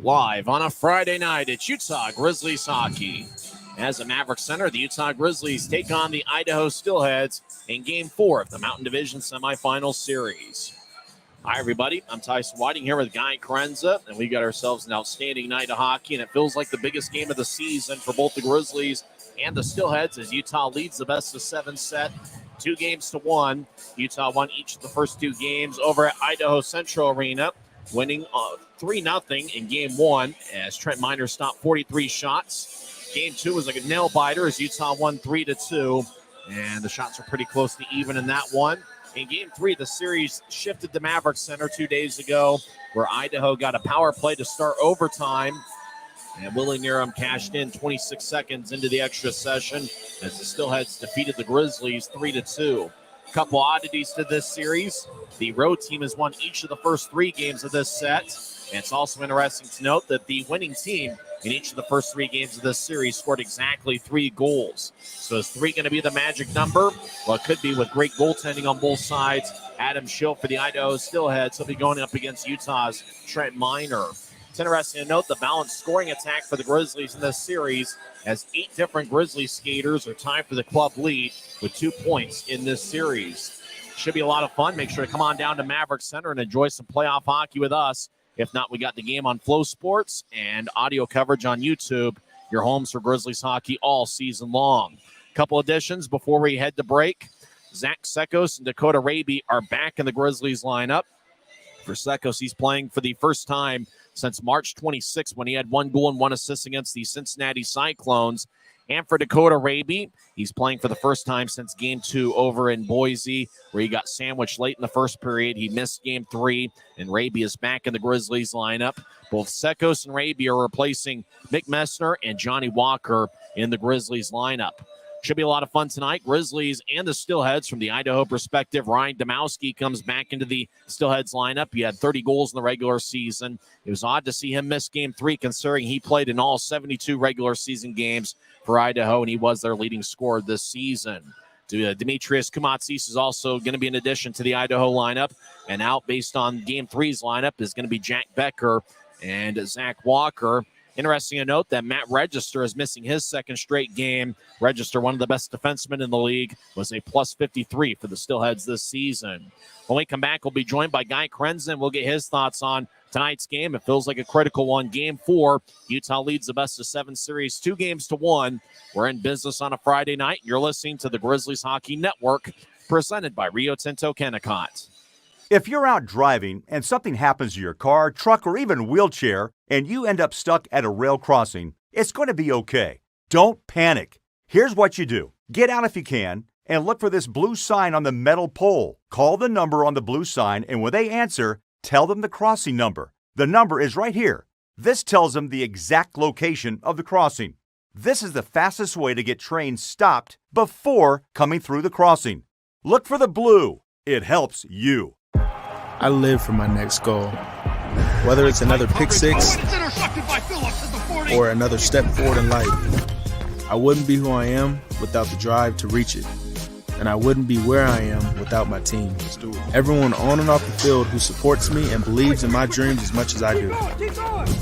Live on a Friday night, it's Utah Grizzlies hockey. As at Maverik Center, the Utah Grizzlies take on the Idaho Steelheads in Game 4 of the Mountain Division semifinal series. Hi, everybody. I'm Tyson Whiting here with Guy Chiarenza, and we got ourselves an outstanding night of hockey, and it feels like the biggest game of the season for both the Grizzlies and the Steelheads as Utah leads the best-of-7 set 2-1. Utah won each of the first 2 games over at Idaho Central Arena, winning 3-0 in Game 1 as Trent Miner stopped 43 shots. Game 2 was like a nail-biter as Utah won 3-2, and the shots were pretty close to even in that one. In Game 3, the series shifted to Maverik Center 2 days ago, where Idaho got a power play to start overtime, and Willie Niram cashed in 26 seconds into the extra session as the Steelheads defeated the Grizzlies 3-2. A couple oddities to this series. The road team has won each of the first 3 games of this set. And it's also interesting to note that the winning team in each of the first 3 games of this series scored exactly 3 goals. So is 3 going to be the magic number? Well, it could be with great goaltending on both sides. Adam Schill for the Idaho Steelheads. He'll be going up against Utah's Trent Miner. It's interesting to note the balanced scoring attack for the Grizzlies in this series as 8 different Grizzlies skaters are tied for the club lead with 2 points in this series. Should be a lot of fun. Make sure to come on down to Maverik Center and enjoy some playoff hockey with us. If not, we got the game on Flow Sports and audio coverage on YouTube. Your homes for Grizzlies hockey all season long. Couple additions before we head to break. Zach Sekos and Dakota Raby are back in the Grizzlies lineup. For Sekos, he's playing for the first time since March 26 when he had 1 goal and 1 assist against the Cincinnati Cyclones. And for Dakota Raby, he's playing for the first time since Game 2 over in Boise, where he got sandwiched late in the first period. He missed Game 3, and Raby is back in the Grizzlies lineup. Both Sekos and Raby are replacing Mick Messner and Johnny Walker in the Grizzlies lineup. Should be a lot of fun tonight. Grizzlies and the Steelheads from the Idaho perspective. Ryan Domowski comes back into the Steelheads lineup. He had 30 goals in the regular season. It was odd to see him miss Game 3 considering he played in all 72 regular season games for Idaho, and he was their leading scorer this season. Demetrius Koumatsis is also going to be an addition to the Idaho lineup. And out based on Game 3's lineup is going to be Jack Becker and Zach Walker. Interesting to note that Matt Register is missing his second straight game. Register, one of the best defensemen in the league, was a plus 53 for the Steelheads this season. When we come back, we'll be joined by Guy Chiarenza, and we'll get his thoughts on tonight's game. It feels like a critical one. Game 4, Utah leads the best-of-7 series 2-1. We're in business on a Friday night. You're listening to the Grizzlies Hockey Network, presented by Rio Tinto Kennecott. If you're out driving and something happens to your car, truck, or even wheelchair, and you end up stuck at a rail crossing, it's going to be okay. Don't panic. Here's what you do. Get out if you can and look for this blue sign on the metal pole. Call the number on the blue sign, and when they answer, tell them the crossing number. The number is right here. This tells them the exact location of the crossing. This is the fastest way to get trains stopped before coming through the crossing. Look for the blue. It helps you. I live for my next goal. Whether it's another pick six or another step forward in life, I wouldn't be who I am without the drive to reach it. And I wouldn't be where I am without my team. Everyone on and off the field who supports me and believes in my dreams as much as I do.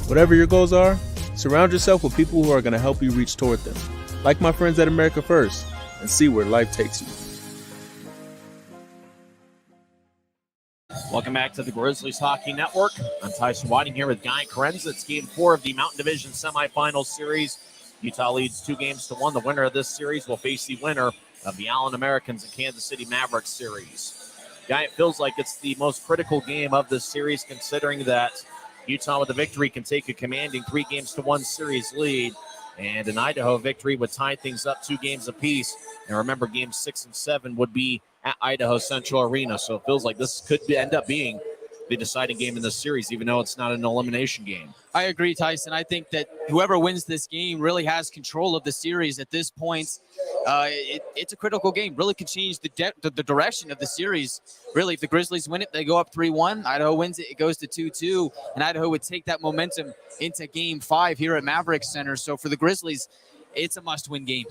Whatever your goals are, surround yourself with people who are going to help you reach toward them. Like my friends at America First, and see where life takes you. Welcome back to the Grizzlies Hockey Network. I'm Tyson Whiting here with Guy Chiarenza. It's Game 4 of the Mountain Division semifinal series. Utah leads 2-1. The winner of this series will face the winner of the Allen Americans and Kansas City Mavericks series. Guy, it feels like it's the most critical game of this series, considering that Utah with a victory can take a commanding 3-1 series lead, and an Idaho victory would tie things up 2 games apiece. And remember, Games 6 and 7 would be at Idaho Central Arena, so it feels like this could end up being the deciding game in this series, even though it's not an elimination game. I agree, Tyson. I think that whoever wins this game really has control of the series at this point. It's a critical game. Really could change the direction of the series. Really, if the Grizzlies win it, they go up 3-1. Idaho wins it, it goes to 2-2. And Idaho would take that momentum into Game 5 here at Maverik Center. So for the Grizzlies, it's a must-win game.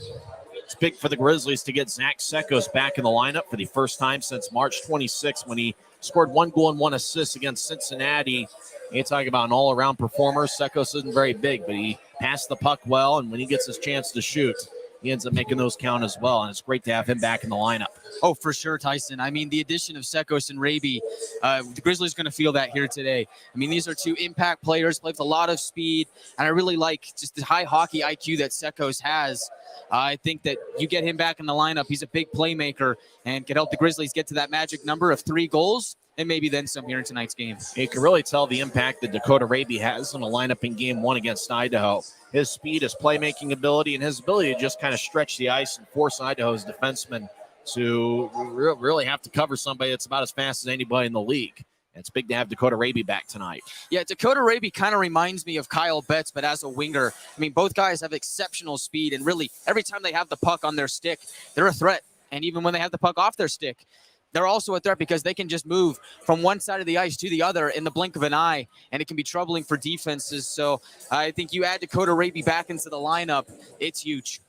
It's big for the Grizzlies to get Zach Sekos back in the lineup for the first time since March 26 when he scored 1 goal and 1 assist against Cincinnati. You talk about an all-around performer. Sekos isn't very big, but he passed the puck well, and when he gets his chance to shoot, he ends up making those count as well, and it's great to have him back in the lineup. Oh, for sure, Tyson. I mean, the addition of Sekos and Raby, the Grizzlies going to feel that here today. I mean, these are two impact players, play with a lot of speed, and I really like just the high hockey IQ that Sekos has. I think that you get him back in the lineup. He's a big playmaker and can help the Grizzlies get to that magic number of 3 goals and maybe then some here in tonight's game. You can really tell the impact that Dakota Raby has on the lineup in Game 1 against Idaho. His speed, his playmaking ability, and his ability to just kind of stretch the ice and force Idaho's defensemen to really have to cover somebody that's about as fast as anybody in the league. And it's big to have Dakota Raby back tonight. Yeah, Dakota Raby kind of reminds me of Kyle Betts, but as a winger. I mean, both guys have exceptional speed, and really every time they have the puck on their stick, they're a threat. And even when they have the puck off their stick, they're also a threat because they can just move from one side of the ice to the other in the blink of an eye, and it can be troubling for defenses. So I think you add Dakota Raby back into the lineup, it's huge.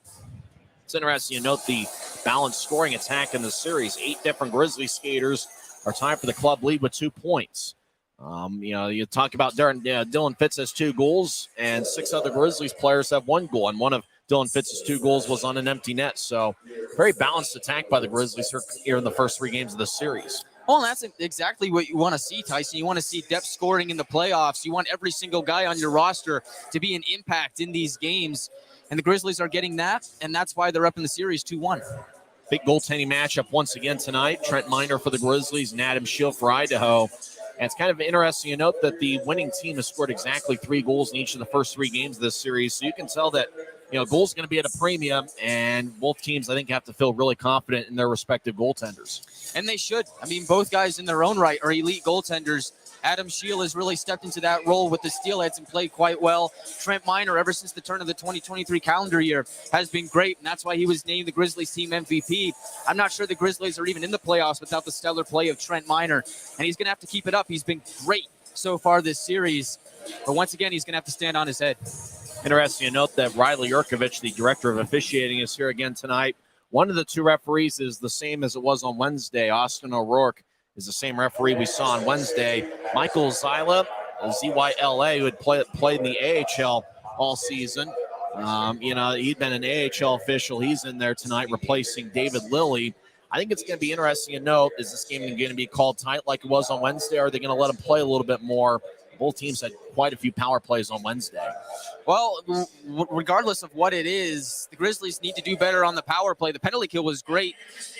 It's interesting to note the balanced scoring attack in the series. 8 different Grizzly skaters are tied for the club lead with 2 points. You talk about Dylan Fitz has 2 goals, and 6 other Grizzlies players have 1 goal, and one of Dylan Fitz's 2 goals was on an empty net. So very balanced attack by the Grizzlies here in the first 3 games of the series. Well, that's exactly what you want to see, Tyson. You want to see depth scoring in the playoffs. You want every single guy on your roster to be an impact in these games. And the Grizzlies are getting that, and that's why they're up in the series 2-1. Big goaltending matchup once again tonight. Trent Miner for the Grizzlies and Adam Shield for Idaho. And it's kind of interesting to note that the winning team has scored exactly 3 goals in each of the first 3 games of this series. So you can tell that, goals going to be at a premium, and both teams, I think, have to feel really confident in their respective goaltenders. And they should. I mean, both guys in their own right are elite goaltenders. Adam Shield has really stepped into that role with the Steelheads and played quite well. Trent Miner, ever since the turn of the 2023 calendar year, has been great, and that's why he was named the Grizzlies team MVP. I'm not sure the Grizzlies are even in the playoffs without the stellar play of Trent Miner, and he's going to have to keep it up. He's been great so far this series, but once again, he's going to have to stand on his head. Interesting to note that Riley Yurkovich, the director of officiating, is here again tonight. One of the 2 referees is the same as it was on Wednesday. Austin O'Rourke is the same referee we saw on Wednesday. Michael Zyla, Z-Y-L-A, who had played in the AHL all season. He'd been an AHL official. He's in there tonight replacing David Lilly. I think it's going to be interesting to note, is this game going to be called tight like it was on Wednesday, or are they going to let him play a little bit more? Both teams had quite a few power plays on Wednesday. Well, regardless of what it is, the Grizzlies need to do better on the power play. The penalty kill was great,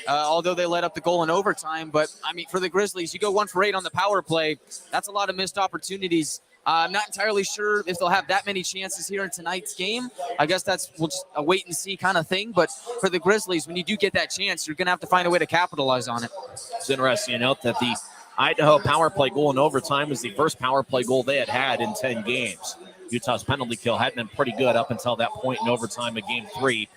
although they let up the goal in overtime. But, I mean, for the Grizzlies, you go 1 for 8 on the power play. That's a lot of missed opportunities. I'm not entirely sure if they'll have that many chances here in tonight's game. I guess that's just a wait-and-see kind of thing. But for the Grizzlies, when you do get that chance, you're going to have to find a way to capitalize on it. It's interesting to note that the Idaho power play goal in overtime was the first power play goal they had in 10 games. Utah's penalty kill had been pretty good up until that point in overtime of Game 3,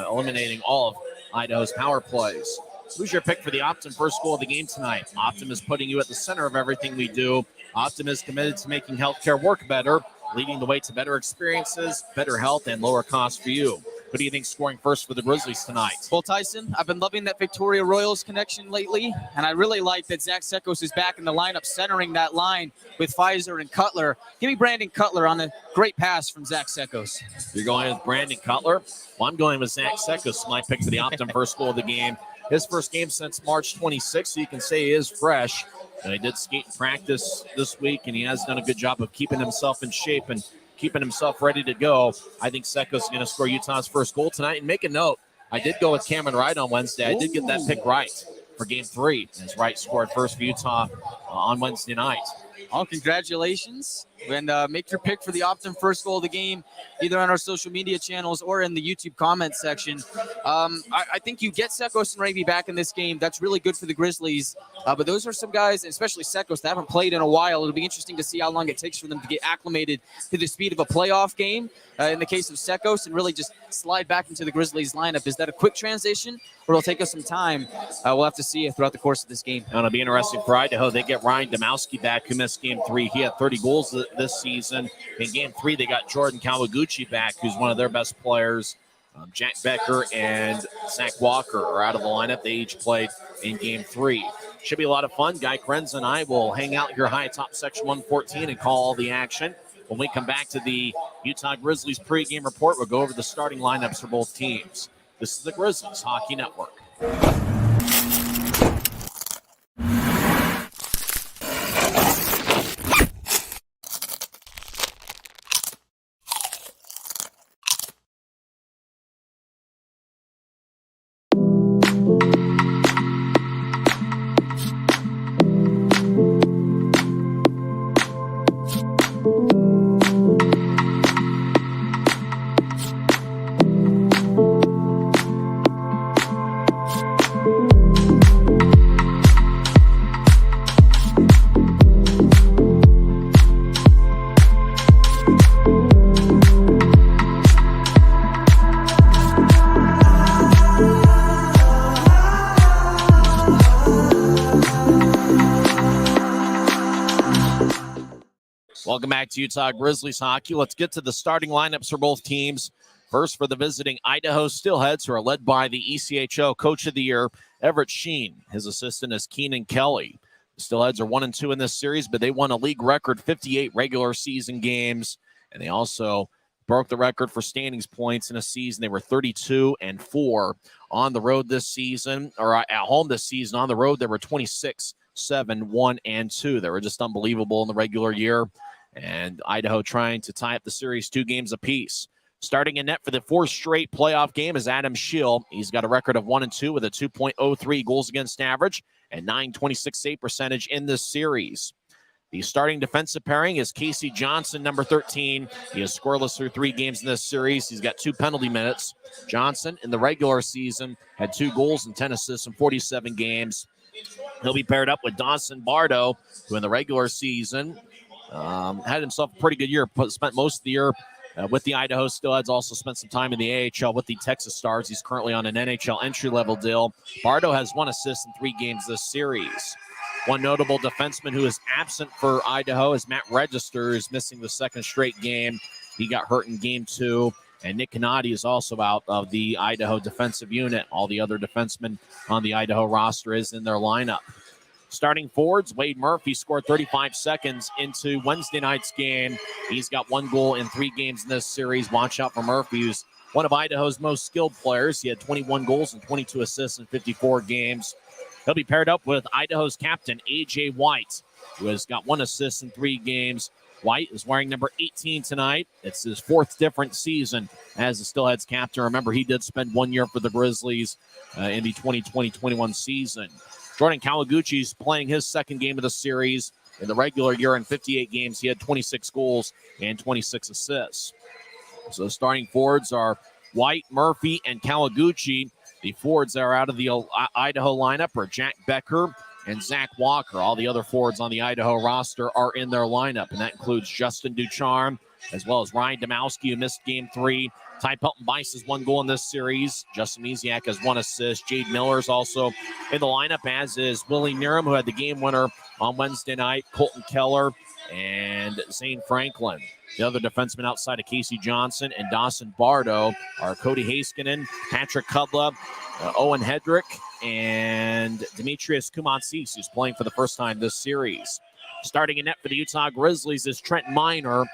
eliminating all of Idaho's power plays. Who's your pick for the Optum first goal of the game tonight? Optum is putting you at the center of everything we do. Optum is committed to making healthcare work better, leading the way to better experiences, better health, and lower costs for you. Who do you think scoring first for the Grizzlies tonight? Well, Tyson, I've been loving that Victoria Royals connection lately, and I really like that Zach Sekos is back in the lineup, centering that line with Pfizer and Cutler. Give me Brandon Cutler on a great pass from Zach Sekos. You're going with Brandon Cutler? Well, I'm going with Zach Sekos, my pick for the Optum first goal of the game. His first game since March 26th, so you can say he is fresh. And he did skate and practice this week, and he has done a good job of keeping himself in shape and keeping himself ready to go. I think Sekos is going to score Utah's first goal tonight. And make a note, I did go with Cameron Wright on Wednesday. I did get that pick right for Game 3, as Wright scored first for Utah on Wednesday night. Well, congratulations. And make your pick for the Optum first goal of the game, either on our social media channels or in the YouTube comment section. I think you get Sekos and Raby back in this game. That's really good for the Grizzlies. But those are some guys, especially Sekos, that haven't played in a while. It'll be interesting to see how long it takes for them to get acclimated to the speed of a playoff game. In the case of Sekos, and really just slide back into the Grizzlies lineup. Is that a quick transition, or it'll take us some time? We'll have to see throughout the course of this game. And it'll be interesting for Idaho. They get Ryan Domowski back, who missed Game 3. He had 30 goals this season. In Game 3, they got Jordan Kawaguchi back, who's one of their best players. Jack Becker and Zach Walker are out of the lineup. They each played in Game 3. Should be a lot of fun. Guy Krenz and I will hang out here high atop section 114 and call all the action. When we come back to the Utah Grizzlies pregame report, we'll go over the starting lineups for both teams. This is the Grizzlies Hockey Network. Welcome back to Utah Grizzlies hockey. Let's get to the starting lineups for both teams. First, for the visiting Idaho Steelheads, who are led by the ECHO Coach of the Year, Everett Sheen. His assistant is Keenan Kelly. The Steelheads are 1-2 in this series, but they won a league record 58 regular season games, and they also broke the record for standings points in a season. They were 32-4 on the road this season, or at home this season. On the road, they were 26-7-1-2. They were just unbelievable in the regular year. And Idaho trying to tie up the series 2 games apiece. Starting in net for the 4th straight playoff game is Adam Scheel. He's got a record of 1-2 with a 2.03 goals against average and .926 save percentage in this series. The starting defensive pairing is Casey Johnson, number 13. He is scoreless through 3 games in this series. He's got 2 penalty minutes. Johnson, in the regular season, had 2 goals and 10 assists in 47 games. He'll be paired up with Dawson Bardo, who in the regular season had himself a pretty good year. Spent most of the year with the Idaho Steelheads. Also spent some time in the AHL with the Texas Stars. He's currently on an NHL entry-level deal. Bardo has 1 assist in 3 games this series. One notable defenseman who is absent for Idaho is Matt Register, who's missing the 2nd straight game. He got hurt in game 2. And Nick Canati is also out of the Idaho defensive unit. All the other defensemen on the Idaho roster is in their lineup. Starting forwards, Wade Murphy scored 35 seconds into Wednesday night's game. He's got 1 goal in 3 games in this series. Watch out for Murphy, who's one of Idaho's most skilled players. He had 21 goals and 22 assists in 54 games. He'll be paired up with Idaho's captain, A.J. White, who has got 1 assist in 3 games. White is wearing number 18 tonight. It's his 4th different season as the Steelheads captain. Remember, he did spend 1 year for the Grizzlies in the 2020-21 season. Jordan Kawaguchi is playing his 2nd game of the series. In the regular year, in 58 games, he had 26 goals and 26 assists. So the starting forwards are White, Murphy, and Kawaguchi. The forwards that are out of the Idaho lineup are Jack Becker and Zach Walker. All the other forwards on the Idaho roster are in their lineup, and that includes Justin Ducharme, as well as Ryan Domowski, who missed game 3. Ty Pelton-Bice has 1 goal in this series. Justin Misiak has 1 assist. Jade Miller is also in the lineup, as is Willie Niram, who had the game winner on Wednesday night. Colton Keller and Zane Franklin. The other defensemen outside of Casey Johnson and Dawson Bardo are Cody Heiskanen, Patrick Kudla, Owen Hedrick, and Demetrius Kumatsis, who's playing for the first time this series. Starting in net for the Utah Grizzlies is Trent Miner.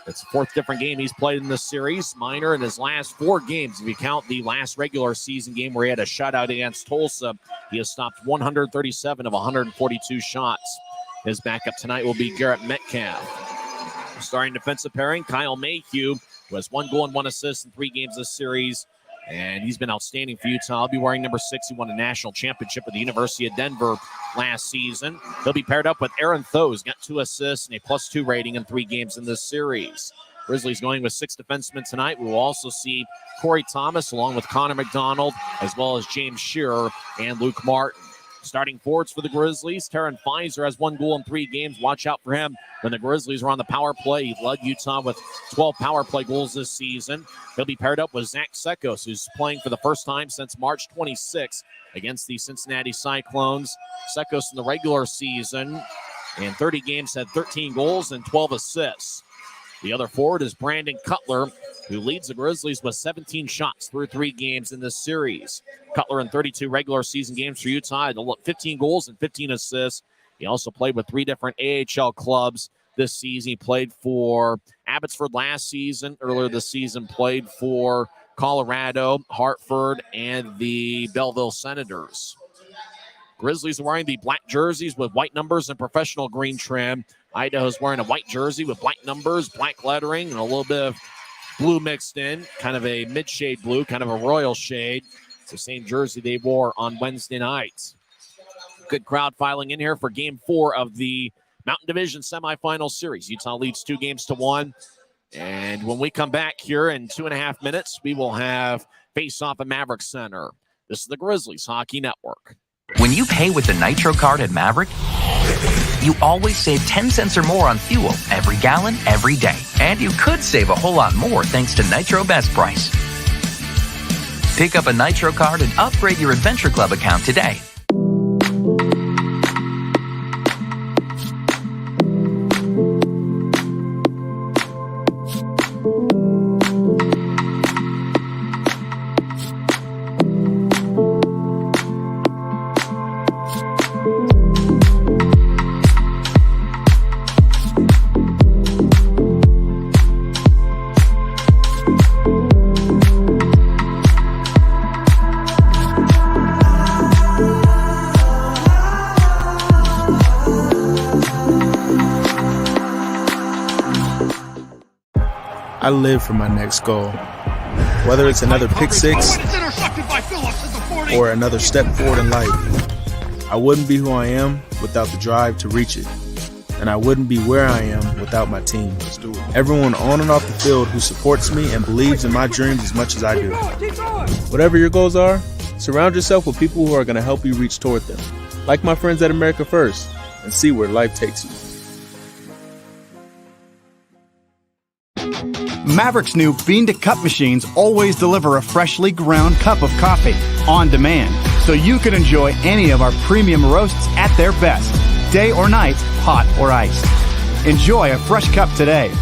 It's the 4th different game he's played in this series. Miner, in his last 4 games, if you count the last regular season game where he had a shutout against Tulsa, he has stopped 137 of 142 shots. His backup tonight will be Garrett Metcalf. Starting defensive pairing, Kyle Mayhew, who has 1 goal and 1 assist in 3 games this series. And he's been outstanding for Utah. He'll be wearing number 6. He won a national championship at the University of Denver last season. He'll be paired up with Aaron Tho, who's got 2 assists and a +2 rating in 3 games in this series. Grizzlies going with 6 defensemen tonight. We will also see Corey Thomas along with Connor McDonald, as well as James Shearer and Luke Martin. Starting forwards for the Grizzlies, Taryn Pfizer has 1 goal in 3 games. Watch out for him when the Grizzlies are on the power play. He led Utah with 12 power play goals this season. He'll be paired up with Zach Sekos, who's playing for the first time since March 26 against the Cincinnati Cyclones. Sekos in the regular season in 30 games had 13 goals and 12 assists. The other forward is Brandon Cutler. who leads the Grizzlies with 17 shots through 3 games in this series. Cutler in 32 regular season games for Utah, 15 goals and 15 assists. He also played with 3 different AHL clubs this season. He played for Abbotsford last season. Earlier this season, played for Colorado, Hartford, and the Belleville Senators. Grizzlies are wearing the black jerseys with white numbers and professional green trim. Idaho's wearing a white jersey with black numbers, black lettering, and a little bit of blue mixed in, kind of a mid-shade blue, kind of a royal shade. It's the same jersey they wore on Wednesday night. Good crowd filing in here for Game 4 of the Mountain Division semifinal series. Utah leads 2-1. And when we come back here in 2.5 minutes, we will have face-off at Maverik Center. This is the Grizzlies Hockey Network. When you pay with the Nitro card at Maverik, you always save 10 cents or more on fuel every gallon, every day. And you could save a whole lot more thanks to Nitro Best Price. Pick up a Nitro card and upgrade your Adventure Club account today. I live for my next goal. Whether it's another pick six or another step forward in life, I wouldn't be who I am without the drive to reach it. And I wouldn't be where I am without my team. Everyone on and off the field who supports me and believes in my dreams as much as I do. Whatever your goals are, surround yourself with people who are going to help you reach toward them. Like my friends at America First, and see where life takes you. Maverik's new bean-to-cup machines always deliver a freshly ground cup of coffee on demand, so you can enjoy any of our premium roasts at their best, day or night, hot or iced. Enjoy a fresh cup today.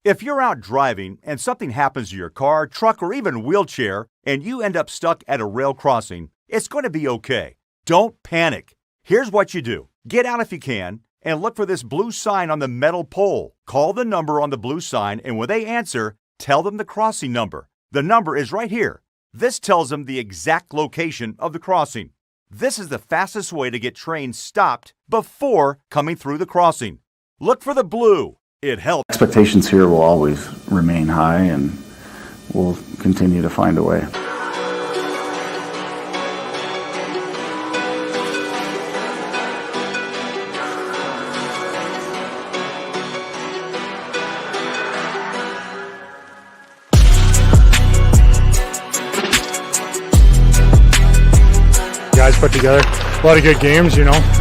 If you're out driving and something happens to your car, truck, or even wheelchair, and you end up stuck at a rail crossing, it's going to be okay. Don't panic. Here's what you do. Get out if you can, and look for this blue sign on the metal pole. Call the number on the blue sign, and when they answer, tell them the crossing number. The number is right here. This tells them the exact location of the crossing. This is the fastest way to get trains stopped before coming through the crossing. Look for the blue. It helps. Expectations here will always remain high, and we'll continue to find a way. Guys put together a lot of good games, you know.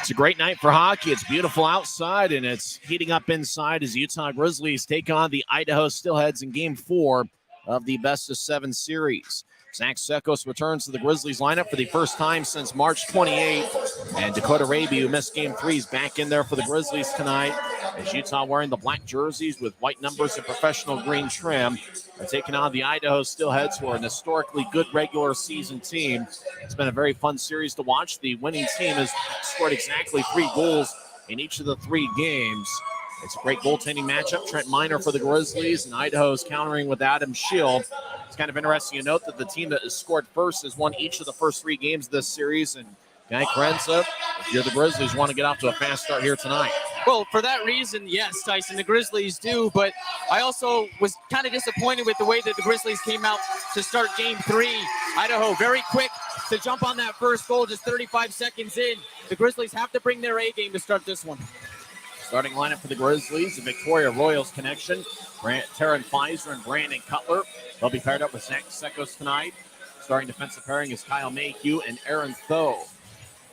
It's a great night for hockey. It's beautiful outside, and it's heating up inside as Utah Grizzlies take on the Idaho Steelheads in Game 4 of the best-of-7 series. Zach Sekos returns to the Grizzlies lineup for the first time since March 28th. And Dakota Raby, who missed Game 3, is back in there for the Grizzlies tonight. As Utah wearing the black jerseys with white numbers and professional green trim are taking on the Idaho Steelheads, who are an historically good regular season team. It's been a very fun series to watch. The winning team has scored exactly 3 goals in each of the 3 games. It's a great goaltending matchup. Trent Miner for the Grizzlies, and Idaho's countering with Adam Schill. It's kind of interesting to note that the team that has scored first has won each of the first 3 games of this series. And Chiarenza, if you're the Grizzlies, want to get off to a fast start here tonight. Well, for that reason, yes, Tyson, the Grizzlies do. But I also was kind of disappointed with the way that the Grizzlies came out to start Game 3. Idaho very quick to jump on that first goal just 35 seconds in. The Grizzlies have to bring their A game to start this one. Starting lineup for the Grizzlies, the Victoria Royals connection. Taryn Pfizer and Brandon Cutler. They'll be paired up with Zach Sekos tonight. Starting defensive pairing is Kyle Mayhew and Aaron Tho.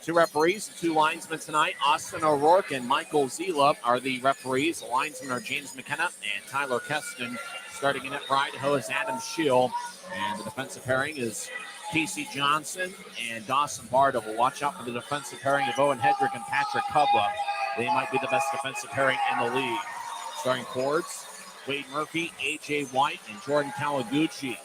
2 referees, 2 linesmen tonight. Austin O'Rourke and Michael Zila are the referees. The linesmen are James McKenna and Tyler Keston. Starting in net for Idaho is Adam Schill. And the defensive pairing is Casey Johnson and Dawson Bardo. Will watch out for the defensive pairing of Owen Hedrick and Patrick Kubla. They might be the best defensive pairing in the league. Starting forwards, Wade Murphy, A.J. White, and Jordan Kawaguchi.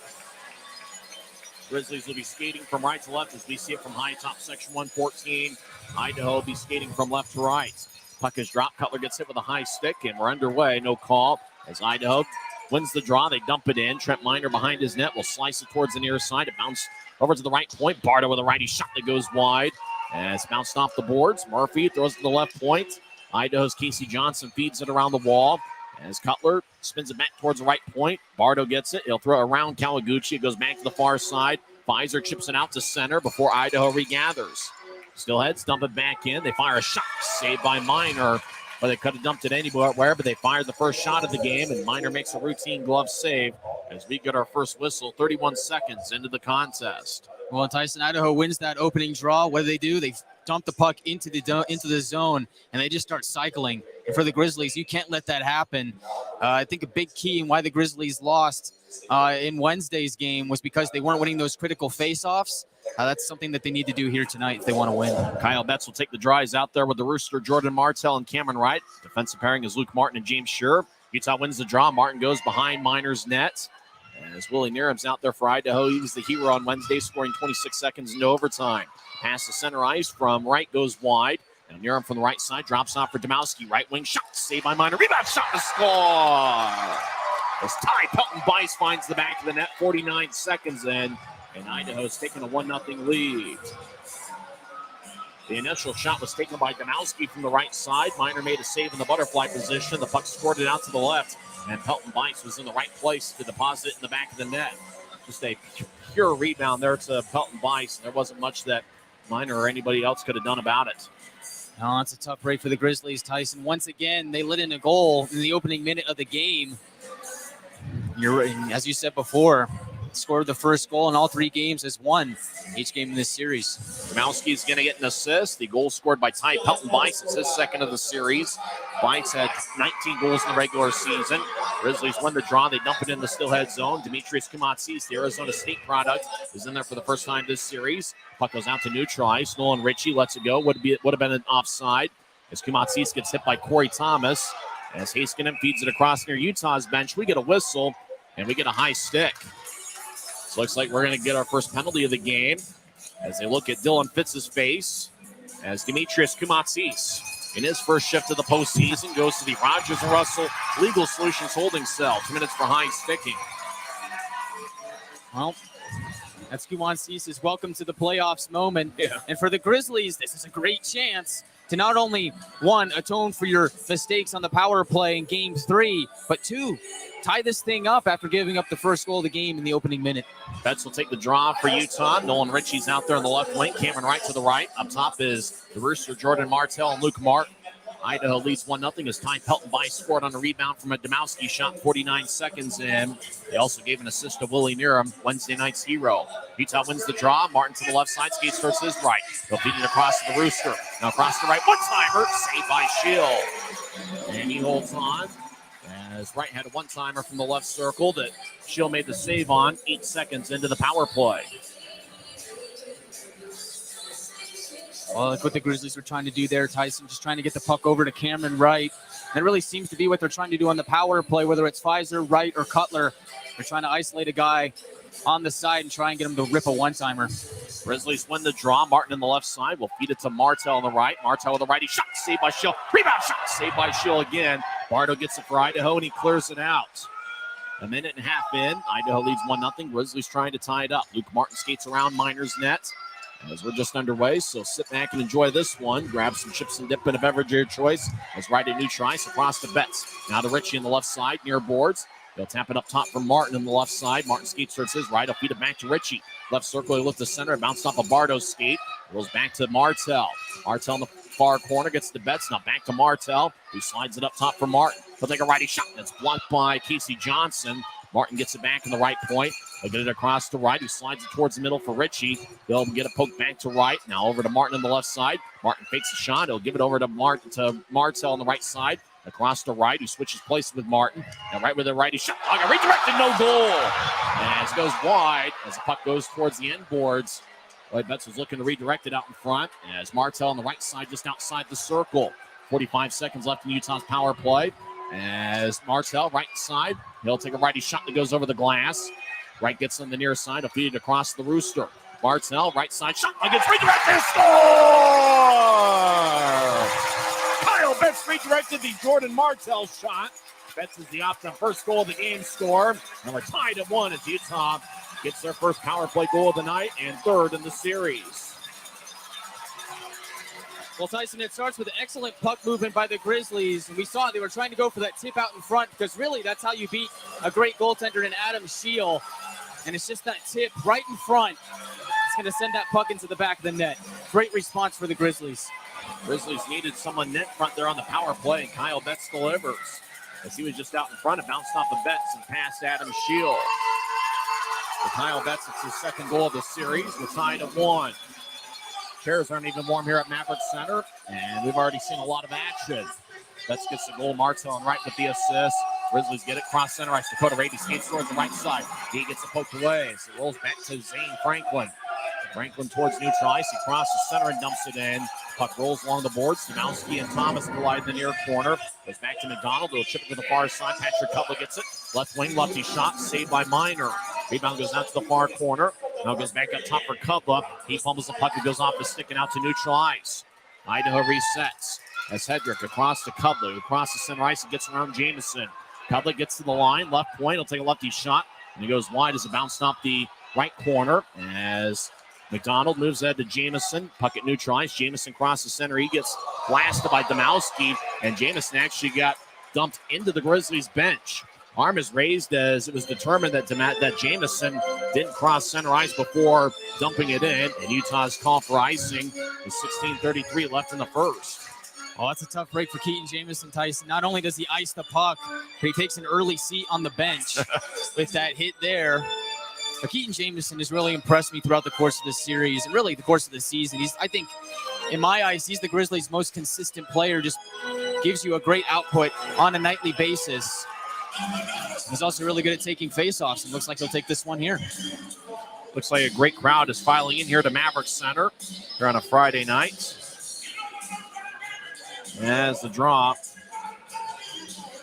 Grizzlies will be skating from right to left as we see it from high top section 114. Idaho will be skating from left to right. Puck is dropped. Cutler gets hit with a high stick, and we're underway. No call as Idaho wins the draw. They dump it in. Trent Miner behind his net will slice it towards the near side. It bounced over to the right point. Bardo with a righty shot that goes wide. As bounced off the boards, Murphy throws to the left point. Idaho's Casey Johnson feeds it around the wall. As Cutler spins it back towards the right point. Bardo gets it. He'll throw it around Kawaguchi. It goes back to the far side. Pfizer chips it out to center before Idaho regathers. Steelheads dump it back in. They fire a shot. Saved by Miner. But they could have dumped it anywhere, but they fired the first shot of the game, and Miner makes a routine glove save as we get our first whistle 31 seconds into the contest. Well, Tyson, Idaho wins that opening draw. What do? They dump the puck into the zone, and they just start cycling. And for the Grizzlies, you can't let that happen. I think a big key in why the Grizzlies lost in Wednesday's game was because they weren't winning those critical face-offs. That's something that they need to do here tonight if they want to win. Kyle Betts will take the drives out there with the Rooster, Jordan Martell and Cameron Wright. Defensive pairing is Luke Martin and James Scherr. Utah wins the draw. Martin goes behind Miner's net. As Willie Niram's out there for Idaho, he was the hero on Wednesday, scoring 26 seconds into overtime. Pass to center ice from Wright goes wide. And Niram from the right side drops off for Domowski. Right wing shot, saved by Miner. Rebound shot to score! As Ty Pelton-Bice finds the back of the net, 49 seconds in. And Idaho's taking a 1-0 lead. The initial shot was taken by Domowski from the right side. Miner made a save in the butterfly position. The puck squirted out to the left. And Pelton-Bice was in the right place to deposit it in the back of the net. Just a pure rebound there to Pelton-Bice. There wasn't much that Miner or anybody else could have done about it. Oh, it's a tough break for the Grizzlies, Tyson. Once again, they let in a goal in the opening minute of the game. As you said before, scored the first goal in all 3 games, has won each game in this series. Domowski's going to get an assist. The goal scored by Ty Pelton-Bice is his second of the series. Bice had 19 goals in the regular season. Grizzlies win the draw. They dump it in the Steelhead zone. Demetrius Kumatsis, the Arizona State product, is in there for the first time this series. Puck goes out to neutral ice. Nolan Ritchie lets it go. Would have been an offside as Kumatsis gets hit by Corey Thomas. As Haskinen feeds it across near Utah's bench, we get a whistle and we get a high stick. So looks like we're going to get our first penalty of the game as they look at Dylan Fitz's face as Demetrius Kumatsis in his first shift of the postseason goes to the Rogers and Russell Legal Solutions holding cell. 2 minutes for high sticking. Well, that's Kumatsis' welcome to the playoffs moment. Yeah. And for the Grizzlies, this is a great chance to not only, 1, atone for your mistakes on the power play in Game 3, but 2, tie this thing up after giving up the first goal of the game in the opening minute. Betts will take the draw for Utah. Nolan Ritchie's out there on the left wing. Cameron Wright to the right. Up top is the Rooster, Jordan Martell and Luke Martin. Idaho leads 1-0 as Ty Pelton-Bice scored on a rebound from a Domowski shot 49 seconds in. They also gave an assist to Willie Niram, Wednesday night's hero. Utah wins the draw. Martin to the left side, skates towards his right. They'll feed it across to the Rooster. Now across the right, one-timer, saved by Schill. And he holds on As Wright had a one-timer from the left circle that Shield made the save on 8 seconds into the power play. Well, look what the Grizzlies were trying to do there, Tyson, just trying to get the puck over to Cameron Wright. That really seems to be what they're trying to do on the power play, whether it's Pfizer, Wright, or Cutler. They're trying to isolate a guy on the side and try and get him to rip a one-timer. Grizzlies win the draw. Martin on the left side will feed it to Martell on the right. Martell with a righty shot, saved by Shield. Rebound shot, saved by Shield again. Bardo gets it for Idaho, and he clears it out. A minute and a half in. Idaho leads 1-0. Grizzlies trying to tie it up. Luke Martin skates around Miner's net as we're just underway, so sit back and enjoy this one. Grab some chips and dip in a beverage of your choice as Wright and Trice across the Betts. Now to Ritchie on the left side near boards. They'll tap it up top from Martin on the left side. Martin skates towards his right. He'll feed it back to Ritchie. Left circle, he lifts the center. Bounced off a Bardo's skate. Rolls back to Martell. Martell in the far corner gets the Betts. Now back to Martell, who slides it up top for Martin. He'll take a righty shot. That's blocked by Casey Johnson. Martin gets it back in the right point. They'll get it across to Wright, who slides it towards the middle for Ritchie. They'll get a poke back to Wright. Now over to Martin on the left side. Martin fakes a shot. He'll give it over to Martell on the right side. Across to Wright, who switches places with Martin. And right with a righty shot. Oh, redirected, no goal. As it goes wide, as the puck goes towards the end boards. Lloyd Betts was looking to redirect it out in front. As Martell on the right side, just outside the circle. 45 seconds left in Utah's power play. As Martell, right side, he'll take a righty shot that goes over the glass. Wright gets on the near side. He'll feed it across the rooster. Martell, right side shot against redirected. Score! Kyle Betts redirected the Jordan Martell shot. Betts is the opt-on first goal of the game score. And we're tied at 1 as Utah gets their first power play goal of the night and third in the series. Well, Tyson, it starts with excellent puck movement by the Grizzlies. And we saw they were trying to go for that tip out in front because really that's how you beat a great goaltender in Adam Shield. And it's just that tip right in front. It's going to send that puck into the back of the net. Great response for the Grizzlies. Grizzlies needed someone net front there on the power play, and Kyle Betts delivers. As he was just out in front, it bounced off of Betts and past Adam Shield. For Kyle Betts, it's his second goal of the series. We're tied at 1. Chairs aren't even warm here at Maverik Center, and we've already seen a lot of action. Betts gets the goal. Martell and Wright with the assist. Grizzlies get it cross center ice. Dakota Rady skates towards the right side. He gets it poked away. So it rolls back to Zane Franklin. Franklin towards neutral ice. He crosses center and dumps it in. Puck rolls along the boards. Stanowski and Thomas collide in the near corner. Goes back to McDonald. They'll chip it to the far side. Patrick Cutler gets it. Left wing, lefty shot. Saved by Miner. Rebound goes out to the far corner. Now goes back up top for Cutler. He fumbles the puck. It goes off the stick and out to neutral ice. Idaho resets. As Hedrick across to Cutler, who crosses center ice and gets around Jamison. Cutler gets to the line. Left point. He'll take a lefty shot. And he goes wide as it bounced off the right corner. As McDonald moves ahead to Jamison. Puck at neutral ice. Jamison crosses center. He gets blasted by Domowski. And Jamison actually got dumped into the Grizzlies bench. Arm is raised as it was determined that Jamison didn't cross center ice before dumping it in. And Utah's call for icing with 16:33 left in the first. Oh, that's a tough break for Keaton Jamison, Tyson. Not only does he ice the puck, but he takes an early seat on the bench with that hit there. But Keaton Jamison has really impressed me throughout the course of this series and really the course of the season. I think, in my eyes, he's the Grizzlies' most consistent player. Just gives you a great output on a nightly basis. He's also really good at taking faceoffs, and looks like he'll take this one here. Looks like a great crowd is filing in here to Maverik Center here on a Friday night. As the draw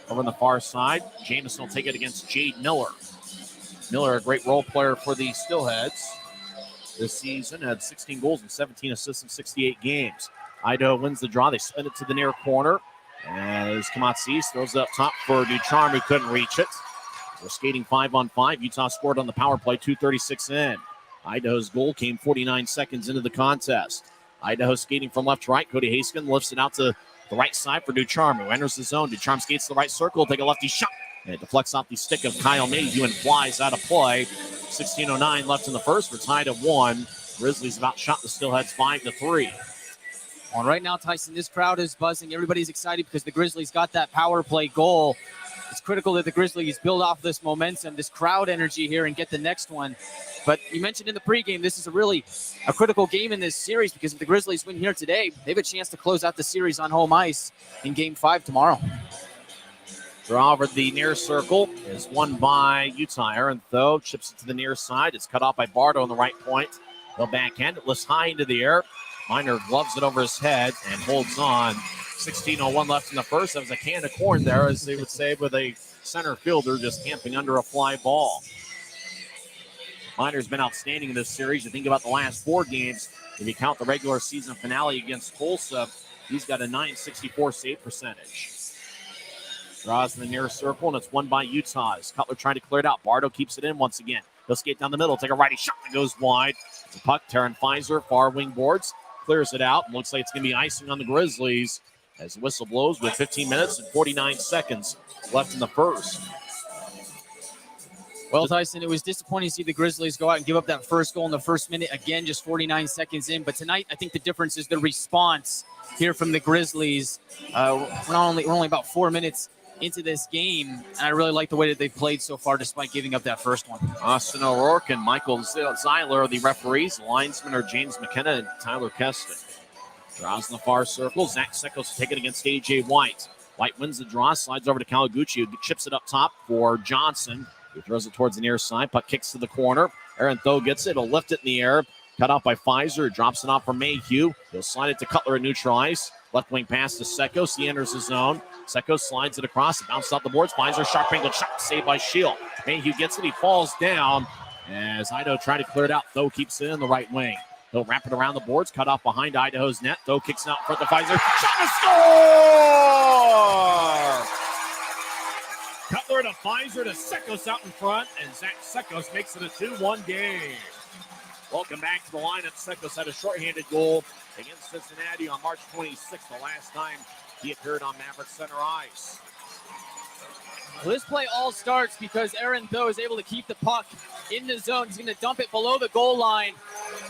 over on the far side, Jamison will take it against Jade Miller. Miller, a great role player for the Steelheads this season, had 16 goals and 17 assists in 68 games. Idaho wins the draw. They spin it to the near corner. As Kamatsis throws it up top for Ducharme, who couldn't reach it. We're skating 5-on-5. Utah scored on the power play, 2:36 in. Idaho's goal came 49 seconds into the contest. Idaho skating from left to right. Cody Haskin lifts it out to the right side for Ducharme, who enters the zone. Ducharme skates to the right circle, take a lefty shot. And it deflects off the stick of Kyle Mayhew and flies out of play. 16:09 left in the first. We're tied at 1. Grizzlies have outshot the Steelheads 5-3. Well, right now, Tyson, this crowd is buzzing. Everybody's excited because the Grizzlies got that power play goal. It's critical that the Grizzlies build off this momentum, this crowd energy here, and get the next one. But you mentioned in the pregame, this is a critical game in this series because if the Grizzlies win here today, they have a chance to close out the series on home ice in Game 5 tomorrow. Draw over the near circle is won by Utah. Aaron Tho chips it to the near side. It's cut off by Bardo on the right point. They'll backhand it, lifts high into the air. Miner gloves it over his head and holds on. 16:01 left in the first. That was a can of corn there, as they would say, with a center fielder just camping under a fly ball. Miner's been outstanding in this series. You think about the last 4 games. If you count the regular season finale against Tulsa, he's got a .964 save percentage. Draws in the near circle, and it's won by Utah. As Cutler trying to clear it out. Bardo keeps it in once again. He'll skate down the middle, take a righty shot that goes wide. It's a puck. Taryn Pfizer, far wing boards, clears it out. Looks like it's going to be icing on the Grizzlies as the whistle blows with 15 minutes and 49 seconds left in the first. Well, Tyson, it was disappointing to see the Grizzlies go out and give up that first goal in the first minute. Again, just 49 seconds in. But tonight, I think the difference is the response here from the Grizzlies. We're only about 4 minutes into this game, and I really like the way that they've played so far despite giving up that first one. Austin O'Rourke and Michael Zeiler are the referees. The linesmen are James McKenna and Tyler Keston. Draws in the far circle. Zach Sekos take it against A.J. White. White wins the draw, slides over to Kawaguchi, who chips it up top for Johnson. He throws it towards the near side. Puck kicks to the corner. Aaron Tho gets it. He'll lift it in the air. Cut off by Pfizer. Drops it off for Mayhew. He'll slide it to Cutler at neutral ice. Left wing pass to Sekos. He enters the zone. Sekos slides it across. It bounces off the boards. Pfizer, sharp angled shot. Saved by Shield. Mayhew gets it. He falls down as Idaho trying to clear it out. Tho keeps it in the right wing. He'll wrap it around the boards. Cut off behind Idaho's net. Tho kicks it out in front of Pfizer. Shot to score! Cutler to Pfizer to Sekos out in front. And Zach Sekos makes it a 2-1 game. Welcome back to the lineup. Sekos had a shorthanded goal against Cincinnati on March 26th, the last time he appeared on Maverik Center ice. Well, this play all starts because Aaron Tho is able to keep the puck in the zone. He's going to dump it below the goal line.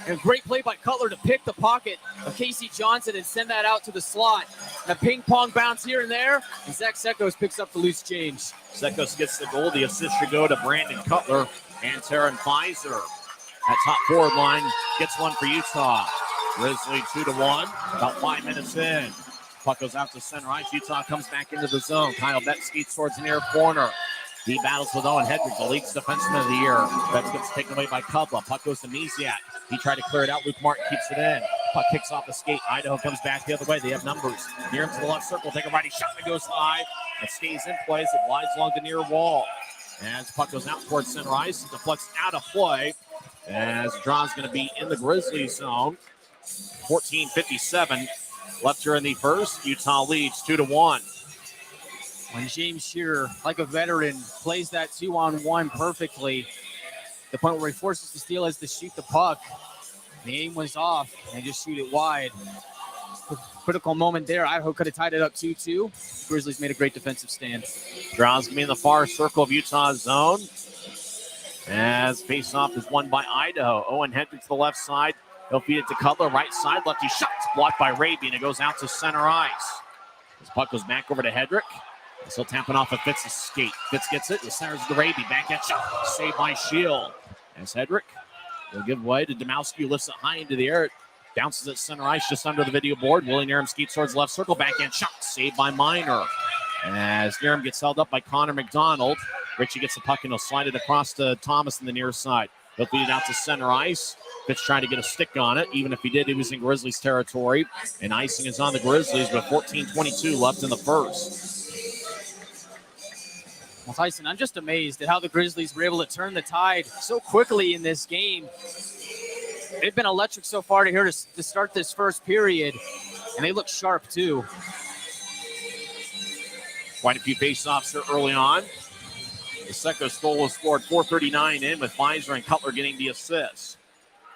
And a great play by Cutler to pick the pocket of Casey Johnson and send that out to the slot. And a ping-pong bounce here and there, and Zach Sekos picks up the loose change. Sekos gets the goal. The assist should go to Brandon Cutler and Taryn Pfizer. That top forward line gets one for Utah. Grizzly 2-1, about 5 minutes in. Puck goes out to center ice. Utah comes back into the zone. Kyle Betts skates towards the near corner. He battles with Owen Hedrick, the league's defenseman of the year. Betts gets taken away by Kubla. Puck goes to Misiak. He tried to clear it out. Luke Martin keeps it in. Puck kicks off the skate. Idaho comes back the other way. They have numbers. Near him to the left circle. Take a righty shot that goes high. It stays in place. It glides along the near wall. As puck goes out towards center ice, it deflects out of play. As the draw is going to be in the Grizzlies zone. 14:57 left here in the first. Utah leads 2-1. When James Shearer, like a veteran, plays that 2-on-1 perfectly, the point where he forces the Steelheads to shoot the puck. The aim was off and just shoot it wide. Critical moment there. Idaho could have tied it up 2-2. Grizzlies made a great defensive stand. Draw's going to be in the far circle of Utah's zone. As face-off is won by Idaho. Owen Hedrick to the left side. He'll feed it to Cutler. Right side. Lefty shot. Blocked by Raby, and it goes out to center ice. This puck goes back over to Hedrick. Still tapping off of Fitz's skate. Fitz gets it. The centers to Raby. Backhand shot. Saved by Shield. As Hedrick will give way to Domowski, who lifts it high into the air. It bounces at center ice just under the video board. Willie Niram skates towards the left circle. Backhand shot. Saved by Miner. As Niram gets held up by Connor McDonald. Richie gets the puck and he'll slide it across to Thomas in the near side. He'll feed it out to center ice. Fitz trying to get a stick on it. Even if he did, he was in Grizzlies territory. And icing is on the Grizzlies with 14:22 left in the first. Well, Tyson, I'm just amazed at how the Grizzlies were able to turn the tide so quickly in this game. They've been electric so far to start this first period, and they look sharp too. Quite a few faceoffs here early on. The Sekos goal was scored 4:39 in with Pfizer and Cutler getting the assist.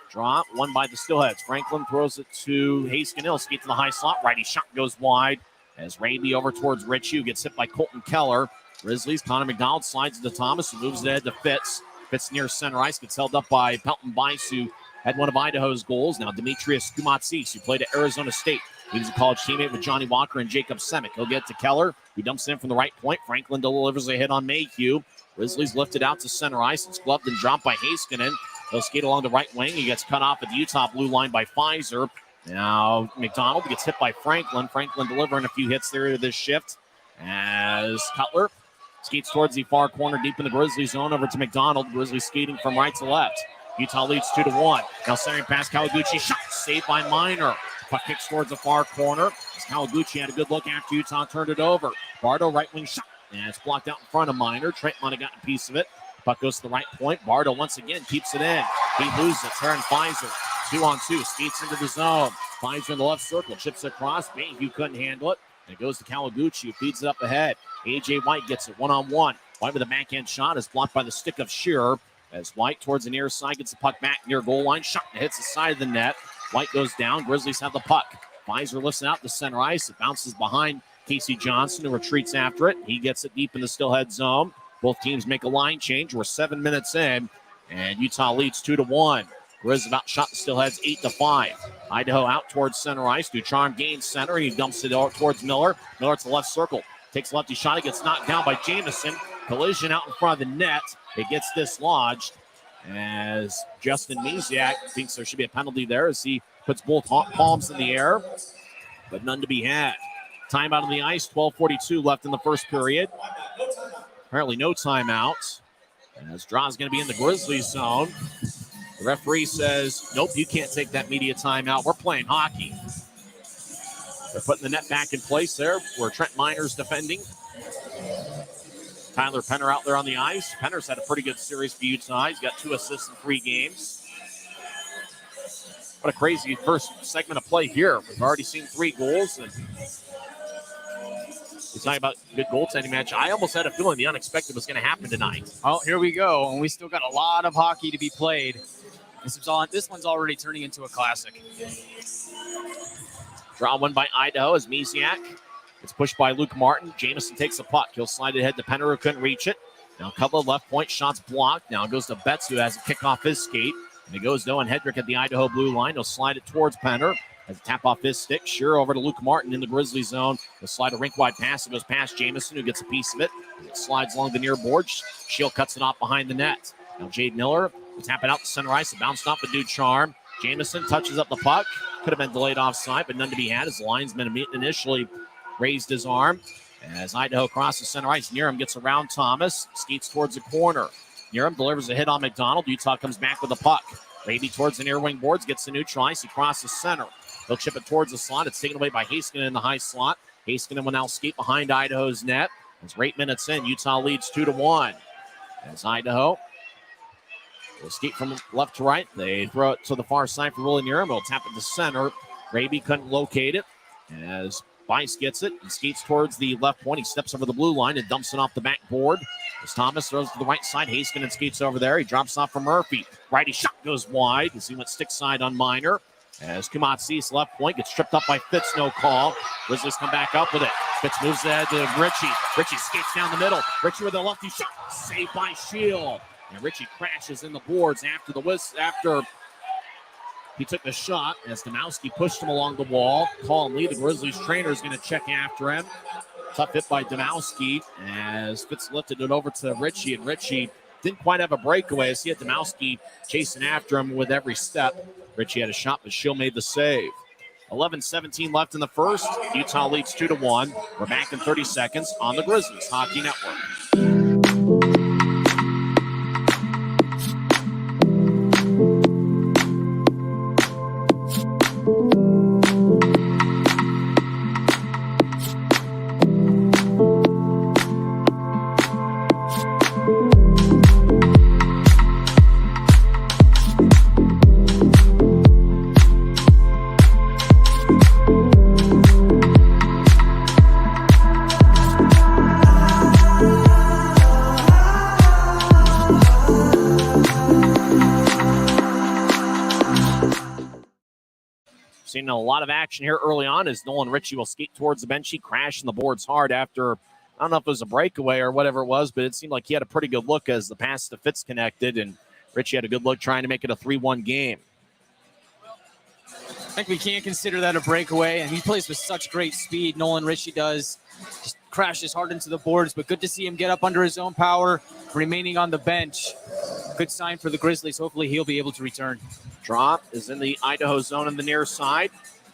Drop, won by the Steelheads. Franklin throws it to Haskin Hill. Skate to the high slot. Righty shot goes wide as Raby over towards Richie, who gets hit by Colton Keller. Grizzlies, Connor McDonald slides into Thomas, who moves it ahead to Fitz. Fitz near center ice, gets held up by Pelton Bice, who had one of Idaho's goals. Now Demetrius Kumatsis, who played at Arizona State. He was a college teammate with Johnny Walker and Jacob Semick. He'll get to Keller, who dumps it in from the right point. Franklin delivers a hit on Mayhew. Grizzlies lifted out to center ice. It's gloved and dropped by Haskinen. He'll skate along the right wing. He gets cut off at the Utah blue line by Pfizer. Now McDonald gets hit by Franklin. Franklin delivering a few hits there to this shift as Cutler Skates towards the far corner, deep in the Grizzlies zone, over to McDonald. Grizzlies skating from right to left. Utah leads 2-1. Now centering pass, Kawaguchi, shot, saved by Minor. Puck kicks towards the far corner. As Kawaguchi had a good look after Utah turned it over. Bardo, right wing shot, and it's blocked out in front of Minor. Trent might have gotten a piece of it. Puck goes to the right point. Bardo once again keeps it in. He loses it. Taryn Pfizer, 2-on-2, skates into the zone. Pfizer in the left circle, chips it across. Mayhew couldn't handle it. And it goes to Kawaguchi, who feeds it up ahead. A.J. White gets it one-on-one. White with a backhand shot is blocked by the stick of Shearer. As White towards the near side gets the puck back near goal line. Shot and hits the side of the net. White goes down. Grizzlies have the puck. Pfizer lifts it out to center ice. It bounces behind Casey Johnson, who retreats after it. He gets it deep in the Steelhead zone. Both teams make a line change. We're 7 minutes in, and Utah leads 2-1. Grizz about shot the Steelheads 8-5. Idaho out towards center ice. Ducharme gains center. He dumps it out towards Miller. Miller to the left circle. Takes a lefty shot. It gets knocked down by Jamison. Collision out in front of the net. It gets dislodged as Justin Misiak thinks there should be a penalty there as he puts both palms in the air, but none to be had. Timeout on the ice, 12:42 left in the first period. Apparently no timeouts. As draw's going to be in the Grizzlies zone. The referee says, nope, you can't take that media timeout. We're playing hockey. They're putting the net back in place there where Trent Miner's defending. Tyler Penner out there on the ice. Penner's had a pretty good series for Utah. He's got 2 assists in 3 games. What a crazy first segment of play here. We've already seen 3 goals. And we're talking about good goaltending match. I almost had a feeling the unexpected was going to happen tonight. Well, here we go. And we still got a lot of hockey to be played. This one's already turning into a classic. Draw one by Idaho as Misiak. It's pushed by Luke Martin. Jamison takes the puck. He'll slide it ahead to Penner, who couldn't reach it. Now a couple of left point shots blocked. Now it goes to Betts, who has a kick off his skate. And it goes to Owen Hedrick at the Idaho blue line. He'll slide it towards Penner. Has a tap off his stick. Sure over to Luke Martin in the Grizzly zone. He'll slide a rink-wide pass. It goes past Jamison, who gets a piece of it. It slides along the near board. Shield cuts it off behind the net. Now Jade Miller will tap it out to center ice. It bounced off a Ducharme. Jamison touches up the puck. Could have been delayed offside, but none to be had as the linesman initially raised his arm. As Idaho crosses center ice, Niram gets around Thomas, skates towards the corner. Niram delivers a hit on McDonald. Utah comes back with the puck. Raby towards the near wing boards, gets the neutral ice. He crosses center. He'll chip it towards the slot. It's taken away by Haskinen in the high slot. Haskinen will now skate behind Idaho's net. As we're 8 minutes in, Utah leads 2-1. As Idaho will skate from left to right. They throw it to the far side for Willie Niram. He'll tap it to center. Raby couldn't locate it. As Bice gets it and skates towards the left point. He steps over the blue line and dumps it off the backboard. As Thomas throws to the right side, Haskinen skates over there. He drops off for Murphy. Righty shot goes wide as he went stick side on Minor. As Kumatsis left point gets tripped up by Fitz, no call. Grizzlies come back up with it. Fitz moves ahead to Ritchie. Ritchie skates down the middle. Ritchie with a lefty shot. Saved by Shield. And Ritchie crashes in the boards after he took the shot as Domowski pushed him along the wall. Calmly, the Grizzlies trainer is going to check after him. Tough hit by Domowski as Fitz lifted it over to Ritchie, and Ritchie didn't quite have a breakaway as he had Domowski chasing after him with every step. Ritchie had a shot, but Schill made the save. 11-17 left in the first. Utah leads 2-1. We're back in 30 seconds on the Grizzlies Hockey Network. Seeing a lot of action here early on as Nolan Ritchie will skate towards the bench. He crashed in the boards hard after, I don't know if it was a breakaway or whatever it was, but it seemed like he had a pretty good look as the pass to Fitz connected, and Ritchie had a good look trying to make it a 3-1 game. I think we can't consider that a breakaway, and he plays with such great speed. Nolan Ritchie does. Just crashes hard into the boards, but good to see him get up under his own power, remaining on the bench. Good sign for the Grizzlies. Hopefully he'll be able to return. Drop is in the Idaho zone on the near side.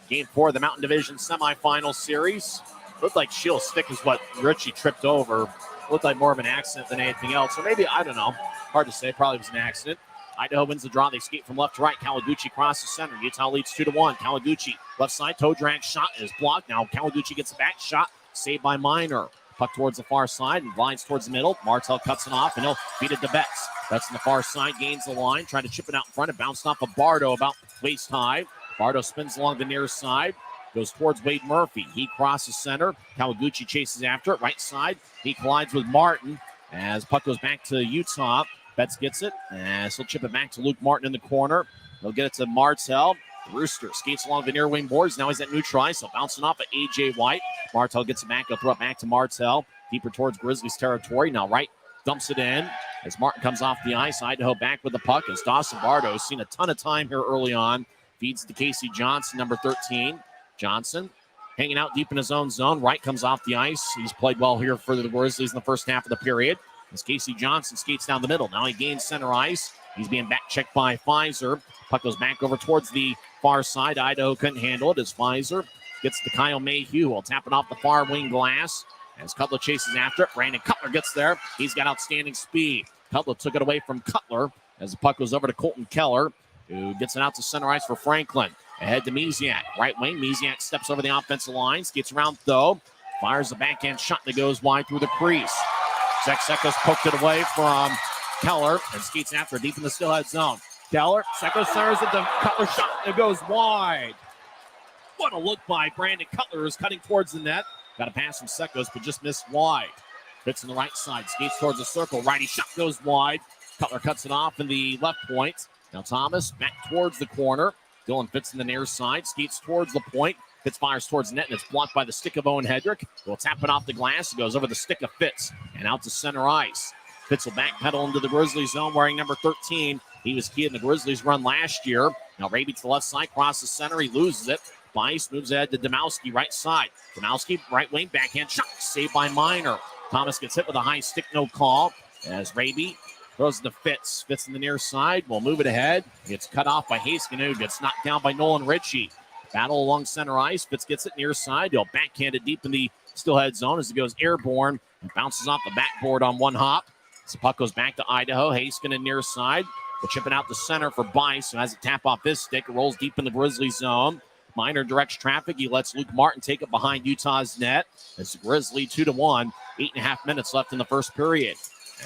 Game 4 of the Mountain Division semifinal series. Looked like Shield's stick is what Ritchie tripped over. Looked like more of an accident than anything else. Or maybe, I don't know. Hard to say. Probably was an accident. Idaho wins the draw. They skate from left to right. Kawaguchi crosses center. Utah leads 2-1. Kawaguchi, left side, toe drag shot is blocked. Now Kawaguchi gets a back shot. Saved by Minor. Puck towards the far side and lines towards the middle. Martell cuts it off and he'll feed it to Betts. Betts on the far side, gains the line, trying to chip it out in front. It bounced off of Bardo about waist high. Bardo spins along the near side. Goes towards Wade Murphy. He crosses center. Kawaguchi chases after it. Right side. He collides with Martin as puck goes back to Utah. Betts gets it. And he'll chip it back to Luke Martin in the corner. He'll get it to Martell. Rooster skates along the near wing boards. Now he's at neutral ice. So bouncing off of A.J. White. Martell gets it back. He'll throw it back to Martell. Deeper towards Grizzlies territory. Now Wright dumps it in as Martin comes off the ice. Idaho back with the puck as Dawson Bardo has seen a ton of time here early on. Feeds to Casey Johnson, number 13. Johnson hanging out deep in his own zone. Wright comes off the ice. He's played well here for the Grizzlies in the first half of the period. As Casey Johnson skates down the middle. Now he gains center ice. He's being back checked by Pfizer. Puck goes back over towards the far side. Idaho couldn't handle it as Pfizer gets to Kyle Mayhew. Will tap it off the far wing glass as Cutler chases after it. Brandon Cutler gets there. He's got outstanding speed. Cutler took it away from Cutler as the puck goes over to Colton Keller, who gets it out to center ice for Franklin. Ahead to Misiak. Right wing. Misiak steps over the offensive line. Skates around though. Fires the backhand shot that goes wide through the crease. Zach Sekos poked it away from Keller and skates after deep in the Steelhead zone. Keller, Sekos centers it. The Cutler shot that goes wide. What a look by Brandon Cutler, who's cutting towards the net. Got a pass from Sekos, but just missed wide. Fits on the right side. Skates towards the circle. Righty shot goes wide. Cutler cuts it off in the left point. Now Thomas back towards the corner. Dylan Fitz in the near side, skates towards the point. Fitz fires towards the net, and it's blocked by the stick of Owen Hedrick. Will tap it off the glass. It goes over the stick of Fitz and out to center ice. Fitz will backpedal into the Grizzlies zone wearing number 13. He was key in the Grizzlies run last year. Now Raby to the left side, crosses center. He loses it. Bice moves ahead to Domowski, right side. Domowski, right wing, backhand shot, saved by Minor. Thomas gets hit with a high stick, no call. As Raby throws it to Fitz. Fitz in the near side. Will move it ahead. Gets cut off by Haskin, who gets knocked down by Nolan Ritchie. Battle along center ice. Fitz gets it near side. He'll backhand it deep in the Steelhead zone as it goes airborne and bounces off the backboard on one hop. As the puck goes back to Idaho. Haskin in near side. Will chip it out to center for Bice, who has it tap off his stick. It rolls deep in the Grizzlies zone. Minor directs traffic. He lets Luke Martin take it behind Utah's net. It's Grizzly 2-1. 8.5 minutes left in the first period.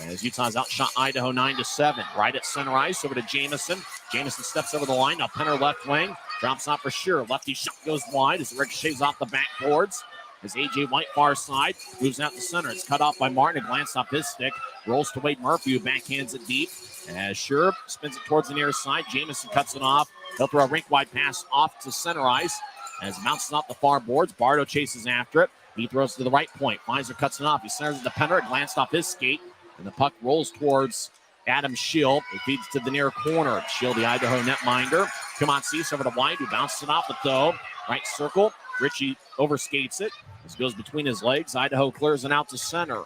As Utah's outshot Idaho 9-7. Right at center ice over to Jamison. Jamison steps over the line. Now Penner left wing. Drops off for Shearer. Lefty shot goes wide as it ricochets off the backboards. As A.J. White far side moves out to center. It's cut off by Martin. A glance off his stick. Rolls to Wade Murphy, who backhands it deep. As Shearer spins it towards the near side. Jamison cuts it off. He'll throw a rink-wide pass off to center ice. As it bounces off the far boards, Bardo chases after it. He throws to the right point. Pfizer cuts it off. He centers it to Penner. It glanced off his skate. And the puck rolls towards Adam Shield. It feeds to the near corner. Shield, the Idaho netminder. Come on, Cease over to White, who bounces it off it though. Right circle. Ritchie overskates it. This goes between his legs. Idaho clears it out to center.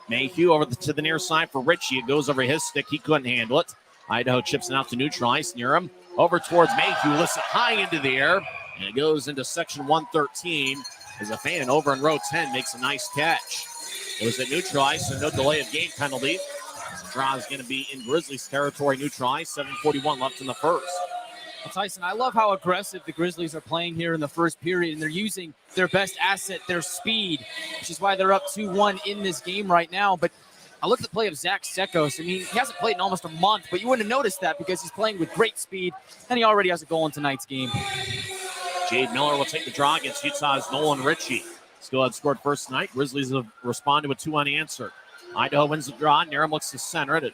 Mayhew over to the near side for Ritchie. It goes over his stick. He couldn't handle it. Idaho chips it out to neutral ice near him. Over towards Mayhew. Lifts it high into the air. And it goes into section 113. As a fan over in row 10 makes a nice catch. It was at neutral ice, so no delay of game penalty. The draw is going to be in Grizzlies territory, neutral ice. 7:41 left in the first. Well, Tyson, I love how aggressive the Grizzlies are playing here in the first period, and they're using their best asset, their speed, which is why they're up 2-1 in this game right now. But I look at the play of Zach Sekos. I mean, he hasn't played in almost a month, but you wouldn't have noticed that because he's playing with great speed, and he already has a goal in tonight's game. Jade Miller will take the draw against Utah's Nolan Ritchie. Still had scored first tonight. Grizzlies have responded with 2 unanswered. Idaho wins the draw. Narum looks to center it. It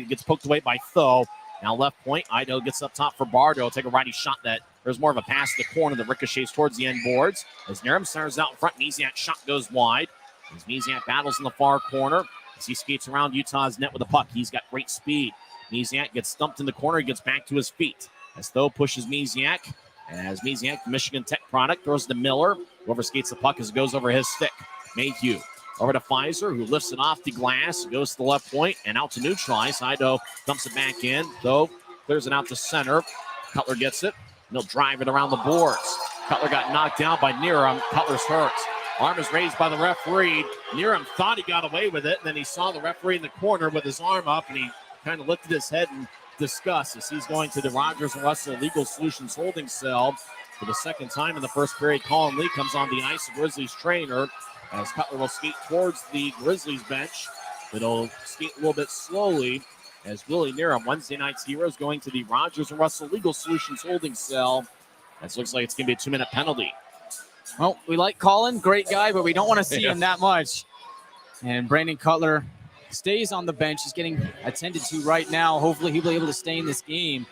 gets poked away by Tho. Now left point. Idaho gets up top for Bardo. Take a righty shot that there's more of a pass to the corner that ricochets towards the end boards. As Narum centers out in front, Misiak's shot goes wide. As Misiak battles in the far corner. As he skates around Utah's net with a puck. He's got great speed. Misiak gets stumped in the corner. He gets back to his feet. As Tho pushes Misiak. As Misiak, the Michigan Tech product, throws to Miller. Whoever skates the puck as it goes over his stick. Mayhew over to Pfizer, who lifts it off the glass. Goes to the left point and out to neutral ice. Idaho dumps it back in. Tho clears it out to center. Cutler gets it. And he'll drive it around the boards. Cutler got knocked down by Narum. Cutler's hurt. Arm is raised by the referee. Niram thought he got away with it, and then he saw the referee in the corner with his arm up, and he kind of lifted his head in disgust as he's going to the Rogers and Russell Legal Solutions holding cell for the second time in the first period. Colin Lee comes on the ice, the Grizzlies trainer, as Cutler will skate towards the Grizzlies bench. But he'll skate a little bit slowly as Willie Niram, Wednesday night's Heroes, going to the Rogers and Russell Legal Solutions holding cell. This looks like it's going to be a 2-minute penalty. Well, we like Colin, great guy, but we don't want to see him that much. And Brandon Cutler stays on the bench. He's getting attended to right now. Hopefully he'll be able to stay in this game.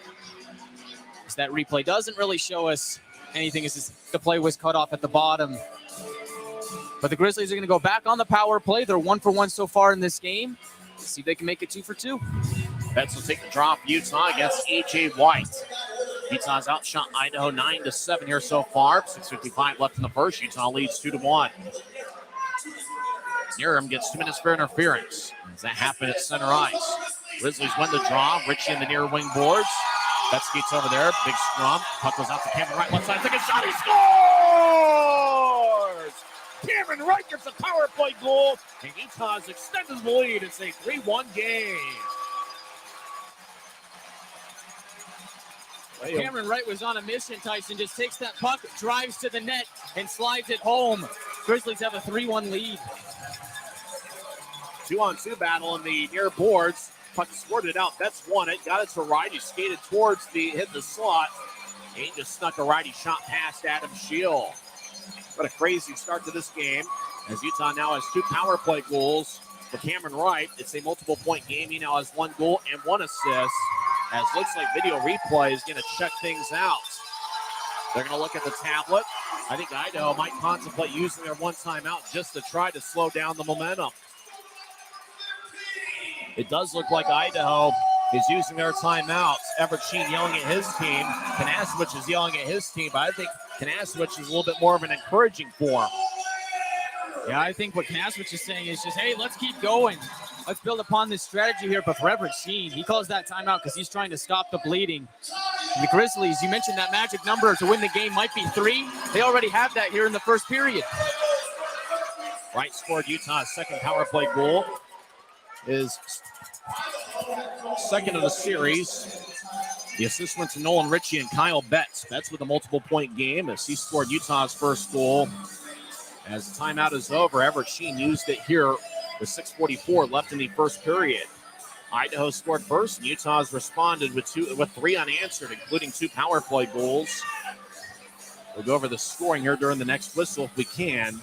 As that replay doesn't really show us anything, as the play was cut off at the bottom. But the Grizzlies are going to go back on the power play. They're 1 for 1 so far in this game. Let's see if they can make it 2 for 2. Betts will take the draw for Utah against A.J. White. Utah's outshot Idaho 9-7 here so far. 6:55 left in the first. Utah leads 2-1. Niram gets 2 minutes for interference. As that happened at center ice. Grizzlies win the draw. Richie in the near wing boards. Betts skates over there. Big scrum. Puck goes out to Cameron Wright. Left side. Take a shot. He scores! Cameron Wright gets a power play goal. And Utah's extended the lead. It's a 3-1 game. Cameron Wright was on a mission, Tyson. Just takes that puck, drives to the net, and slides it home. Grizzlies have a 3-1 lead. 2-on-2 battle in the near boards. Puck squirted out. Betts won it. Got it to Wright. He skated towards hit the slot. And he just snuck a righty shot past Adam Shield. What a crazy start to this game. As Utah now has 2 power play goals for Cameron Wright. It's a multiple point game. He now has 1 goal and 1 assist. As looks like video replay is going to check things out. They're going to look at the tablet. I think Idaho might contemplate using their 1 timeout just to try to slow down the momentum. It does look like Idaho is using their timeouts. Everett Sheen yelling at his team. Kanasowicz is yelling at his team, but I think Kanasowicz is a little bit more of an encouraging form. Yeah, I think what Kanasowicz is saying is just, hey, let's keep going. Let's build upon this strategy here. But for Everett Sheen, he calls that timeout because he's trying to stop the bleeding. And the Grizzlies, you mentioned that magic number to win the game might be 3. They already have that here in the first period. Wright scored Utah's second power play goal. His second of the series. The assist went to Nolan Ritchie and Kyle Betts. Betts with a multiple point game as he scored Utah's first goal. As the timeout is over, Everett Sheen used it here with 6:44 left in the first period. Idaho scored first, and Utah's responded with 3 unanswered, including 2 power play goals. We'll go over the scoring here during the next whistle if we can,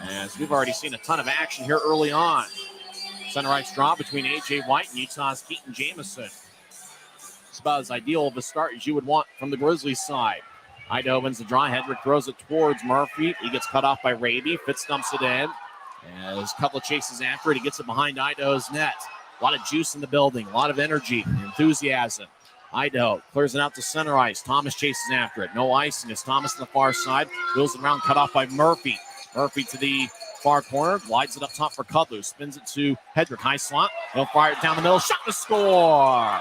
as we've already seen a ton of action here early on. Center ice draw between A.J. White and Utah's Keaton Jamison. It's about as ideal of a start as you would want from the Grizzlies side. Idaho wins the draw. Hedrick throws it towards Murphy. He gets cut off by Raby. Fitz dumps it in. As Cutler chases after it, he gets it behind Idaho's net. A lot of juice in the building, a lot of energy, enthusiasm. Idaho clears it out to center ice. Thomas chases after it. No icing as Thomas on the far side. Wheels it around, cut off by Murphy. Murphy to the far corner, glides it up top for Cutler. Spins it to Hedrick, high slot. He'll fire it down the middle. Shot to score!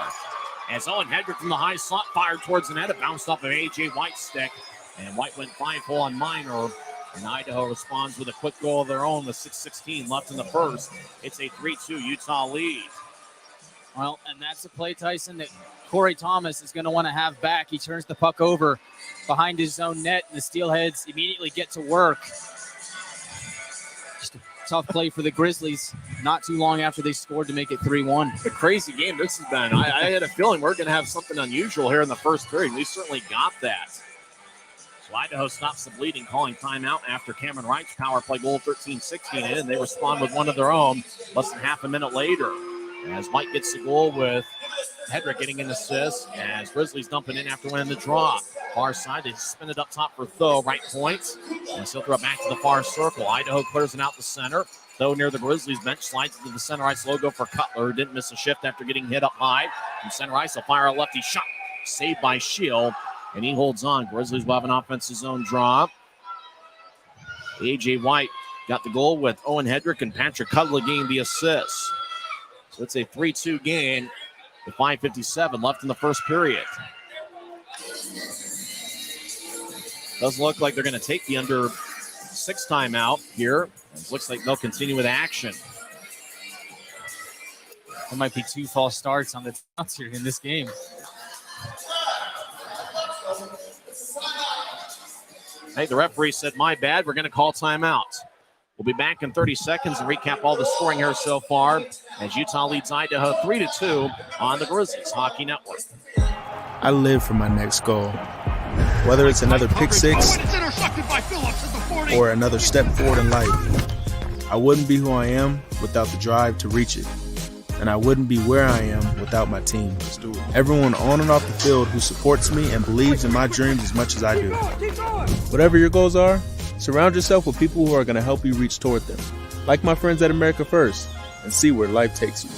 As Owen Hedrick from the high slot fired towards the net. It bounced off of A.J. White's stick. And White went 5-hole on Minor. And Idaho responds with a quick goal of their own with 6:16 left in the first. It's a 3-2 Utah lead. Well, and that's a play, Tyson, that Corey Thomas is going to want to have back. He turns the puck over behind his own net, and the Steelheads immediately get to work. Just a tough play for the Grizzlies not too long after they scored to make it 3-1. A crazy game this has been. I had a feeling we're going to have something unusual here in the first period. We certainly got that. So Idaho stops the bleeding, calling timeout after Cameron Wright's power play goal 13-16 in, and they respond with one of their own less than half a minute later. As Mike gets the goal with Hedrick getting an assist, as Grizzlies dumping in after winning the draw. Far side, they spin it up top for Tho, right point, and he'll throw it back to the far circle. Idaho clears it out the center. Tho near the Grizzlies bench, slides into the center ice logo for Cutler, who didn't miss a shift after getting hit up high. From center ice, he'll fire a lefty shot, saved by Shield, and he holds on. Grizzlies will have an offensive zone draw. A.J. White got the goal with Owen Hedrick, and Patrick Cutler getting the assist. So it's a 3-2 game with 5:57 left in the first period. Doesn't look like they're going to take the under sixth timeout here. It looks like they'll continue with action. There might be 2 false starts on the timeouts here in this game. I think the referee said, my bad, we're going to call timeout. We'll be back in 30 seconds and recap all the scoring here so far as Utah leads Idaho 3-2 on the Grizzlies Hockey Network. I live for my next goal. Whether it's another pick six or another step forward in life, I wouldn't be who I am without the drive to reach it. And I wouldn't be where I am without my team. Everyone on and off the field who supports me and believes in my dreams as much as I do. Whatever your goals are, surround yourself with people who are going to help you reach toward them. Like my friends at America First, and see where life takes you.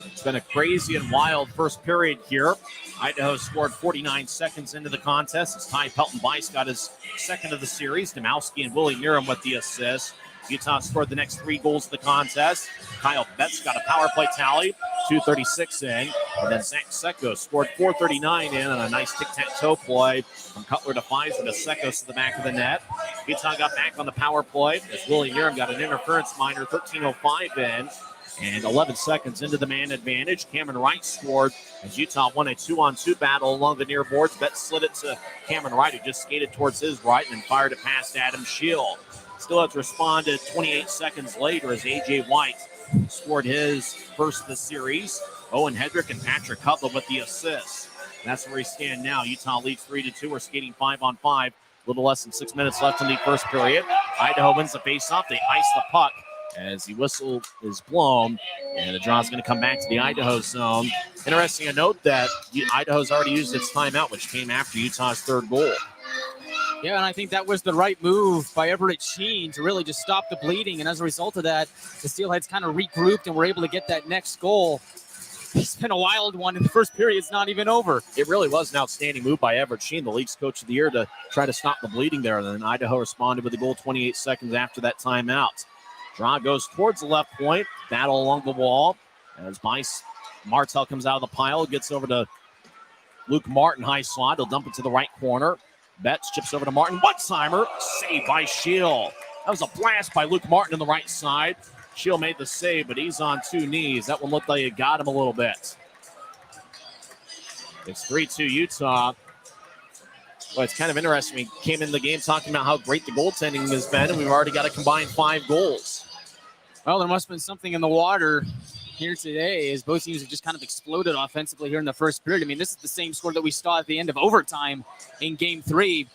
It's been a crazy and wild first period here. Idaho scored 49 seconds into the contest as Ty Pelton-Weiss got his second of the series. Demowski and Willie Niram with the assist. Utah scored the next 3 goals of the contest. Kyle Betts got a power play tally, 2:36 in. And then Zach Sekos scored 4:39 in on a nice tic-tac-toe play from Cutler to Pfizer to Sekos to the back of the net. Utah got back on the power play as Willie Niram got an interference minor, 13:05 in. And 11 seconds into the man advantage, Cameron Wright scored as Utah won a 2-on-2 battle along the near boards. Betts slid it to Cameron Wright, who just skated towards his right and then fired it past Adam Shield. Still has responded 28 seconds later as A.J. White scored his first of the series. Owen Hedrick and Patrick Cutler with the assists. And that's where we stand now. Utah leads 3-2. We're skating 5-on-5. A little less than 6 minutes left in the first period. Idaho wins the faceoff. They ice the puck as the whistle is blown. And the draw is going to come back to the Idaho zone. Interesting to note that Idaho's already used its timeout, which came after Utah's third goal. Yeah, and I think that was the right move by Everett Sheen to really just stop the bleeding. And as a result of that, the Steelheads kind of regrouped and were able to get that next goal. It's been a wild one, and the first period's not even over. It really was an outstanding move by Everett Sheen, the league's coach of the year, to try to stop the bleeding there. And then Idaho responded with a goal 28 seconds after that timeout. Draw goes towards the left point, battle along the wall. As Martel comes out of the pile, gets over to Luke Martin, high slot. He'll dump it to the right corner. Betts chips over to Martin. One-timer, saved by Shield. That was a blast by Luke Martin on the right side. Shield made the save, but he's on 2 knees. That one looked like it got him a little bit. It's 3-2 Utah. Well, it's kind of interesting. We came in the game talking about how great the goaltending has been, and we've already got a combined 5 goals. Well, there must have been something in the water here today as both teams have just kind of exploded offensively here in the first period. I mean, this is the same score that we saw at the end of overtime in Game 3.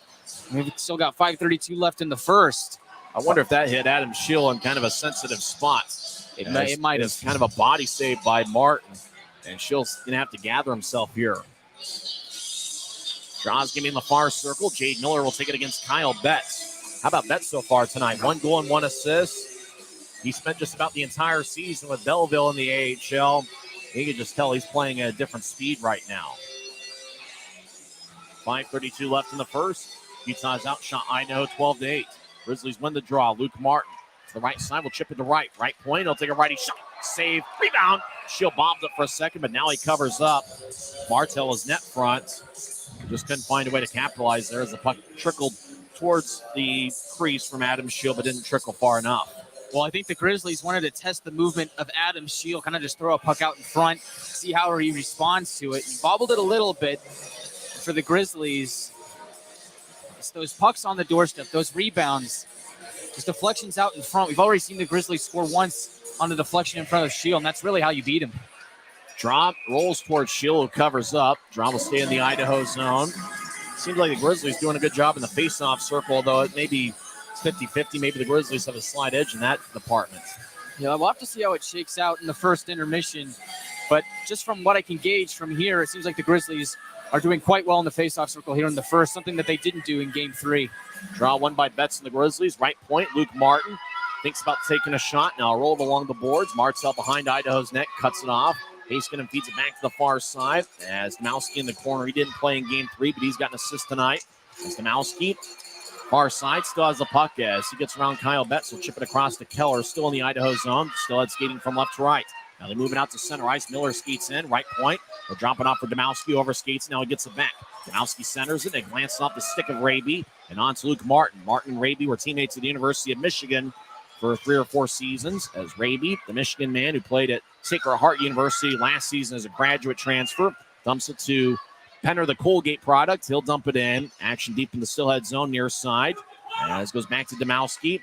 We've still got 5:32 left in the first. I wonder if that hit Adam Shield in kind of a sensitive spot. It might have. It's kind of a body save by Martin, and Shield's going to have to gather himself here. Draw's going to be in the far circle. Jade Miller will take it against Kyle Betts. How about Betts so far tonight? 1 goal and 1 assist. He spent just about the entire season with Belleville in the AHL. You can just tell he's playing at a different speed right now. 5:32 left in the first. Utah's outshot Idaho 12-8. Grizzlies win the draw. Luke Martin to the right side will chip it to right. Right point. He'll take a righty shot. Save. Rebound. Shield bombs it for a second, but now he covers up. Martel is net front. He just couldn't find a way to capitalize there as the puck trickled towards the crease from Adam Shield, but didn't trickle far enough. Well, I think the Grizzlies wanted to test the movement of Adam Shield, kind of just throw a puck out in front, see how he responds to it. He bobbled it a little bit for the Grizzlies. It's those pucks on the doorstep, those rebounds, those deflections out in front. We've already seen the Grizzlies score once on the deflection in front of Shield, and that's really how you beat him. Draw rolls towards Shield, who covers up. Draw will stay in the Idaho zone. Seems like the Grizzlies doing a good job in the face-off circle, though it may be 50-50. Maybe the Grizzlies have a slight edge in that department. Yeah, we'll have to see how it shakes out in the first intermission. But just from what I can gauge from here, it seems like the Grizzlies are doing quite well in the face-off circle here in the first, something that they didn't do in Game 3. Draw won by Betts and the Grizzlies. Right point, Luke Martin thinks about taking a shot. Now rolled along the boards. Martel behind Idaho's net, cuts it off. Haskin feeds it back to the far side as Demowski in the corner. He didn't play in Game 3, but he's got an assist tonight. As Demowski, far side, still has the puck as he gets around Kyle Betts. Will chip it across to Keller, still in the Idaho zone. Still had skating from left to right. Now they move it out to center ice. Miller skates in, right point. They'll drop it off for Domowski, over skates. Now he gets it back. Domowski centers it and glances off the stick of Raby and on to Luke Martin. Martin and Raby were teammates at the University of Michigan for 3 or 4 seasons, as Raby, the Michigan man who played at Sacred Heart University last season as a graduate transfer, dumps it to Penner, the Colgate product. He'll dump it in. Action deep in the Steelhead zone near side. As goes back to Domowski.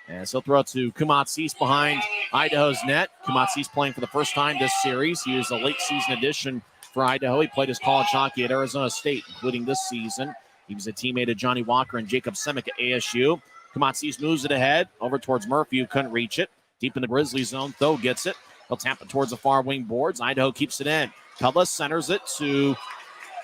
As he'll throw it to Kumatsis behind Idaho's net. Kumatsis playing for the first time this series. He is a late season addition for Idaho. He played his college hockey at Arizona State, including this season. He was a teammate of Johnny Walker and Jacob Semick at ASU. Kumatsis moves it ahead over towards Murphy, who couldn't reach it. Deep in the Grizzly zone, Tho gets it. He'll tap it towards the far wing boards. Idaho keeps it in. Cutlass centers it to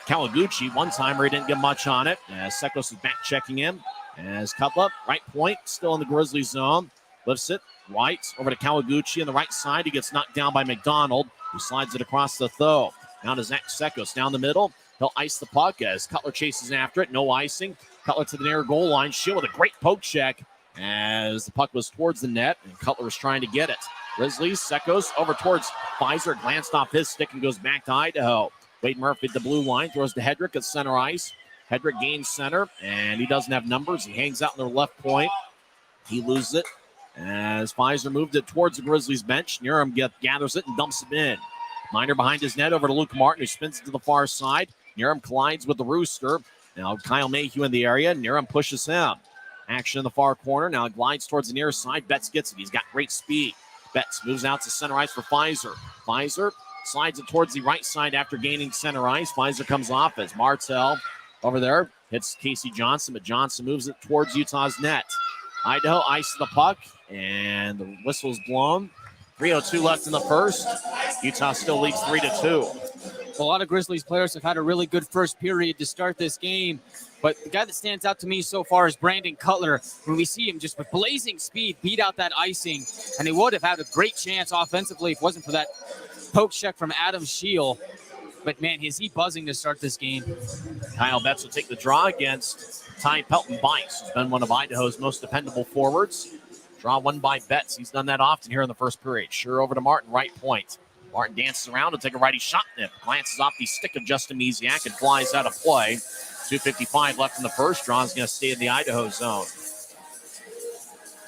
Kawaguchi. One-timer, he didn't get much on it. As Sekos is back checking in. As Cutler, right point, still in the Grizzly zone. Lifts it, right, over to Kawaguchi on the right side. He gets knocked down by McDonald, who slides it across the Tho. Now to Zach Sekos down the middle. He'll ice the puck as Cutler chases after it. No icing. Cutler to the near goal line. Shield with a great poke check as the puck was towards the net, and Cutler was trying to get it. Grizzlies, Sekos over towards Pfizer. Glanced off his stick and goes back to Idaho. Wade Murphy at the blue line. Throws to Hedrick at center ice. Hedrick gains center, and he doesn't have numbers. He hangs out in the left point. He loses it as Pfizer moved it towards the Grizzlies bench. Niram gathers it and dumps it in. Miner behind his net over to Luke Martin, who spins it to the far side. Niram collides with the Rooster. Now Kyle Mayhew in the area. Niram pushes him. Action in the far corner. Now it glides towards the near side. Betts gets it. He's got great speed. Betts moves out to center ice for Pfizer. Pfizer slides it towards the right side after gaining center ice. Pfizer comes off as Martell over there hits Casey Johnson, but Johnson moves it towards Utah's net. Idaho ices the puck, and the whistle's blown. 3:02 left in the first. Utah still leads 3-2. A lot of Grizzlies players have had a really good first period to start this game, but the guy that stands out to me so far is Brandon Cutler. When we see him just with blazing speed beat out that icing, and he would have had a great chance offensively if it wasn't for that poke check from Adam Scheel. But, man, is he buzzing to start this game. Kyle Betts will take the draw against Ty Pelton-Bice, who's been one of Idaho's most dependable forwards. Draw won by Betts. He's done that often here in the first period. Sure over to Martin, right point. Martin dances around to take a righty shot nip. Glances off the stick of Justin Misiak and flies out of play. 2:55 left in the first. Draw's going to stay in the Idaho zone.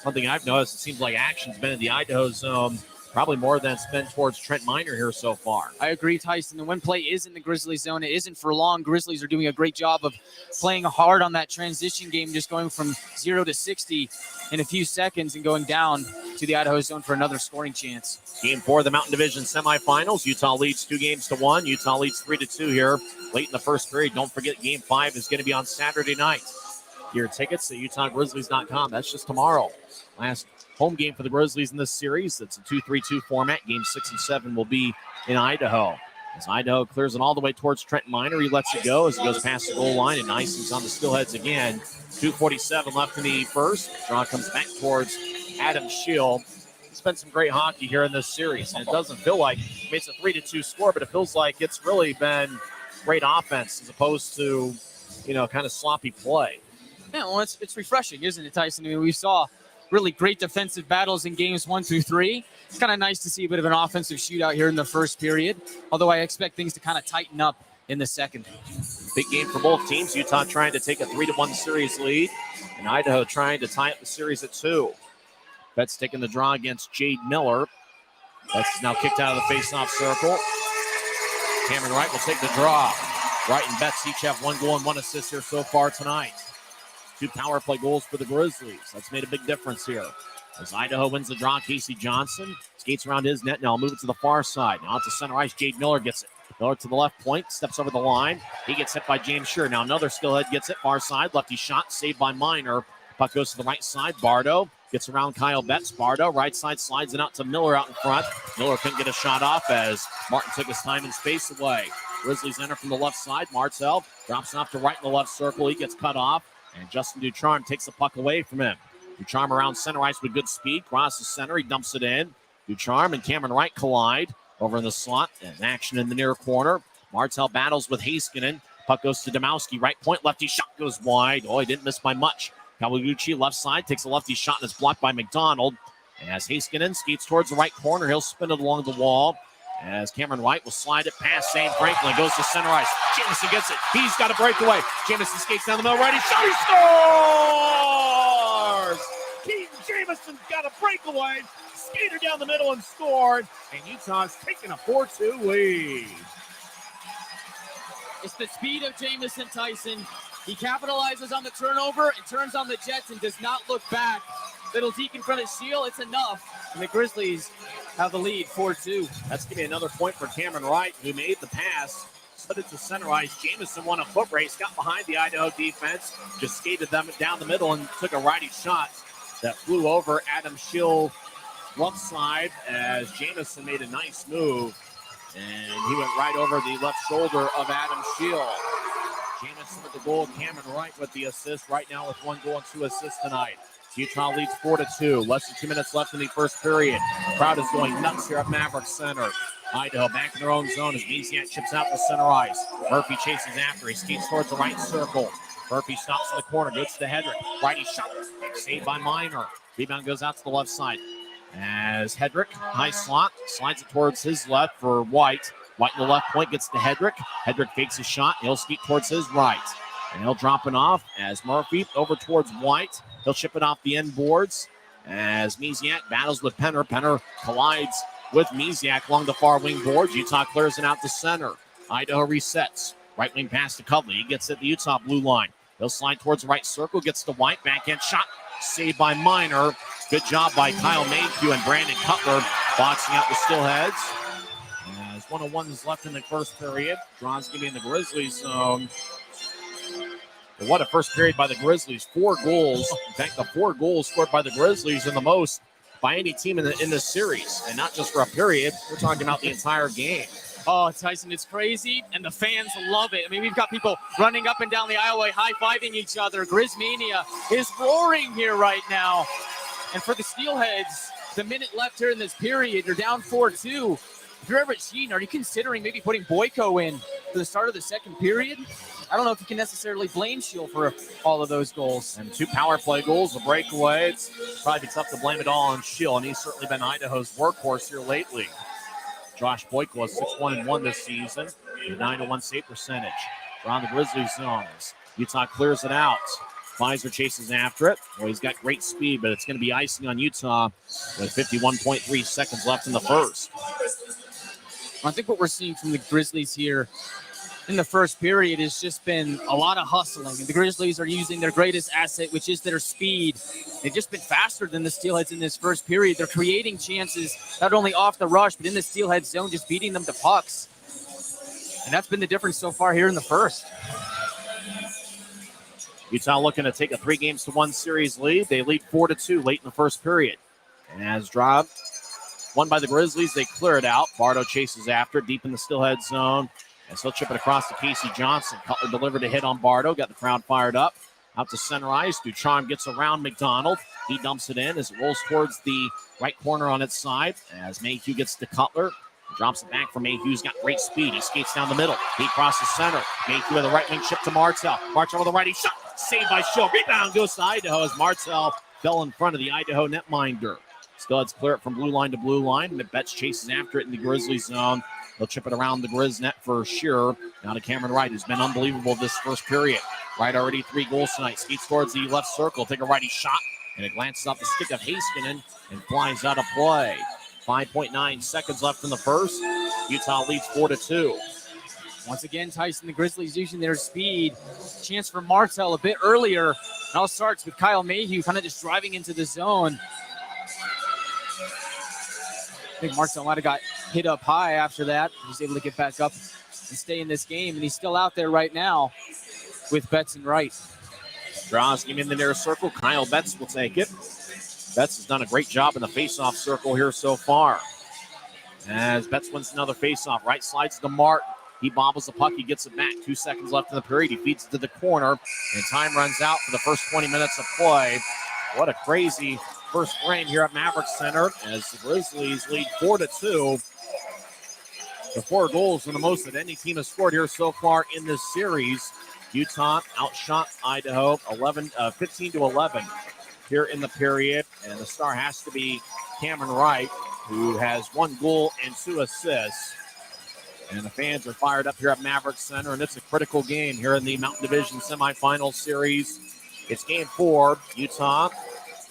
Something I've noticed, it seems like action's been in the Idaho zone probably more than it's been towards Trent Miner here so far. I agree, Tyson. And when play is in the Grizzlies zone, it isn't for long. Grizzlies are doing a great job of playing hard on that transition game, just going from 0 to 60 in a few seconds and going down to the Idaho zone for another scoring chance. Game 4 of the Mountain Division semifinals. Utah leads 2-1. Utah leads 3-2 here late in the first period. Don't forget, Game 5 is going to be on Saturday night. Your tickets at UtahGrizzlies.com. That's just tomorrow. Last home game for the Grizzlies in this series. It's a 2-3-2 format. Game 6 and 7 will be in Idaho. As Idaho clears it all the way towards Trent Miner, he lets it go as he goes past the goal line, and Ison's on the Steelheads again. 2:47 left in the first. Draw comes back towards Adam Scheel. He's spent some great hockey here in this series, and it doesn't feel like it's a 3-2 score, but it feels like it's really been great offense as opposed to, kind of sloppy play. Yeah, well, it's refreshing, isn't it, Tyson? I mean, we saw really great defensive battles in games 1 through 3. It's kind of nice to see a bit of an offensive shootout here in the first period, although I expect things to kind of tighten up in the second. Big game for both teams. Utah trying to take a 3-1 series lead, and Idaho trying to tie up the series at 2. Betts taking the draw against Jade Miller. Betts is now kicked out of the faceoff circle. Cameron Wright will take the draw. Wright and Betts each have 1 goal and 1 assist here so far tonight. 2 power play goals for the Grizzlies. That's made a big difference here. As Idaho wins the draw, Casey Johnson skates around his net. Now I'll move it to the far side. Now to center ice. Jade Miller gets it. Miller to the left point, steps over the line. He gets hit by James Shear. Now another Steelhead gets it. Far side, lefty shot, saved by Miner. Puck goes to the right side. Bardo gets around Kyle Betts. Bardo, right side, slides it out to Miller out in front. Miller couldn't get a shot off as Martin took his time and space away. Grizzlies enter from the left side. Martell drops off to right in the left circle. He gets cut off. And Justin Ducharme takes the puck away from him. Ducharme around center ice with good speed. Crosses center. He dumps it in. Ducharme and Cameron Wright collide over in the slot. And action in the near corner. Martell battles with Heiskanen. Puck goes to Domowski. Right point. Lefty shot goes wide. Oh, he didn't miss by much. Kawaguchi left side takes a lefty shot and is blocked by McDonald. As Heiskanen skates towards the right corner, he'll spin it along the wall. As Cameron Wright will slide it past St. Franklin, goes to center ice. Jamison gets it. He's got a breakaway. Jamison skates down the middle, righty shot. He scores! Keaton Jamison's got a breakaway. Skated down the middle and scored. And Utah's taking a 4-2 lead. It's the speed of Jamison, Tyson. He capitalizes on the turnover and turns on the Jets and does not look back. Little deke in front of Shield, it's enough. And the Grizzlies have the lead, 4-2. That's going to be another point for Cameron Wright, who made the pass. Slid it to center ice. Jamison won a foot race, got behind the Idaho defense, just skated them down the middle and took a righty shot that flew over Adam Schill left side as Jamison made a nice move. And he went right over the left shoulder of Adam Schill. Jamison with the goal, Cameron Wright with the assist. Right now with 1 goal and 2 assists tonight. Utah leads 4-2. Less than 2 minutes left in the first period. The crowd is going nuts here at Maverik Center. Idaho back in their own zone as Mesiak chips out to center ice. Murphy chases after. He skates towards the right circle. Murphy stops in the corner, goes to Hedrick. Righty shot, saved by Minor. Rebound goes out to the left side. As Hedrick, high slot, slides it towards his left for White. White in the left point gets to Hedrick. Hedrick fakes his shot. He'll skate towards his right. And he'll drop it off as Murphy over towards White. He'll chip it off the end boards as Mesiak battles with Penner. Penner collides with Mesiak along the far wing boards. Utah clears it out to center. Idaho resets. Right wing pass to Cudley. He gets at the Utah blue line. He'll slide towards the right circle. Gets to White. Backhand shot. Saved by Minor. Good job by Kyle Mayhew and Brandon Cutler boxing out the Steelheads. As 1:01 is left in the first period. Draws going to be in the Grizzlies zone. But what a first period by the Grizzlies. 4 goals. In fact, the 4 goals scored by the Grizzlies are the most by any team in this series. And not just for a period. We're talking about the entire game. Oh, Tyson, it's crazy, and the fans love it. I mean, we've got people running up and down the aisleway, high-fiving each other. Grizzmania is roaring here right now. And for the Steelheads, the minute left here in this period, you're down 4-2. If you're ever at Sheen, are you considering maybe putting Boyko in for the start of the second period? I don't know if you can necessarily blame Shield for all of those goals. And 2 power play goals, a breakaway. It's probably tough to blame it all on Shield, and he's certainly been Idaho's workhorse here lately. Josh Boyko is 6-1-1 this season, a 9-1 save percentage. Around the Grizzlies zones. Utah clears it out. Pfizer chases after it. Well, he's got great speed, but it's going to be icing on Utah with 51.3 seconds left in the first. I think what we're seeing from the Grizzlies here in the first period has just been a lot of hustling. And the Grizzlies are using their greatest asset, which is their speed. They've just been faster than the Steelheads in this first period. They're creating chances, not only off the rush, but in the Steelhead zone, just beating them to pucks. And that's been the difference so far here in the first. Utah looking to take a 3-1 series lead. They lead 4-2 late in the first period. And as drop won by the Grizzlies, they clear it out. Bardo chases after it deep in the Steelhead zone. And he'll chip it across to Casey Johnson. Cutler delivered a hit on Bardo. Got the crowd fired up. Out to center ice. Ducharme gets around McDonald. He dumps it in as it rolls towards the right corner on its side. As Mayhew gets to Cutler. Drops it back for Mayhew. He's got great speed. He skates down the middle. He crosses center. Mayhew with a right wing chip to Martell. Martell with a righty shot. Saved by Schill. Rebound goes to Idaho as Martell fell in front of the Idaho netminder. Steelheads clear it from blue line to blue line. And Betts chases after it in the Grizzlies zone. They'll chip it around the Grizz net for Shearer. Now to Cameron Wright, who's been unbelievable this first period. Wright already 3 goals tonight. Skates towards the left circle. Take a righty shot. And it glances off the stick of Heiskanen and flies out of play. 5.9 seconds left in the first. Utah leads 4-2. Once again, Tyson, the Grizzlies using their speed. Chance for Martell a bit earlier. It all starts with Kyle Mayhew kind of just driving into the zone. I think Martell might have got hit up high after that. He's able to get back up and stay in this game, and he's still out there right now with Betts and Wright. Draws him in the near circle. Kyle Betts will take it. Betts has done a great job in the face-off circle here so far. As Betts wins another face-off. Right slides to Martin. He bobbles the puck. He gets it back. 2 seconds left in the period. He feeds it to the corner. And time runs out for the first 20 minutes of play. What a crazy first frame here at Maverik Center as the Grizzlies lead 4-2. The 4 goals are the most that any team has scored here so far in this series. Utah outshot Idaho 15-11. here in the period. And the star has to be Cameron Wright, who has 1 goal and 2 assists. And the fans are fired up here at Maverik Center, and it's a critical game here in the Mountain Division semifinal series. It's game 4. Utah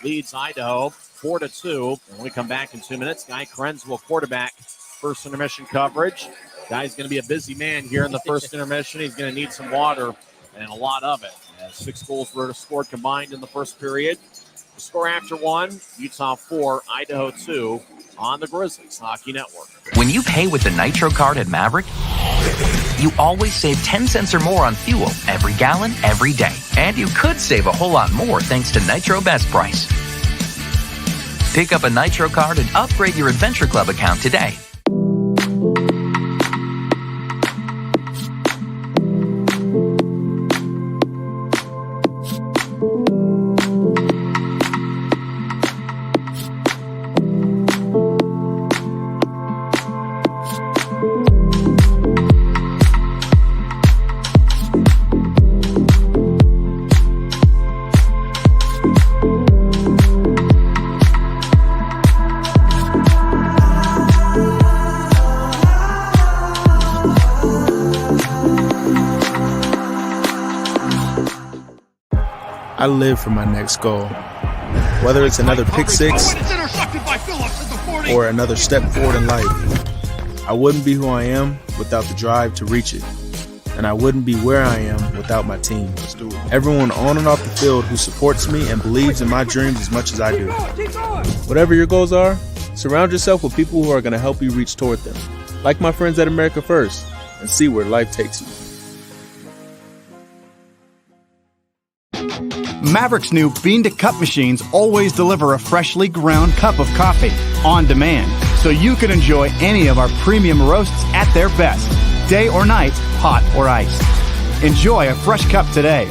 leads Idaho 4-2. And when we come back in 2 minutes, Guy Chiarenza will quarterback first intermission coverage. Guy's going to be a busy man here in the first intermission. He's going to need some water, and a lot of it. 6 goals were scored combined in the first period. The score after 1, Utah 4, Idaho 2 on the Grizzlies Hockey Network. When you pay with the Nitro card at Maverik, you always save 10 cents or more on fuel every gallon, every day. And you could save a whole lot more thanks to Nitro Best Price. Pick up a Nitro card and upgrade your Adventure Club account today. I live for my next goal. Whether it's another pick six or another step forward in life, I wouldn't be who I am without the drive to reach it. And I wouldn't be where I am without my team. Everyone on and off the field who supports me and believes in my dreams as much as I do. Whatever your goals are, surround yourself with people who are going to help you reach toward them. Like my friends at America First, and see where life takes you. Maverik's new bean-to-cup machines always deliver a freshly ground cup of coffee on demand, so you can enjoy any of our premium roasts at their best, day or night, hot or iced. Enjoy a fresh cup today.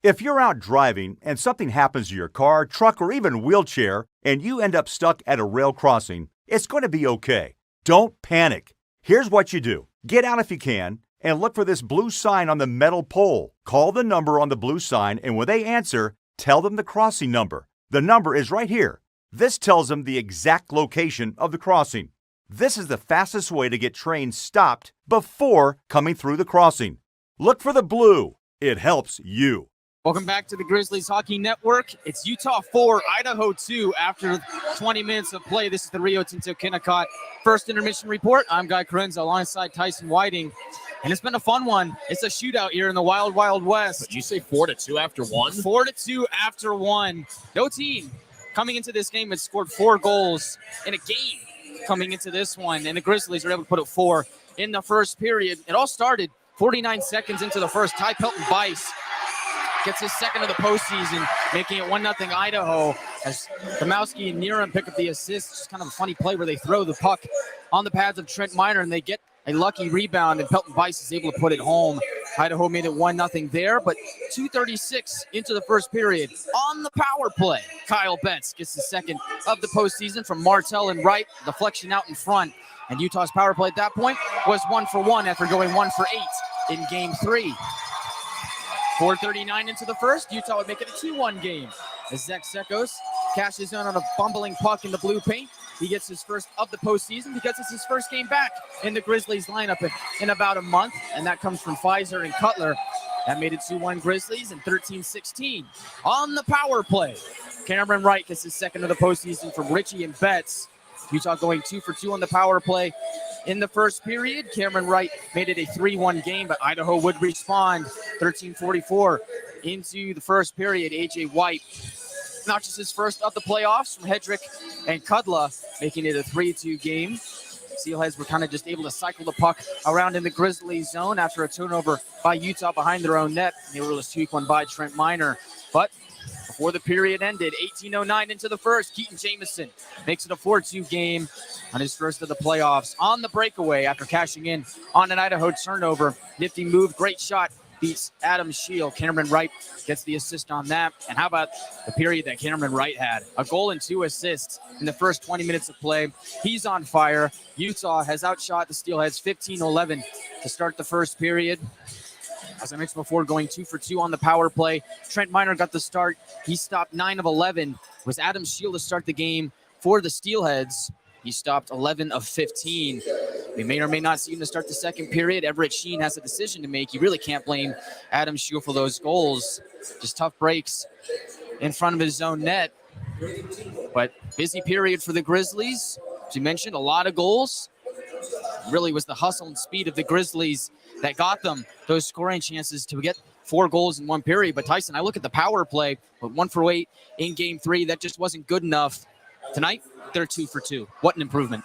If you're out driving and something happens to your car, truck, or even wheelchair, and you end up stuck at a rail crossing, it's going to be okay. Don't panic. Here's what you do. Get out if you can, and look for this blue sign on the metal pole. Call the number on the blue sign, and when they answer, tell them the crossing number. The number is right here. This tells them the exact location of the crossing. This is the fastest way to get trains stopped before coming through the crossing. Look for the blue. It helps you. Welcome back to the Grizzlies Hockey Network. It's Utah 4, Idaho 2 after 20 minutes of play. This is the Rio Tinto Kennecott first intermission report. I'm Guy Chiarenza alongside Tyson Whiting. And it's been a fun one. It's a shootout here in the Wild Wild West. Did you say 4-2 after 1? 4-2 after 1. No team coming into this game has scored 4 goals in a game coming into this one. And the Grizzlies are able to put up 4 in the first period. It all started 49 seconds into the first. Ty Pelton-Bice gets his second of the postseason, making it 1-0 Idaho as Kamowski and Nieren pick up the assist. Just kind of a funny play where they throw the puck on the pads of Trent Miner, and they get a lucky rebound, and Pelton-Bice is able to put it home. Idaho made it 1-0 there, but 2:36 into the first period. On the power play, Kyle Betts gets the second of the postseason from Martell and Wright. Deflection out in front, and Utah's power play at that point was 1-for-1 after going 1-for-8 in Game 3. 4:39 into the first, Utah would make it a 2-1 game as Zach Sekos cashes in on a bumbling puck in the blue paint. He gets his first of the postseason because it's his first game back in the Grizzlies lineup in about a month, and that comes from Pfizer and Cutler. That made it 2-1 Grizzlies and 13-16. On the power play, Cameron Wright gets his second of the postseason from Richie and Betts. Utah going 2-for-2 on the power play in the first period. Cameron Wright made it a 3-1 game, but Idaho would respond. 13:44 into the first period. A.J. White notches his first of the playoffs from Hedrick and Kudla, making it a 3-2 game. Steelheads were kind of just able to cycle the puck around in the Grizzlies zone after a turnover by Utah behind their own net. They were able to tweak one by Trent Miner. But before the period ended, 18:09 into the first, Keaton Jamison makes it a 4-2 game on his first of the playoffs. On the breakaway after cashing in on an Idaho turnover. Nifty move, great shot, beats Adam Shield. Cameron Wright gets the assist on that. And how about the period that Cameron Wright had? A goal and 2 assists in the first 20 minutes of play. He's on fire. Utah has outshot the Steelheads 15-11 to start the first period. As I mentioned before, going 2 for 2 on the power play. Trent Miner got the start. He stopped 9 of 11. It was Adam Shield to start the game for the Steelheads. He stopped 11 of 15. We may or may not see him to start the second period. Everett Sheen has a decision to make. You really can't blame Adam Shield for those goals. Just tough breaks in front of his own net. But busy period for the Grizzlies. As you mentioned, a lot of goals. Really was the hustle and speed of the Grizzlies that got them those scoring chances to get 4 goals in one period. But Tyson, I look at the power play, but 1 for 8 in game 3. That just wasn't good enough. Tonight, they're 2 for 2. What an improvement.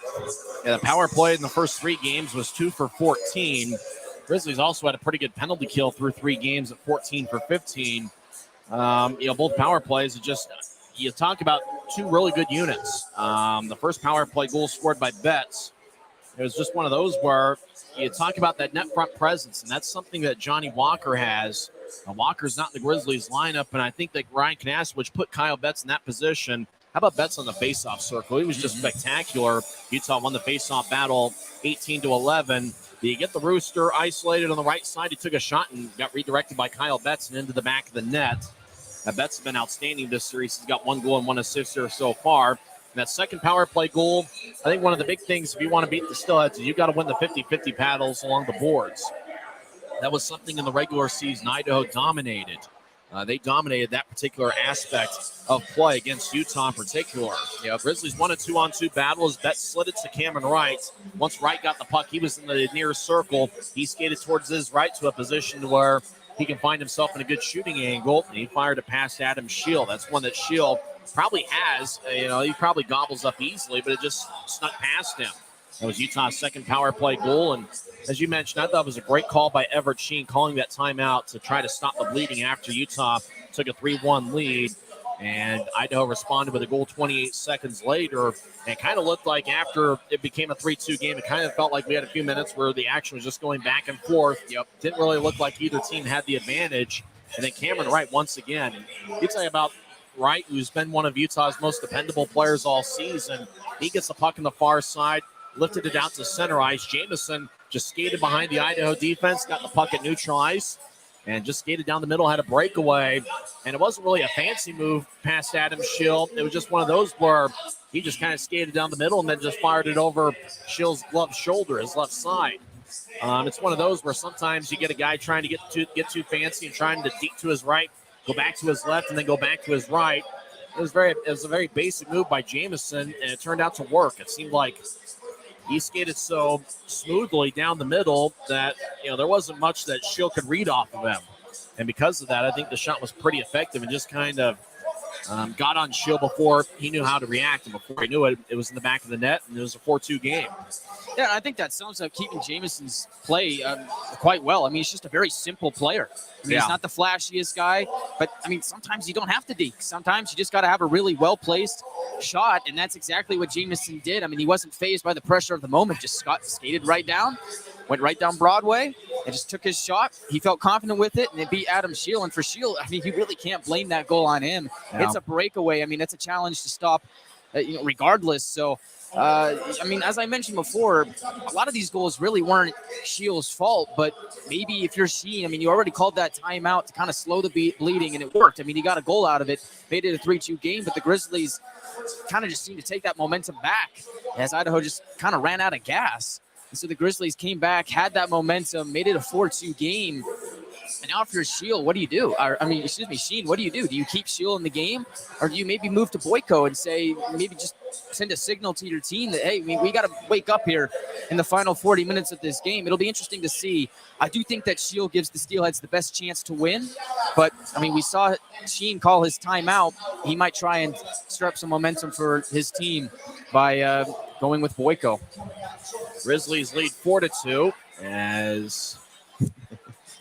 Yeah, the power play in the first 3 games was 2 for 14. Grizzlies also had a pretty good penalty kill through 3 games at 14 for 15. Both power plays are just, you talk about 2 really good units. The first power play goal scored by Betts. It was just one of those where you talk about that net front presence, and that's something that Johnny Walker has. Walker's not in the Grizzlies lineup, and I think that Ryan Kanasowicz put Kyle Betts in that position. How about Betts on the faceoff circle? He was just spectacular. Utah won the faceoff battle 18-11. You get the Rooster isolated on the right side. He took a shot and got redirected by Kyle Betts and into the back of the net. Betts has been outstanding this series. He's got 1 goal and 1 assist here so far. And that second power play goal, I think one of the big things, if you want to beat the Steelheads, you got to win the 50-50 battles along the boards. That was something in the regular season Idaho dominated. They dominated that particular aspect of play against Utah in particular. Grizzlies won a 2-on-2 battle as Betts slid it to Cameron Wright. Once Wright got the puck, he was in the near circle. He skated towards his right to a position where he can find himself in a good shooting angle, and he fired it past Adam Shield. That's one that Shield probably has. He probably gobbles up easily, but it just snuck past him. That was Utah's second power play goal, and as you mentioned, I thought it was a great call by Everett Sheen calling that timeout to try to stop the bleeding after Utah took a 3-1 lead, and Idaho responded with a goal 28 seconds later. And it kind of looked like after it became a 3-2 game, it kind of felt like we had a few minutes where the action was just going back and forth. Didn't really look like either team had the advantage. And then Cameron Wright once again. You tell you about Wright, who's been one of Utah's most dependable players all season. He gets the puck on the far side, lifted it out to center ice. Jamison just skated behind the Idaho defense, got the puck at neutral ice, and just skated down the middle, had a breakaway. And it wasn't really a fancy move past Adam Shield. It was just one of those where he just kind of skated down the middle and then just fired it over Shield's gloved shoulder, his left side. It's one of those where sometimes you get a guy trying to get too fancy and trying to deep to his right, go back to his left, and then go back to his right. It was a very basic move by Jamison, and it turned out to work. It seemed like he skated so smoothly down the middle that there wasn't much that Shield could read off of him. And because of that, I think the shot was pretty effective and just kind of got on Shield before he knew how to react. And before he knew it, it was in the back of the net, and it was a 4-2 game. Yeah, I think that sums up keeping Jamison's play quite well. I mean, he's just a very simple player. He's not the flashiest guy, but, sometimes you don't have to deke. Sometimes you just got to have a really well-placed shot, and that's exactly what Jamison did. He wasn't fazed by the pressure of the moment, just skated right down, went right down Broadway, and just took his shot. He felt confident with it, and it beat Adam Shield. And for Shield, you really can't blame that goal on him. Yeah. It's a breakaway. It's a challenge to stop, regardless. So, as I mentioned before, a lot of these goals really weren't Shield's fault, but maybe if you're Sheen, you already called that timeout to kind of slow the bleeding, and it worked. He got a goal out of it, made it a 3-2 game, but the Grizzlies kind of just seemed to take that momentum back as Idaho just kind of ran out of gas. And so the Grizzlies came back, had that momentum, made it a 4-2 game. And now if you're Shield, what do you do? Sheen, what do you do? Do you keep Shield in the game? Or do you maybe move to Boyko and say, maybe just send a signal to your team that, hey, we got to wake up here in the final 40 minutes of this game? It'll be interesting to see. I do think that Shield gives the Steelheads the best chance to win. But, we saw Sheen call his timeout. He might try and stir up some momentum for his team by going with Boyko. Grizzlies lead 4-2 as...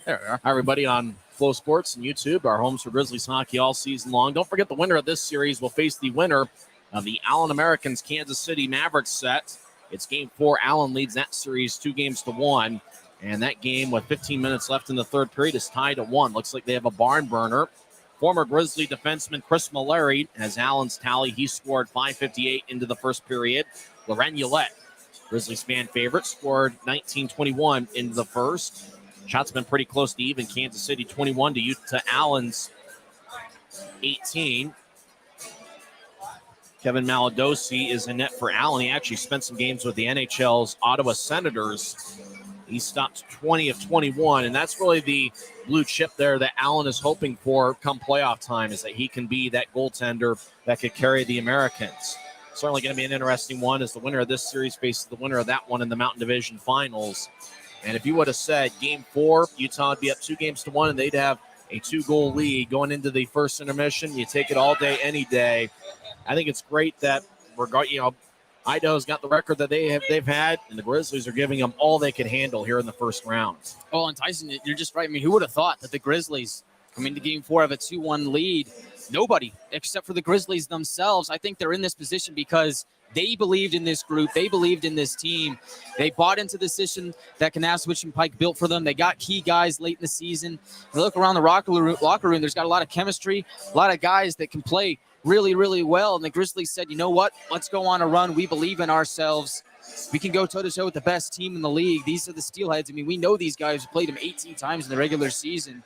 There we are. Hi, everybody on Flow Sports and YouTube, our homes for Grizzlies hockey all season long. Don't forget the winner of this series will face the winner of the Allen Americans Kansas City Maverik set. It's Game 4. Allen leads that series 2-1. And that game with 15 minutes left in the third period is tied at 1. Looks like they have a barn burner. Former Grizzly defenseman Chris Mallory has Allen's tally. He scored .558 into the first period. Loren Ullette, Grizzlies fan favorite, scored 19:21 into the first. Shots been pretty close to even. Kansas City 21 to Allen's 18. Kevin Maladosi is in net for Allen. He actually spent some games with the NHL's Ottawa Senators. He stopped 20 of 21, and that's really the blue chip there that Allen is hoping for come playoff time, is that he can be that goaltender that could carry the Americans. Certainly going to be an interesting one as the winner of this series faces the winner of that one in the Mountain Division Finals. And if you would have said Game 4, Utah would be up 2-1, and they'd have a 2-goal lead going into the first intermission, you take it all day, any day. I think it's great that Idaho's got the record that they've had, and the Grizzlies are giving them all they could handle here in the first round. Oh, and Tyson, you're just right. I mean, who would have thought that the Grizzlies coming to Game 4 have a 2-1 lead? Nobody, except for the Grizzlies themselves. I think they're in this position because they believed in this group. They believed in this team. They bought into the system that Kanasowicz and Pike built for them. They got key guys late in the season. You look around the locker room, there's got a lot of chemistry, a lot of guys that can play really, really well. And the Grizzlies said, you know what? Let's go on a run. We believe in ourselves. We can go toe-to-toe with the best team in the league. These are the Steelheads. I mean, we know these guys. We played them 18 times in the regular season.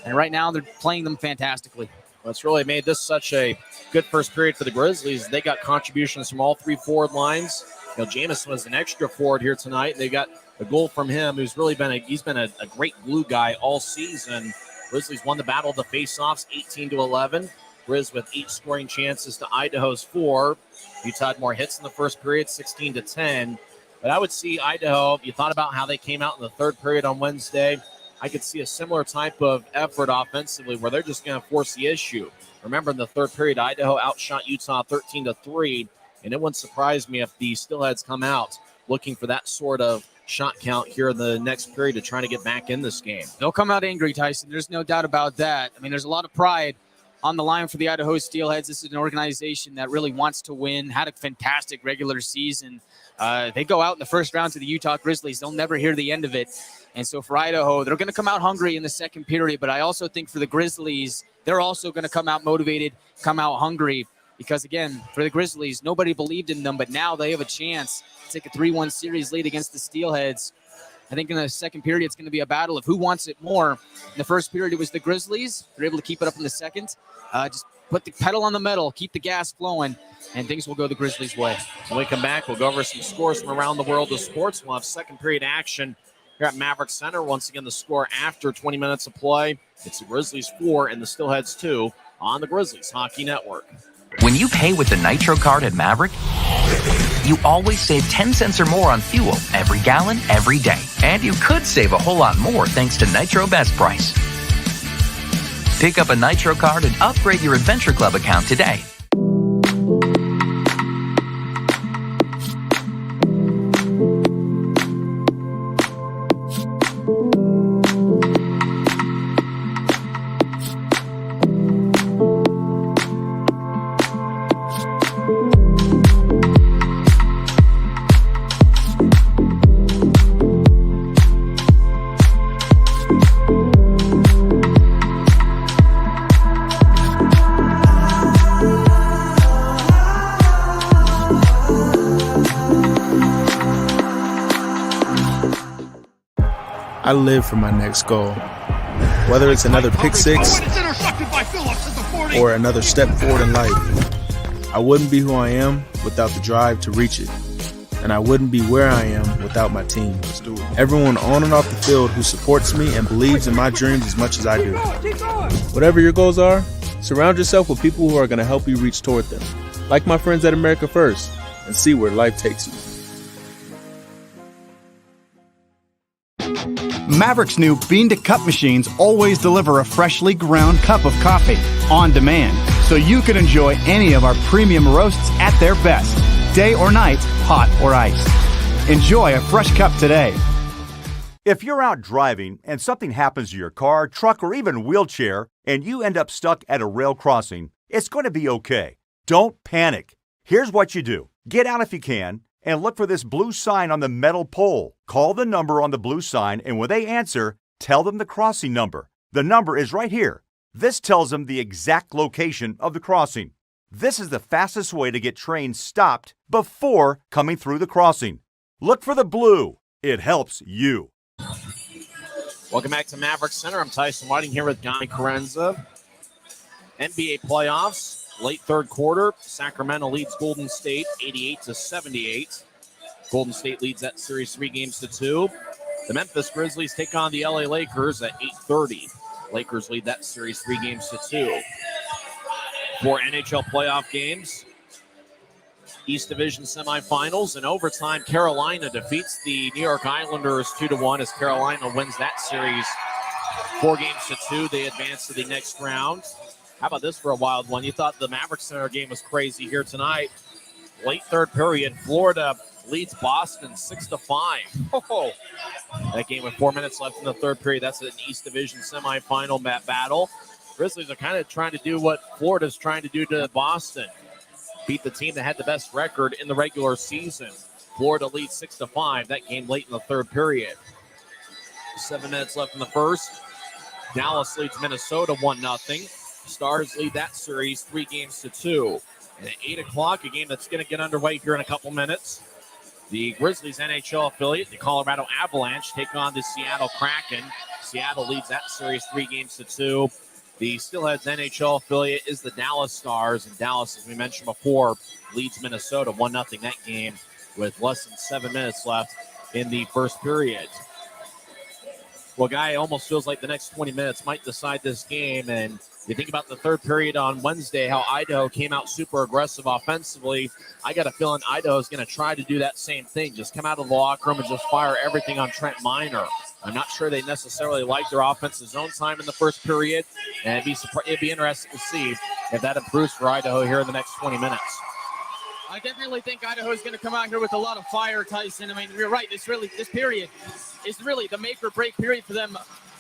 And right now they're playing them fantastically. What's really made this such a good first period for the Grizzlies, they got contributions from all three forward lines. Jamison was an extra forward here tonight. They got a goal from him, who's really been a great glue guy all season. Grizzlies won the battle of the faceoffs 18-11. Grizz with 8 scoring chances to Idaho's 4. Utah had more hits in the first period, 16-10. But I would see Idaho, if you thought about how they came out in the third period on Wednesday, I could see a similar type of effort offensively where they're just going to force the issue. Remember, in the third period, Idaho outshot Utah 13-3, and it wouldn't surprise me if the Steelheads come out looking for that sort of shot count here in the next period to try to get back in this game. They'll come out angry, Tyson. There's no doubt about that. I mean, there's a lot of pride on the line for the Idaho Steelheads. This is an organization that really wants to win, had a fantastic regular season. They go out in the first round to the Utah Grizzlies. They'll never hear the end of it. And so for Idaho, they're going to come out hungry in the second period. But I also think for the Grizzlies, they're also going to come out motivated, come out hungry. Because, again, for the Grizzlies, nobody believed in them. But now they have a chance to take a 3-1 series lead against the Steelheads. I think in the second period, it's going to be a battle of who wants it more. In the first period, it was the Grizzlies. They're able to keep it up in the second. Just put the pedal on the metal, keep the gas flowing, and things will go the Grizzlies' way. When we come back, we'll go over some scores from around the world of sports. We'll have second period action here at Maverik Center. Once again, the score after 20 minutes of play. It's the Grizzlies 4 and the Steelheads 2 on the Grizzlies Hockey Network. When you pay with the Nitro card at Maverik, you always save 10 cents or more on fuel every gallon, every day. And you could save a whole lot more thanks to Nitro Best Price. Pick up a Nitro card and upgrade your Adventure Club account today. I live for my next goal. Whether it's another pick six or another step forward in life, I wouldn't be who I am without the drive to reach it. And I wouldn't be where I am without my team. Everyone on and off the field who supports me and believes in my dreams as much as I do. Whatever your goals are, surround yourself with people who are going to help you reach toward them. Like my friends at America First, and see where life takes you. Maverik's new bean-to-cup machines always deliver a freshly ground cup of coffee on demand, so you can enjoy any of our premium roasts at their best, day or night, hot or iced. Enjoy a fresh cup today. If you're out driving and something happens to your car, truck, or even wheelchair, and you end up stuck at a rail crossing, it's going to be okay. Don't panic. Here's what you do. Get out if you can, and look for this blue sign on the metal pole. Call the number on the blue sign, and when they answer, tell them the crossing number. The number is right here. This tells them the exact location of the crossing. This is the fastest way to get trains stopped before coming through the crossing. Look for the blue. It helps you. Welcome back to Maverik Center. I'm Tyson Whiting here with Guy Chiarenza. NBA playoffs, late third quarter. Sacramento leads Golden State 88-78. Golden State leads that series 3-2. The Memphis Grizzlies take on the LA Lakers at 8:30. Lakers lead that series 3-2. 4 NHL playoff games. East Division semifinals. In overtime, Carolina defeats the New York Islanders 2-1 as Carolina wins that series 4-2. They advance to the next round. How about this for a wild one? You thought the Maverik Center game was crazy here tonight. Late third period, Florida leads Boston 6-5. Oh, that game with 4 minutes left in the third period. That's an East Division semifinal battle. Grizzlies are kind of trying to do what Florida's trying to do to Boston. Beat the team that had the best record in the regular season. Florida leads 6-5. That game late in the third period. 7 minutes left in the first. Dallas leads Minnesota 1-0. Stars lead that series 3-2. And at 8 o'clock, a game that's going to get underway here in a couple minutes. The Grizzlies NHL affiliate, the Colorado Avalanche, take on the Seattle Kraken. Seattle leads that series 3-2. The Steelheads NHL affiliate is the Dallas Stars, and Dallas, as we mentioned before, leads Minnesota 1-0 that game with less than 7 minutes left in the first period. Well, Guy, it almost feels like the next 20 minutes might decide this game, and you think about the third period on Wednesday, how Idaho came out super aggressive offensively. I got a feeling Idaho is going to try to do that same thing, just come out of the locker room and just fire everything on Trent Miner. I'm not sure they necessarily like their offensive zone time in the first period, and it'd be interesting to see if that improves for Idaho here in the next 20 minutes. I definitely think Idaho is going to come out here with a lot of fire, Tyson. I mean, you're right. This period is really the make or break period for them.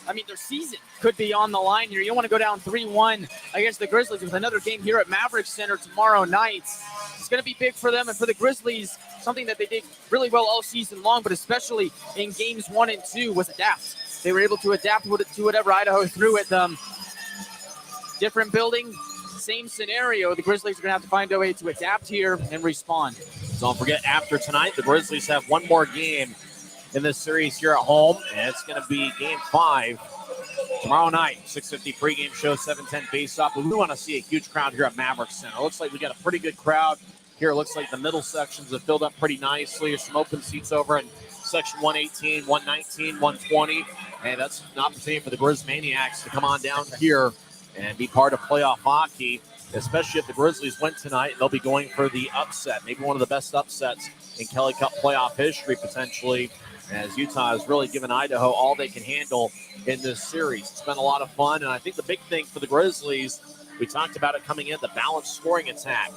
I mean, their season could be on the line here. You don't want to go down 3-1 against the Grizzlies with another game here at Maverik Center tomorrow night. It's going to be big for them and for the Grizzlies. Something that they did really well all season long, but especially in games 1 and 2 was adapt. They were able to adapt to whatever Idaho threw at them. Different building, same scenario. The Grizzlies are going to have to find a way to adapt here and respond. Don't forget, after tonight, the Grizzlies have one more game in this series here at home, and it's going to be Game 5 tomorrow night. 6:50 pregame show, 7:10 face-off. We want to see a huge crowd here at Maverik Center. It looks like we got a pretty good crowd here. It looks like the middle sections have filled up pretty nicely. There's some open seats over in section 118, 119, 120, and that's an opportunity for the Grizz Maniacs to come on down here and be part of playoff hockey, especially if the Grizzlies win tonight. They'll be going for the upset, maybe one of the best upsets in Kelly Cup playoff history potentially, as Utah has really given Idaho all they can handle in this series. It's been a lot of fun, and I think the big thing for the Grizzlies, we talked about it coming in, the balanced scoring attack.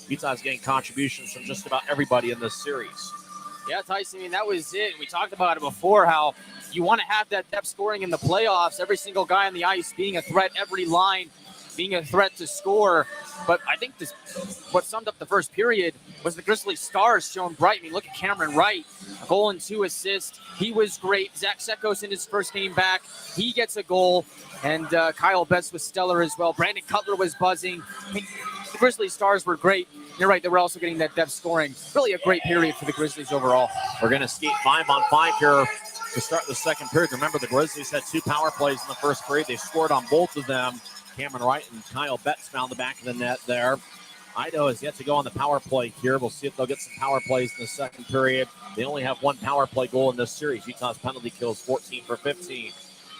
Utah's getting contributions from just about everybody in this series. Yeah, Tyson, I mean, that was it. We talked about it before, how you want to have that depth scoring in the playoffs, every single guy on the ice being a threat, every line being a threat to score. But I think what summed up the first period was the Grizzlies stars showing bright. I mean, look at Cameron Wright, a goal and 2 assists. He was great. Zach Sekos in his first game back, he gets a goal. And Kyle Betts was stellar as well. Brandon Cutler was buzzing. I mean, the Grizzlies stars were great. You're right, they were also getting that depth scoring. Really a great period for the Grizzlies overall. We're going to skate 5-on-5 here to start the second period. Remember, the Grizzlies had 2 power plays in the first period. They scored on both of them. Cameron Wright and Kyle Betts found the back of the net there. Idaho has yet to go on the power play here. We'll see if they'll get some power plays in the second period. They only have 1 power play goal in this series. Utah's penalty kills 14 for 15.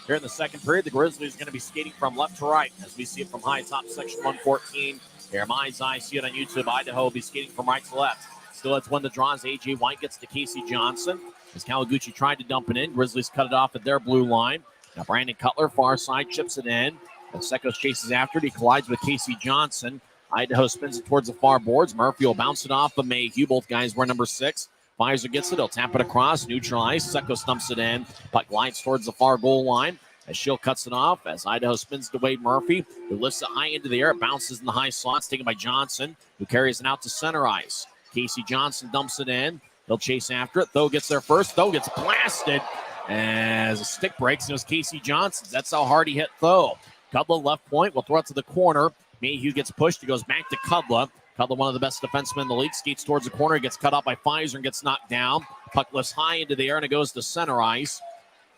Here in the second period, the Grizzlies are going to be skating from left to right as we see it from high top section 114. Here, mind's eye, see it on YouTube. Idaho will be skating from right to left. Still has 1 the draws. A.J. White gets to Casey Johnson. As Kawaguchi tried to dump it in, Grizzlies cut it off at their blue line. Now Brandon Cutler, far side, chips it in. As Sekos chases after it, he collides with Casey Johnson. Idaho spins it towards the far boards. Murphy will bounce it off of Mayhew. Both guys wear number 6. Pfizer gets it. He'll tap it across. Neutralized. Sekos dumps it in. Puck glides towards the far goal line. As Schill cuts it off, as Idaho spins to Wade Murphy, who lifts it high into the air. It bounces in the high slots, taken by Johnson, who carries it out to center ice. Casey Johnson dumps it in. He'll chase after it. Tho gets there first. Tho gets blasted as a stick breaks. It was Casey Johnson. That's how hard he hit Tho. Kudla left point. Will throw it to the corner. Mayhew gets pushed. He goes back to Kudla. Kudla, one of the best defensemen in the league, skates towards the corner. He gets cut off by Pfizer and gets knocked down. Puck lifts high into the air and it goes to center ice.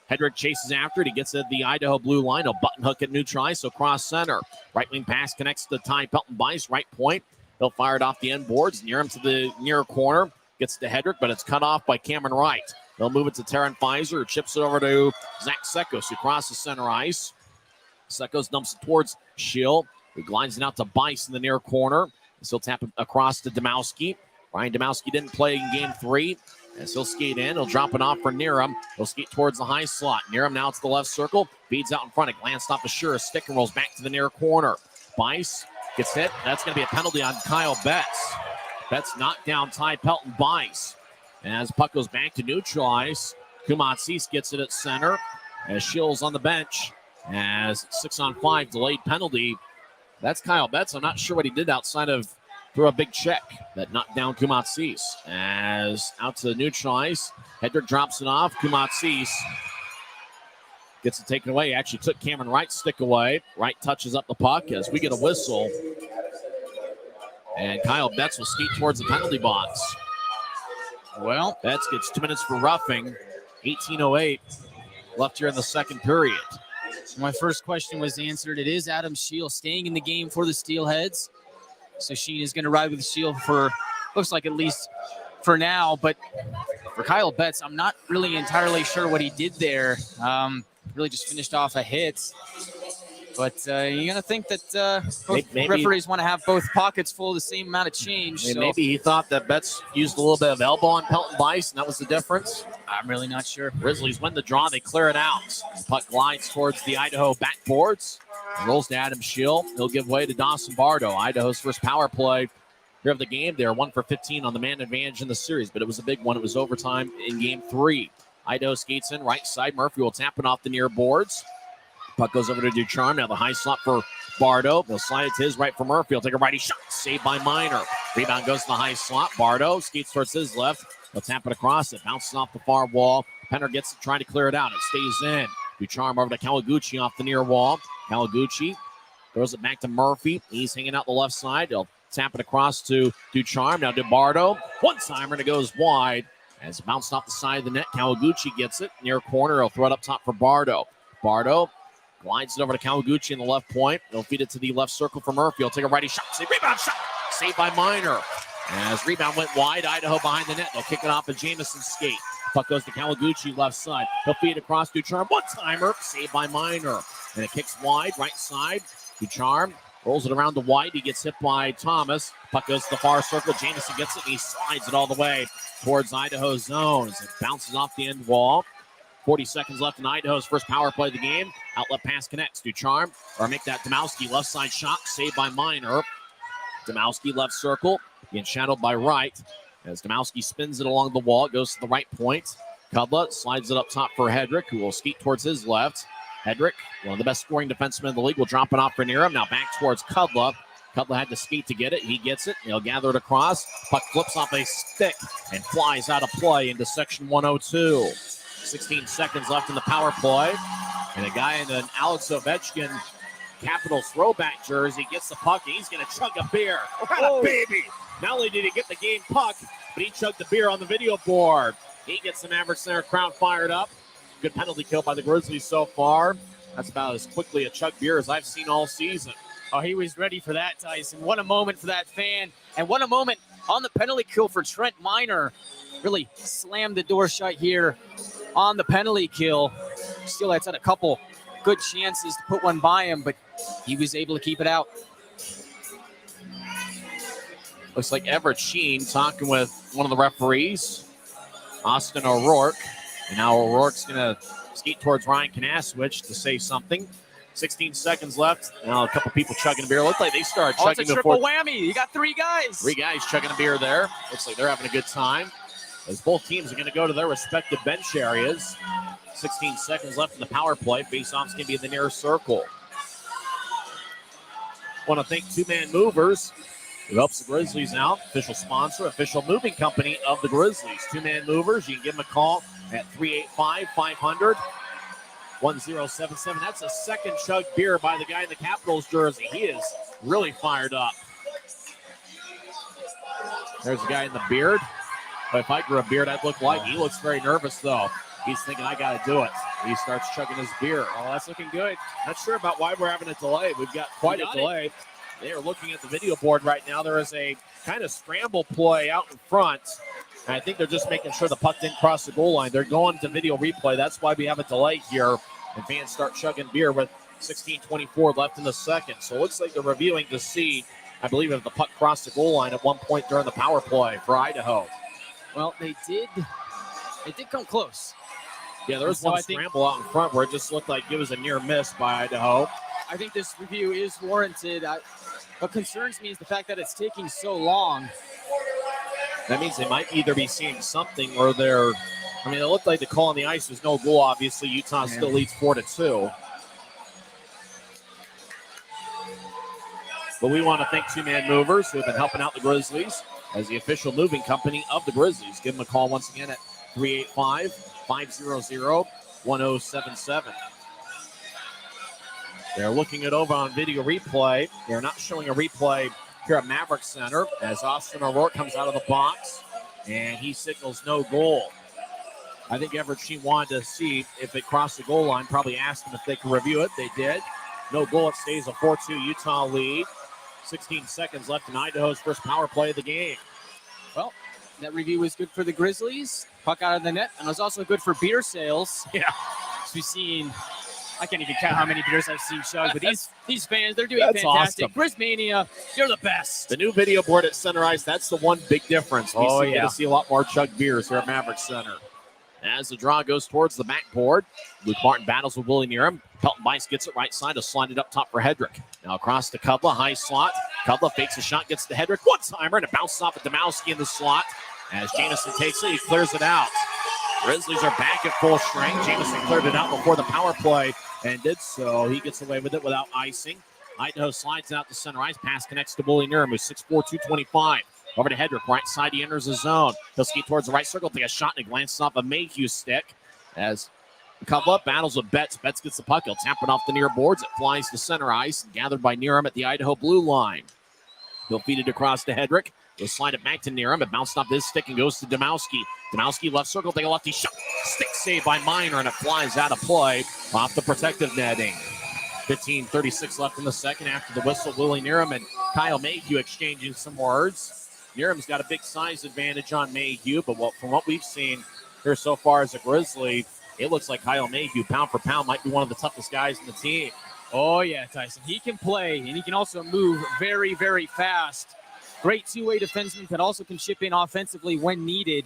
Hedrick chases after it. He gets at the Idaho blue line. He'll button hook at neutral ice, so cross center. Right wing pass connects to Ty Pelton-Bice, right point. He'll fire it off the end boards, near him to the near corner. Gets to Hedrick, but it's cut off by Cameron Wright. They'll move it to Terran Pfizer, who chips it over to Zach Sekos, who crosses center ice. Sekos dumps it towards Schill, who glides it out to Bice in the near corner. He'll tap it across to Domowski. Ryan Domowski didn't play in game 3. As he'll skate in, he'll drop it off for Niram. He'll skate towards the high slot. Niram now to the left circle. Feeds out in front. It glanced off the sure stick and rolls back to the near corner. Bice gets hit. That's going to be a penalty on Kyle Betts. Betts knocked down Ty Pelton-Bice. As puck goes back to neutral ice, Kumatsis gets it at center. As Schill's on the bench. As 6-on-5 delayed penalty. That's Kyle Betts. I'm not sure what he did outside of through a big check that knocked down Kumatsis. As out to the neutral ice, Hedrick drops it off. Kumatsis gets it taken away. He actually took Cameron Wright's stick away. Wright touches up the puck as we get a whistle. And Kyle Betts will skate towards the penalty box. Well, Betts gets 2 minutes for roughing. 18:08 left here in the second period. So my first question was answered. It is Adam Scheel staying in the game for the Steelheads. So Sheen is going to ride with Scheel for, looks like at least for now. But for Kyle Betts, I'm not really entirely sure what he did there. Really just finished off a hit. But you're going to think that both referees want to have both pockets full of the same amount of change. So maybe he thought that Betts used a little bit of elbow on Pelton-Bice, and that was the difference. I'm really not sure. Grizzlies win the draw. They clear it out. The puck glides towards the Idaho backboards. Rolls to Adam Scheel. He'll give way to Dawson Bardo. Idaho's first power play here of the game. They're 1 for 15 on the man advantage in the series, but it was a big one. It was overtime in game 3. Idaho skates in right side. Murphy will tap it off the near boards. Puck goes over to Ducharme. Now the high slot for Bardo. They'll slide it to his right for Murphy. He'll take a righty shot. Saved by Minor. Rebound goes to the high slot. Bardo skates towards his left. They'll tap it across it. Bounces off the far wall. Penner gets it, trying to clear it out. It stays in. Ducharme over to Kawaguchi off the near wall. Kawaguchi throws it back to Murphy. He's hanging out the left side. They'll tap it across to Ducharme. Now to Bardo. One-timer, and it goes wide. As it bounced off the side of the net, Kawaguchi gets it. Near corner, he'll throw it up top for Bardo. Bardo glides it over to Kawaguchi in the left point. He'll feed it to the left circle for Murphy. He'll take a righty shot. Rebound shot. Saved by Minor. As rebound went wide, Idaho behind the net. They'll kick it off at Jameson's skate. Puck goes to Kawaguchi left side. He'll feed across Ducharme. One-timer. Saved by Minor. And it kicks wide, right side. Ducharme rolls it around to White. He gets hit by Thomas. Puck goes to the far circle. Jameson gets it, and he slides it all the way towards Idaho's zone. It bounces off the end wall. 40 seconds left in Idaho's first power play of the game. Outlet pass connects. Ducharme, or make that Domowski left side shot. Saved by Minor. Domowski left circle. Being shadowed by Wright. As Domowski spins it along the wall, it goes to the right point. Kudla slides it up top for Hedrick, who will skate towards his left. Hedrick, one of the best scoring defensemen in the league, will drop it off for Niram. Now back towards Kudla. Kudla had to skate to get it. He gets it. He'll gather it across. Puck flips off a stick and flies out of play into section 102. 16 seconds left in the power play. And a guy in an Alex Ovechkin Capitals throwback jersey gets the puck, and he's going to chug a beer. What a baby! Not only did he get the game puck, but he chugged the beer on the video board. He gets the Maverik Center crowd fired up. Good penalty kill by the Grizzlies so far. That's about as quickly a chug beer as I've seen all season. Oh, he was ready for that, Tyson. What a moment for that fan. And what a moment on the penalty kill for Trent Minor. Really slammed the door shut here on the penalty kill. Steelheads had a couple good chances to put one by him, but he was able to keep it out. Looks like Everett Sheen talking with one of the referees, Austin O'Rourke. And now O'Rourke's going to skate towards Ryan Kanaswich to say something. 16 seconds left. Now a couple people chugging a beer. Looks like they started chugging it's a before. triple whammy. You got 3 guys. 3 guys chugging a beer there. Looks like they're having a good time. As both teams are going to go to their respective bench areas. 16 seconds left in the power play. Faceoff's going to be in the near circle. Want to thank Two-Man Movers, who helps the Grizzlies out. Official sponsor, official moving company of the Grizzlies. Two-Man Movers. You can give them a call at 385-500-1077. That's a second chug beer by the guy in the Capitals jersey. He is really fired up. There's a guy in the beard. But if I grew a beard, I'd look like. He looks very nervous, though. He's thinking, I got to do it. He starts chugging his beer. Oh, that's looking good. Not sure about why we're having a delay. We've got quite a delay. They are looking at the video board right now. There is a kind of scramble play out in front. And I think they're just making sure the puck didn't cross the goal line. They're going to video replay. That's why we have a delay here. And fans start chugging beer with 16:24 left in the second. So it looks like they're reviewing to see, I believe, if the puck crossed the goal line at one point during the power play for Idaho. Well, they did come close. Yeah, there was one scramble out in front where it just looked like it was a near miss by Idaho. I think this review is warranted. What concerns me is the fact that it's taking so long. That means they might either be seeing something or they're, I mean, it looked like the call on the ice was no goal, obviously. Utah still leads 4-2. But we want to thank Two-Man Movers who have been helping out the Grizzlies as the official moving company of the Grizzlies. Give them a call once again at 385-500-1077. They're looking it over on video replay. They're not showing a replay here at Maverik Center as Austin O'Rourke comes out of the box and he signals no goal. I think Everett Sheen wanted to see if it crossed the goal line, probably asked them if they could review it. They did. No goal. It stays a 4-2 Utah lead. 16 seconds left in Idaho's first power play of the game. Well, that review was good for the Grizzlies. Puck out of the net, and it was also good for beer sales. Yeah. We've seen, I can't even count how many beers I've seen chugged, but these fans, they're doing That's fantastic. awesome. Grizzmania, you're the best. The new video board at Center Ice, that's the one big difference. We get to see a lot more chugged beers here at Maverik Center. As the draw goes towards the backboard, Luke Martin battles with Willie Nerum. Pelton Bice gets it right side to slide it up top for Hedrick. Now across to Kubla, high slot. Kubla fakes a shot, gets to Hedrick. One-timer, and it bounces off at Domowski in the slot. As Jamison takes it, he clears it out. Grizzlies are back at full strength. Jamison cleared it out before the power play and did so. He gets away with it without icing. Idaho slides out to Center Ice. Pass connects to Willie Nerum, who's 6'4", 225. Over to Hedrick, right side, he enters the zone. He'll ski towards the right circle, take a shot, and he glances off a Mayhew stick. As Kubla battles with Betts. Betts gets the puck. He'll tap it off the near boards. It flies to Center Ice, gathered by Nerum at the Idaho blue line. He'll feed it across to Hedrick. He'll slide it back to Nerum. It bounced off his stick and goes to Domowski. Domowski left circle, take a lefty shot. Stick save by Minor, and it flies out of play off the protective netting. 15:36 left in the second after the whistle. Willie Nerum and Kyle Mayhew exchanging some words. Nerum's got a big size advantage on Mayhew, but from what we've seen here so far as a Grizzly, it looks like Kyle Mayhew, pound for pound, might be one of the toughest guys in the team. Oh, yeah, Tyson. He can play, and he can also move very, very fast. Great two-way defenseman, but also can chip in offensively when needed.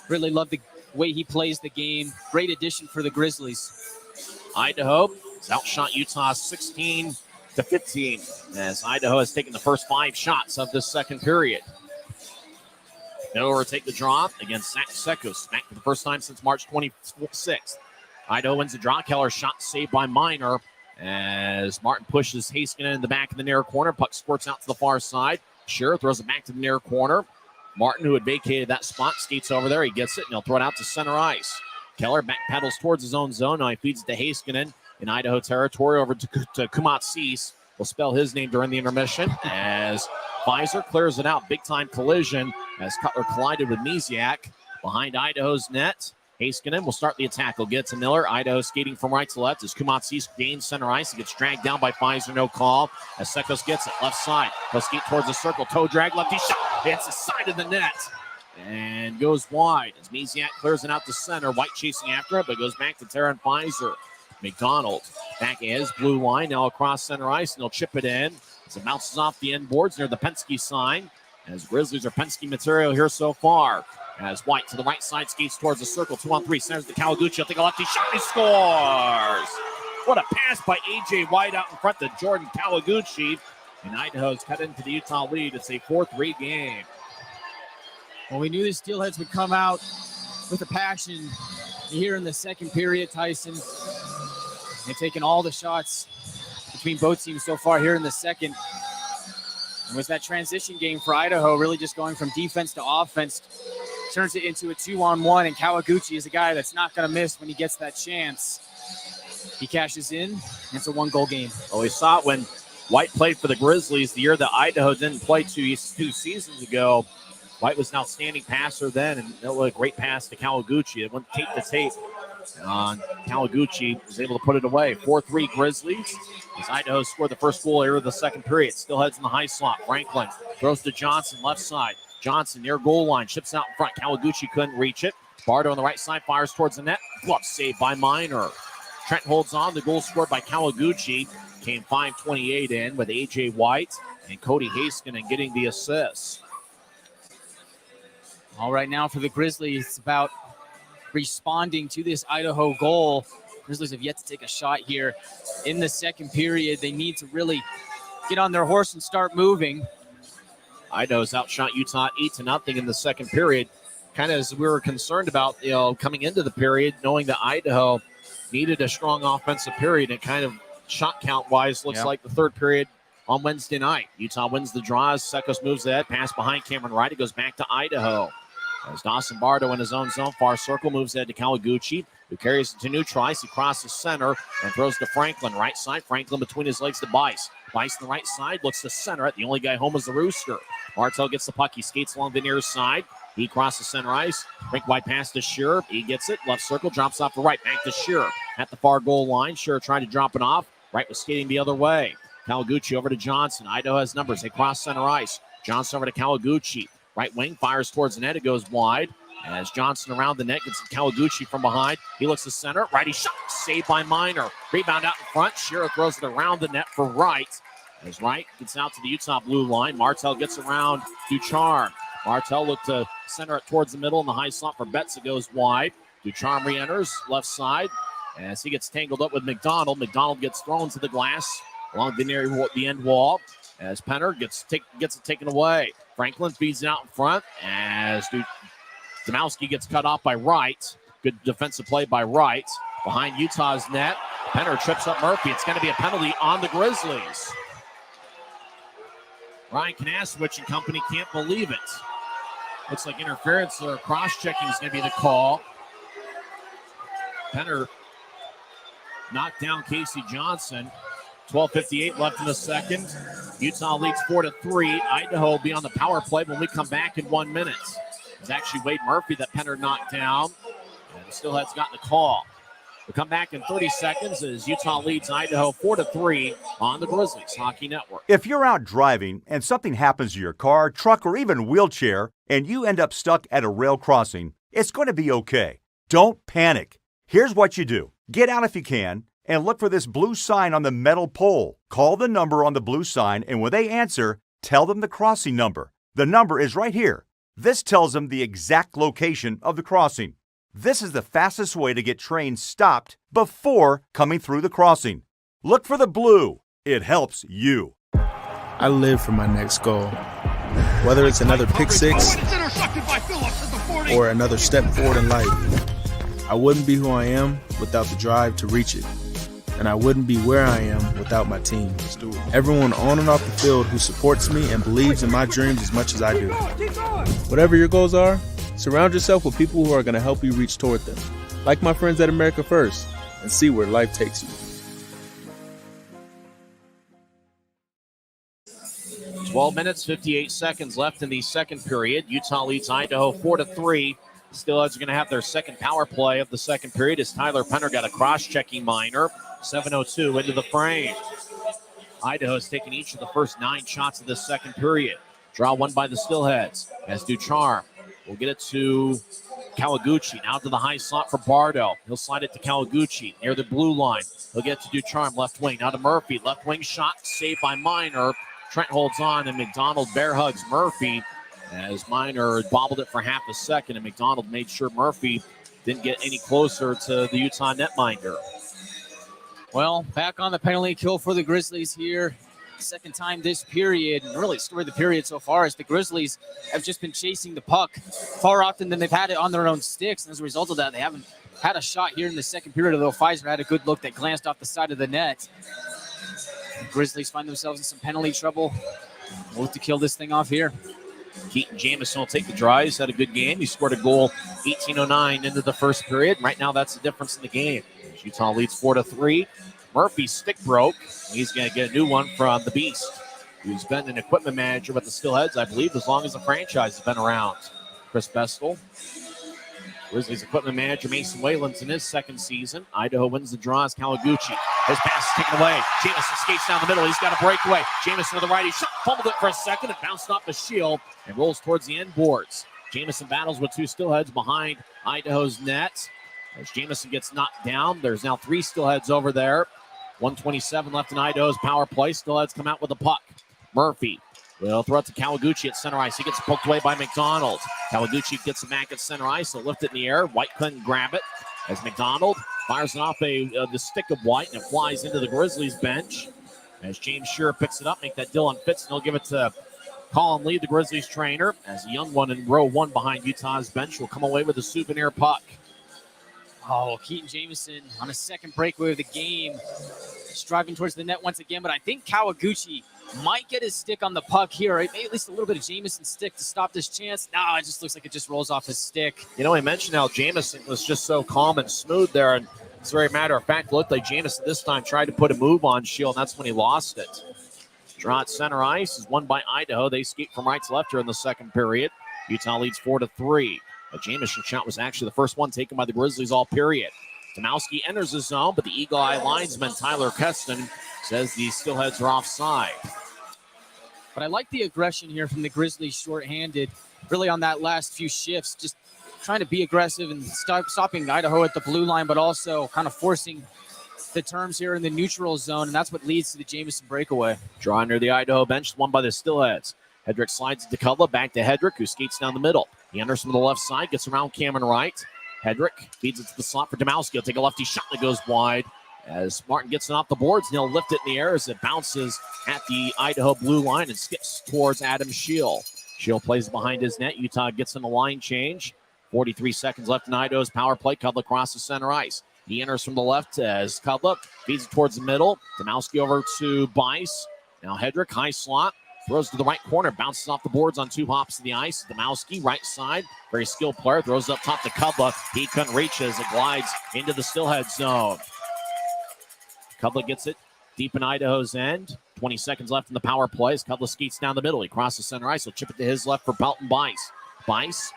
Really love the way he plays the game. Great addition for the Grizzlies. Idaho has outshot Utah 16-15 as Idaho has taken the first 5 shots of this second period. Miller will take the draw against Sekos. Back for the first time since March 26th. Idaho wins the draw. Keller shot saved by Minor as Martin pushes Haskinen in the back of the near corner. Puck squirts out to the far side. Shearer throws it back to the near corner. Martin, who had vacated that spot, skates over there. He gets it, and he'll throw it out to Center Ice. Keller back pedals towards his own zone. Now he feeds it to Haskinen in Idaho territory over to Kumatsis. We'll spell his name during the intermission as Pfizer clears it out. Big-time collision as Cutler collided with Misiak behind Idaho's net. Haskinen will start the attack. He'll get to Miller. Idaho skating from right to left as Kumatsis gains Center Ice. He gets dragged down by Pfizer. No call as Sekos gets it. Left side. He'll skate towards the circle. Toe drag. Lefty shot. Hits the side of the net and goes wide as Misiak clears it out to center. White chasing after it, but goes back to Taron Pfizer. McDonald back at his blue line. Now across Center Ice, and he'll chip it in as it bounces off the end boards near the Penske sign. As Grizzlies are Penske material here so far. As White to the right side skates towards the circle. 2-on-3. Centers to Kawaguchi. He'll take a lefty shot. He scores! What a pass by A.J. White out in front to Jordan Kawaguchi. And Idaho's cut into the Utah lead. It's a 4-3 game. Well, we knew the Steelheads would come out with a passion here in the second period, Tyson. They've taken all the shots between both teams so far here in the second. It was that transition game for Idaho, really just going from defense to offense. Turns it into a 2-on-1, and Kawaguchi is a guy that's not going to miss when he gets that chance. He cashes in, and it's a 1-goal game. Well, we saw it when White played for the Grizzlies the year that Idaho didn't play two seasons ago. White was an outstanding passer then, and it was a great pass to Kawaguchi. It went tape to tape Kawaguchi was able to put it away. 4-3 Grizzlies. As Idaho scored the first goal here of the second period. Steelheads in the high slot. Franklin throws to Johnson, left side. Johnson near goal line, ships out in front. Kawaguchi couldn't reach it. Bardo on the right side fires towards the net. Glove saved by Minor. Trent holds on. The goal scored by Kawaguchi. Came 5:28 in with A.J. White and Cody Haskinen getting the assist. All right, now for the Grizzlies, it's about responding to this Idaho goal. Grizzlies have yet to take a shot here in the second period. They need to really get on their horse and start moving. Idaho's outshot Utah 8-0 in the second period. Kind of as we were concerned about, coming into the period, knowing that Idaho needed a strong offensive period, and kind of shot count-wise looks like the third period on Wednesday night. Utah wins the draws. Sekos moves ahead, pass behind Cameron Wright. It goes back to Idaho. As Dawson Bardo in his own zone, far circle, moves ahead to Kawaguchi, who carries it to Neutrice. He crosses center and throws to Franklin. Right side, Franklin between his legs to Bice. Bice on the right side, looks to center it. The only guy home is the Rooster. Martell gets the puck. He skates along the near side. He crosses center ice. Rink wide pass to Shearer. He gets it. Left circle, drops off the right. Back to Shearer at the far goal line. Shearer trying to drop it off. Wright was skating the other way. Kawaguchi over to Johnson. Idaho has numbers. They cross center ice. Johnson over to Kawaguchi. Right wing fires towards the net. It goes wide. As Johnson around the net gets Kawaguchi from behind. He looks to center. Righty shot. Saved by Minor. Rebound out in front. Shearer throws it around the net for Wright. As Wright gets out to the Utah blue line. Martell gets around Ducharme. Martell looked to center it towards the middle in the high slot for Betts. It goes wide. Ducharme re-enters left side as he gets tangled up with McDonald. McDonald gets thrown to the glass along the end wall as Penner gets it taken away. Franklin feeds it out in front as Demowski gets cut off by Wright. Good defensive play by Wright. Behind Utah's net, Penner trips up Murphy. It's going to be a penalty on the Grizzlies. Ryan Kanaswich and company can't believe it. Looks like interference or cross-checking is going to be the call. Penner knocked down Casey Johnson. 12:58 left in the second. Utah leads 4-3. Idaho will be on the power play when we come back in 1 minute. It's actually Wade Murphy that Penner knocked down, and the Steelheads got the call. We'll come back in 30 seconds as Utah leads Idaho 4-3 on the Grizzlies Hockey Network. If you're out driving and something happens to your car, truck, or even wheelchair, and you end up stuck at a rail crossing, it's going to be okay. Don't panic. Here's what you do. Get out if you can and look for this blue sign on the metal pole. Call the number on the blue sign, and when they answer, tell them the crossing number. The number is right here. This tells them the exact location of the crossing. This is the fastest way to get trains stopped before coming through the crossing. Look for the blue. It helps you. I live for my next goal. Whether it's another pick six or another step forward in life, I wouldn't be who I am without the drive to reach it. And I wouldn't be where I am without my team. Everyone on and off the field who supports me and believes in my dreams as much as I do. Whatever your goals are, surround yourself with people who are going to help you reach toward them. Like my friends at America First, and see where life takes you. 12 minutes, 58 seconds left in the second period. Utah leads Idaho 4-3. Steelheads are going to have their second power play of the second period as Tyler Penner got a cross-checking minor. 7:02 into the frame. Idaho has taken each of the first 9 shots of this second period. Draw one by the Steelheads as Ducharme will get it to Kawaguchi. Now to the high slot for Bardo. He'll slide it to Kawaguchi near the blue line. He'll get it to Ducharme, left wing. Now to Murphy. Left wing shot saved by Minor. Trent holds on and McDonald bear hugs Murphy as Minor bobbled it for half a second, and McDonald made sure Murphy didn't get any closer to the Utah netminder. Well, back on the penalty kill for the Grizzlies here. Second time this period, and really story of the period so far is the Grizzlies have just been chasing the puck far often than they've had it on their own sticks. And as a result of that, they haven't had a shot here in the second period, although Pfizer had a good look that glanced off the side of the net. The Grizzlies find themselves in some penalty trouble. We'll look to kill this thing off here. Keaton Jamison will take the draw. He's had a good game. He scored a goal 18:09 into the first period. Right now, that's the difference in the game. Utah leads 4-3. Murphy's stick broke. He's going to get a new one from the Beast, who's been an equipment manager with the Steelheads, I believe, as long as the franchise has been around. Chris Bestel. Grizzlies equipment manager Mason Wayland's in his second season. Idaho wins the draw as Kawaguchi. His pass is taken away. Jamison skates down the middle. He's got a breakaway. Jamison to the right. He fumbled it for a second. It bounced off the shield and rolls towards the end boards. Jamison battles with two Steelheads behind Idaho's net. As Jamison gets knocked down, there's now three Steelheads over there. 1:27 left in Idaho's power play. Steelheads come out with the puck. Murphy will throw it to Kawaguchi at center ice. He gets poked away by McDonald. Kawaguchi gets it back at center ice. He'll lift it in the air. White couldn't grab it as McDonald fires it off the stick of White, and it flies into the Grizzlies bench. As James Shearer picks it up, make that Dylan Fitz, and he'll give it to Colin Lee, the Grizzlies trainer, as a young one in row one behind Utah's bench will come away with a souvenir puck. Oh, Keaton Jamison on a second breakaway of the game. Just driving towards the net once again, but I think Kawaguchi might get his stick on the puck here. Maybe at least a little bit of Jamison's stick to stop this chance. No, it just looks like it just rolls off his stick. You know, I mentioned how Jamison was just so calm and smooth there, and it's a very matter of fact. It looked like Jamison this time tried to put a move on Shield, and that's when he lost it. Draw at center ice is won by Idaho. They skate from right to left here in the second period. Utah leads 4-3. A Jamison shot was actually the first one taken by the Grizzlies all period. Tomowski enters the zone, but the Eagle Eye linesman Tyler Keston says the Steelheads are offside. But I like the aggression here from the Grizzlies shorthanded, really on that last few shifts, just trying to be aggressive and stopping Idaho at the blue line, but also kind of forcing the terms here in the neutral zone, and that's what leads to the Jamison breakaway. Draw near the Idaho bench, won by the Steelheads. Hedrick slides it to Cutler, back to Hedrick, who skates down the middle. He enters from the left side, gets around Cameron Wright. Hedrick feeds it to the slot for Domowski. He'll take a lefty shot that goes wide as Martin gets it off the boards, and he'll lift it in the air as it bounces at the Idaho blue line and skips towards Adam Scheel. Scheel plays behind his net. Utah gets in a line change. 43 seconds left in Idaho's power play. Cudler crosses center ice. He enters from the left as Cudler feeds it towards the middle. Domowski over to Bice. Now Hedrick, high slot. Throws to the right corner, bounces off the boards on two hops of the ice. Domowski, right side, very skilled player, throws it up top to Cudler. He couldn't reach as it glides into the Steelhead zone. Cudler gets it deep in Idaho's end. 20 seconds left in the power play as Cudler skates down the middle. He crosses center ice. He'll chip it to his left for Pelton Bice. Bice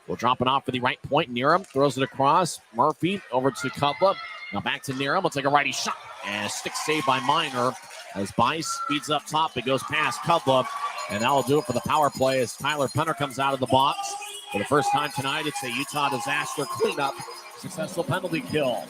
will drop it off for the right point. Nearham throws it across. Murphy over to Cudler. Now back to Nearham. He'll take a righty shot. And a stick save by Minor. As Bice feeds up top, it goes past Cudler, and that will do it for the power play as Tyler Penner comes out of the box. For the first time tonight, it's a Utah disaster cleanup. Successful penalty kill.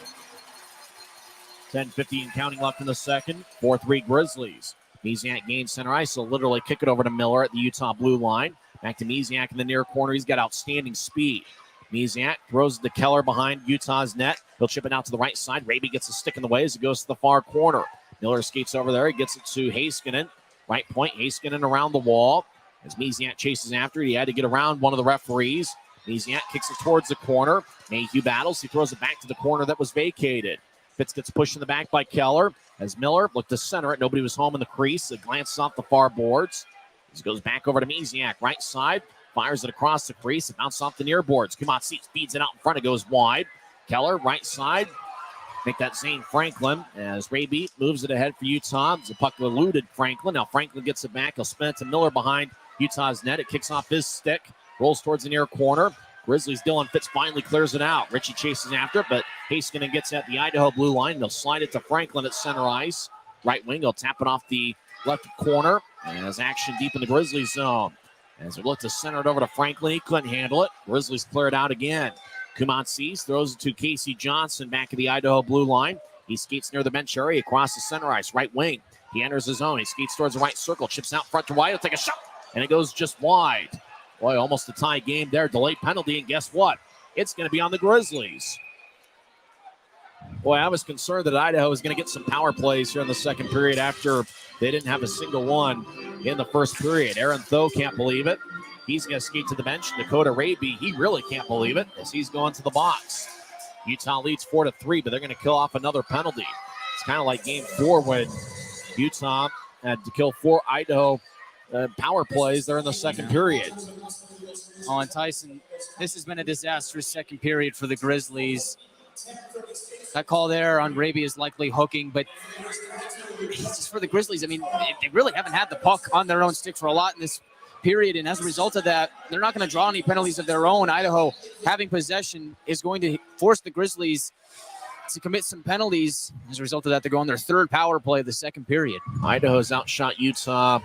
10:50 and counting left in the second. 4-3 Grizzlies. Misiak gains center ice, so literally kick it over to Miller at the Utah blue line. Back to Misiak in the near corner. He's got outstanding speed. Misiak throws it to Keller behind Utah's net. He'll chip it out to the right side. Raby gets a stick in the way as it goes to the far corner. Miller skates over there. He gets it to Heiskanen. Right point, Heiskanen around the wall. As Misiak chases after it, he had to get around one of the referees. Misiak kicks it towards the corner. Mayhew battles. He throws it back to the corner that was vacated. Fitz gets pushed in the back by Keller. As Miller looked to center it, nobody was home in the crease. It glances off the far boards. He goes back over to Misiak. Right side, fires it across the crease. It bounces off the near boards. Kumatsi speeds it out in front. It goes wide. Keller, right side. Make that Zane Franklin as Raby moves it ahead for Utah. The puck eluded Franklin. Now Franklin gets it back. He'll spin it to Miller behind Utah's net. It kicks off his stick. Rolls towards the near corner. Grizzlies' Dylan Fitz finally clears it out. Richie chases after it, but Heiskanen gets at the Idaho blue line. They'll slide it to Franklin at center ice. Right wing, he'll tap it off the left corner. And as action deep in the Grizzlies zone. As we look to center it over to Franklin, he couldn't handle it. Grizzlies clear it out again. Kumatsis throws it to Casey Johnson back at the Idaho blue line. He skates near the bench area across the center ice, right wing. He enters his zone. He skates towards the right circle, chips out front to wide. He'll take a shot, and it goes just wide. Boy, almost a tie game there. Delayed penalty, and guess what? It's going to be on the Grizzlies. Boy, I was concerned that Idaho was going to get some power plays here in the second period after they didn't have a single one in the first period. Aaron Tho can't believe it. He's going to skate to the bench. Dakota Raby, he really can't believe it as he's going to the box. Utah leads 4-3, but they're going to kill off another penalty. It's kind of like game 4 when Utah had to kill 4 Idaho power plays there in the second period. Oh, and Tyson, this has been a disastrous second period for the Grizzlies. That call there on Raby is likely hooking, but it's just for the Grizzlies. I mean, they really haven't had the puck on their own stick for a lot in this period. And as a result of that, they're not going to draw any penalties of their own. Idaho, having possession, is going to force the Grizzlies to commit some penalties. As a result of that, they're going their third power play of the second period. Idaho's outshot Utah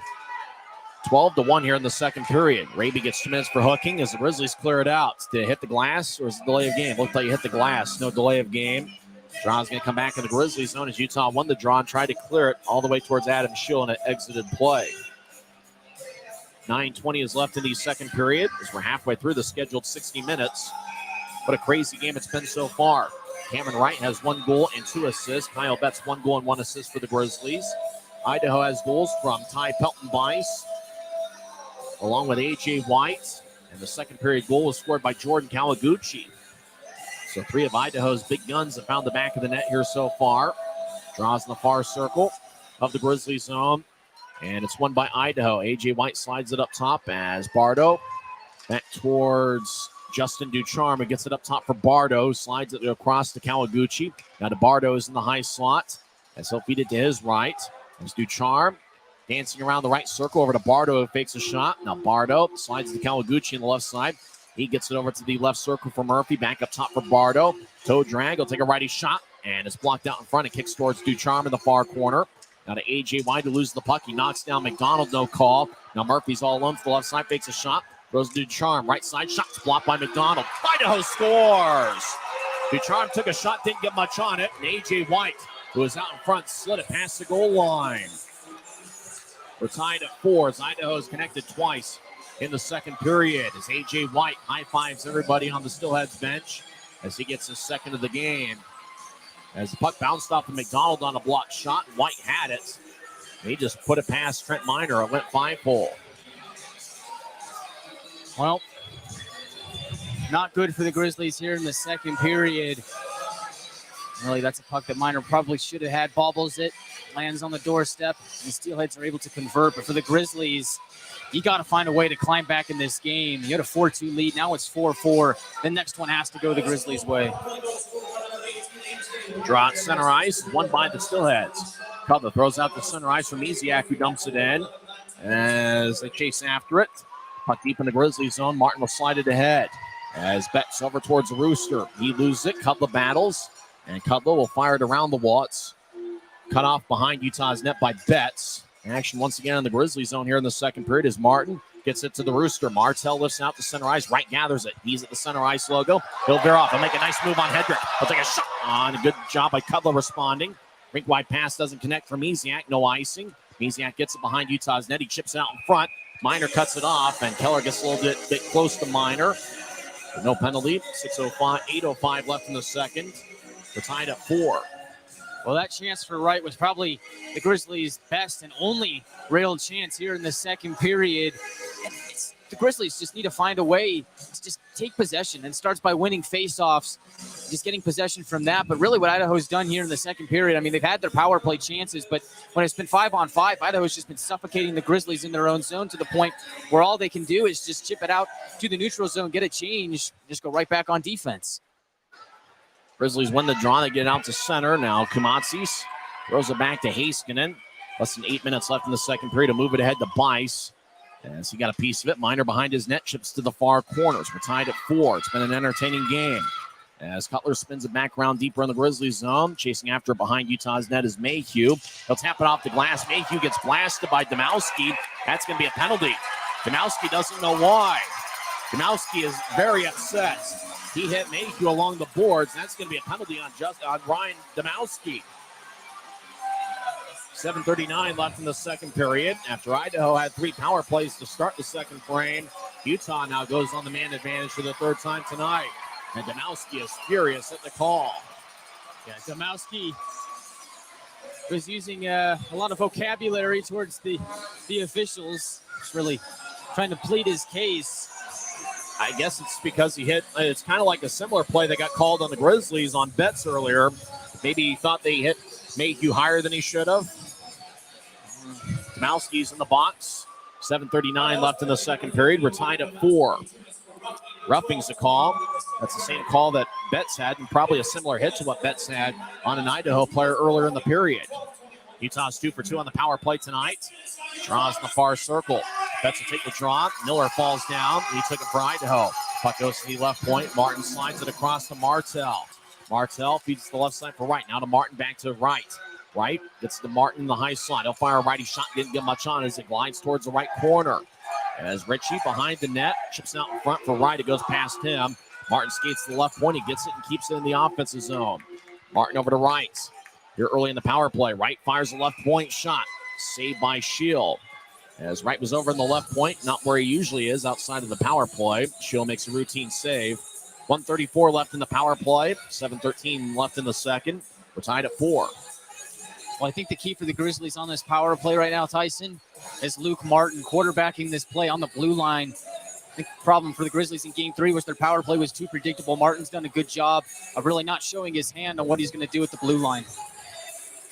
12-1 here in the second period. Raby gets 2 minutes for hooking as the Grizzlies clear it out. Did it hit the glass or is it delay of game? Looked like you hit the glass. No delay of game. Draw's going to come back in the Grizzlies zone as Utah won the draw and tried to clear it all the way towards Adam Schill in an exited play. 9:20 is left in the second period as we're halfway through the scheduled 60 minutes. What a crazy game it's been so far. Cameron Wright has 1 goal and 2 assists. Kyle Betts 1 goal and 1 assist for the Grizzlies. Idaho has goals from Ty Pelton-Bice along with A.J. White. And the second period goal was scored by Jordan Kawaguchi. So 3 of Idaho's big guns have found the back of the net here so far. Draws in the far circle of the Grizzlies zone. And it's won by Idaho. A.J. White slides it up top as Bardo back towards Justin Ducharme, who gets it up top for Bardo. Slides it across to Kawaguchi. Now to Bardo's in the high slot. As he'll feed it to his right. There's Ducharme dancing around the right circle over to Bardo, who fakes a shot. Now Bardo slides to Kawaguchi on the left side. He gets it over to the left circle for Murphy. Back up top for Bardo. Toe drag. He'll take a righty shot. And it's blocked out in front. It kicks towards Ducharme in the far corner. Now to A.J. White to lose the puck. He knocks down McDonald. No call. Now Murphy's all alone to the left side. Fakes a shot. Throws to Ducharme. Right side. Shot's blocked by McDonald. Idaho scores. Ducharme took a shot. Didn't get much on it. And A.J. White, who was out in front, slid it past the goal line. We're tied at 4 as Idaho's connected twice in the second period as A.J. White high-fives everybody on the Steelheads bench as he gets his second of the game. As the puck bounced off of McDonald on a blocked shot, White had it. He just put it past Trent Miner. It went 5-hole. Well, not good for the Grizzlies here in the second period. Really, that's a puck that Miner probably should have had. Bobbles it, lands on the doorstep, and the Steelheads are able to convert. But for the Grizzlies, you got to find a way to climb back in this game. You had a 4-2 lead. Now it's 4-4. The next one has to go the Grizzlies' way. Draw at center ice, won by the Steelheads. Cutler throws out the center ice from Eziak, who dumps it in as they chase after it. Puck deep in the Grizzlies zone. Martin will slide it ahead as Betts over towards the Rooster. He loses it. Cutler battles, and Cutler will fire it around the wall. It's cut off behind Utah's net by Betts. Action once again in the Grizzlies zone here in the second period as Martin gets it to the Rooster. Martell lifts out the center ice. Wright gathers it. He's at the center ice logo. He'll veer off. He'll make a nice move on Hedrick. He'll take a shot on. A good job by Cutler responding. Rink wide pass doesn't connect from Eziak. No icing. Eziak gets it behind Utah's net. He chips it out in front. Miner cuts it off, and Keller gets a little bit close to Miner. But no penalty. 8:05 left in the second. We're tied at 4. Well, that chance for Wright was probably the Grizzlies' best and only real chance here in the second period. And the Grizzlies just need to find a way to just take possession, and it starts by winning faceoffs, just getting possession from that. But really what Idaho's done here in the second period, I mean, they've had their power play chances, but when it's been 5-on-5, Idaho's just been suffocating the Grizzlies in their own zone to the point where all they can do is just chip it out to the neutral zone, get a change, just go right back on defense. Grizzlies win the draw. They get it out to center. Now Kumatsis throws it back to Heiskanen. Less than 8 minutes left in the second period to move it ahead to Bice. As he got a piece of it. Miner behind his net, chips to the far corners. We're tied at 4. It's been an entertaining game. As Cutler spins it back around deeper in the Grizzlies zone. Chasing after it behind Utah's net is Mayhew. He'll tap it off the glass. Mayhew gets blasted by Domowski. That's going to be a penalty. Domowski doesn't know why. Domowski is very upset. He hit Mayhew along the boards. That's going to be a penalty on Ryan Domowski. 7:39 left in the second period. After Idaho had 3 power plays to start the second frame, Utah now goes on the man advantage for the third time tonight. And Domowski is furious at the call. Yeah, Domowski was using a lot of vocabulary towards the officials. He's really trying to plead his case. I guess it's because he hit, it's kind of like a similar play that got called on the Grizzlies on Betts earlier. Maybe he thought they hit Mayhew higher than he should have. Domowski's in the box. 7:39 left in the second period. We're tied at 4. Roughing's a call. That's the same call that Betts had, and probably a similar hit to what Betts had on an Idaho player earlier in the period. Utah's 2 for 2 on the power play tonight. Draws in the far circle. Betts will take the draw. Miller falls down. He took it for Idaho. Puck goes to the left point. Martin slides it across to Martell. Martell feeds the left side for Wright. Now to Martin, back to Wright. Wright gets to Martin in the high slot. He'll fire a righty shot. Didn't get much on as it glides towards the right corner. As Ritchie behind the net, chips out in front for Wright. It goes past him. Martin skates to the left point. He gets it and keeps it in the offensive zone. Martin over to Wright. Here early in the power play. Wright fires a left point shot. Saved by Shield. As Wright was over in the left point, not where he usually is outside of the power play. Shield makes a routine save. 1:34 left in the power play. 7:13 left in the second. We're tied at 4. Well, I think the key for the Grizzlies on this power play right now, Tyson, is Luke Martin quarterbacking this play on the blue line. The problem for the Grizzlies in Game 3 was their power play was too predictable. Martin's done a good job of really not showing his hand on what he's going to do with the blue line.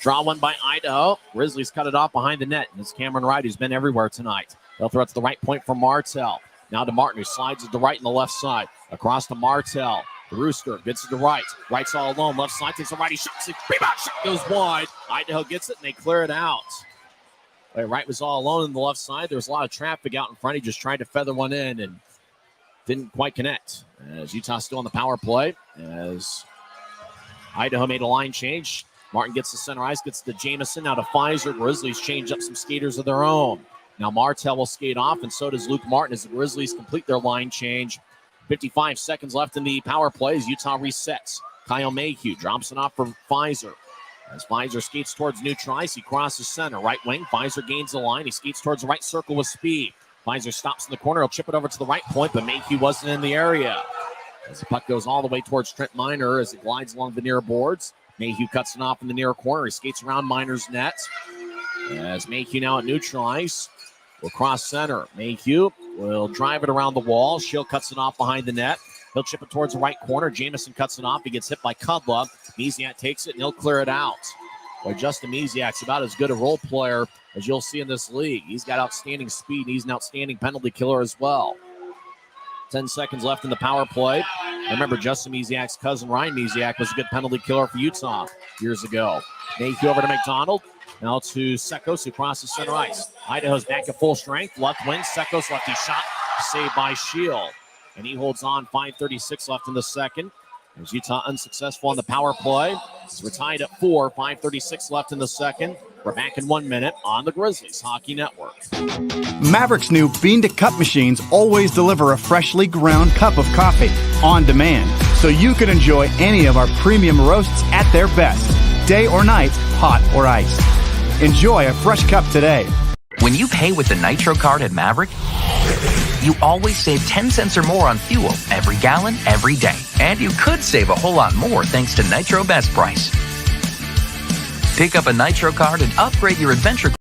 Draw one by Idaho. Grizzlies cut it off behind the net. And it's Cameron Wright, who's been everywhere tonight. They'll throw it to the right point for Martell. Now to Martin, who slides it to right and the left side. Across to Martell. The Rooster gets it to right. Wright's all alone. Left side takes a righty shot. Rebound shot goes wide. Idaho gets it, and they clear it out. Wright was all alone on the left side. There was a lot of traffic out in front. He just tried to feather one in and didn't quite connect. As Utah still on the power play. As Idaho made a line change. Martin gets the center ice, gets to Jamison, now to Pfizer. Grizzlies change up some skaters of their own. Now Martell will skate off, and so does Luke Martin as the Grizzlies complete their line change. 55 seconds left in the power play as Utah resets. Kyle Mayhew drops it off for Pfizer. As Pfizer skates towards neutral ice, he crosses center. Right wing, Pfizer gains the line. He skates towards the right circle with speed. Pfizer stops in the corner. He'll chip it over to the right point, but Mayhew wasn't in the area. As the puck goes all the way towards Trent Miner as it glides along the near boards. Mayhew cuts it off in the near corner. He skates around Miner's net. As Mayhew now at neutral ice will cross center. Mayhew will drive it around the wall. Shield cuts it off behind the net. He'll chip it towards the right corner. Jamison cuts it off. He gets hit by Kudla. Misiak takes it, and he'll clear it out. Boy, Justin Misiak's about as good a role player as you'll see in this league. He's got outstanding speed, and he's an outstanding penalty killer as well. 10 seconds left in the power play. Remember, Justin Misiak's cousin, Ryan Misiak, was a good penalty killer for Utah years ago. Mayhew over to McDonald. Now to Sekos, who crosses center ice. Idaho's back at full strength. Left wing, Sekos lefty shot. Saved by Shield. And he holds on. 5:36 left in the second. As Utah unsuccessful on the power play. So we're tied at 4. 5:36 left in the second. We're back in 1 minute on the Grizzlies Hockey Network. Maverik's new bean-to-cup machines always deliver a freshly ground cup of coffee on demand, so you can enjoy any of our premium roasts at their best, day or night, hot or iced. Enjoy a fresh cup today. When you pay with the Nitro card at Maverik, you always save 10 cents or more on fuel every gallon, every day. And you could save a whole lot more thanks to Nitro Best Price. Pick up a Nitro card and upgrade your adventure.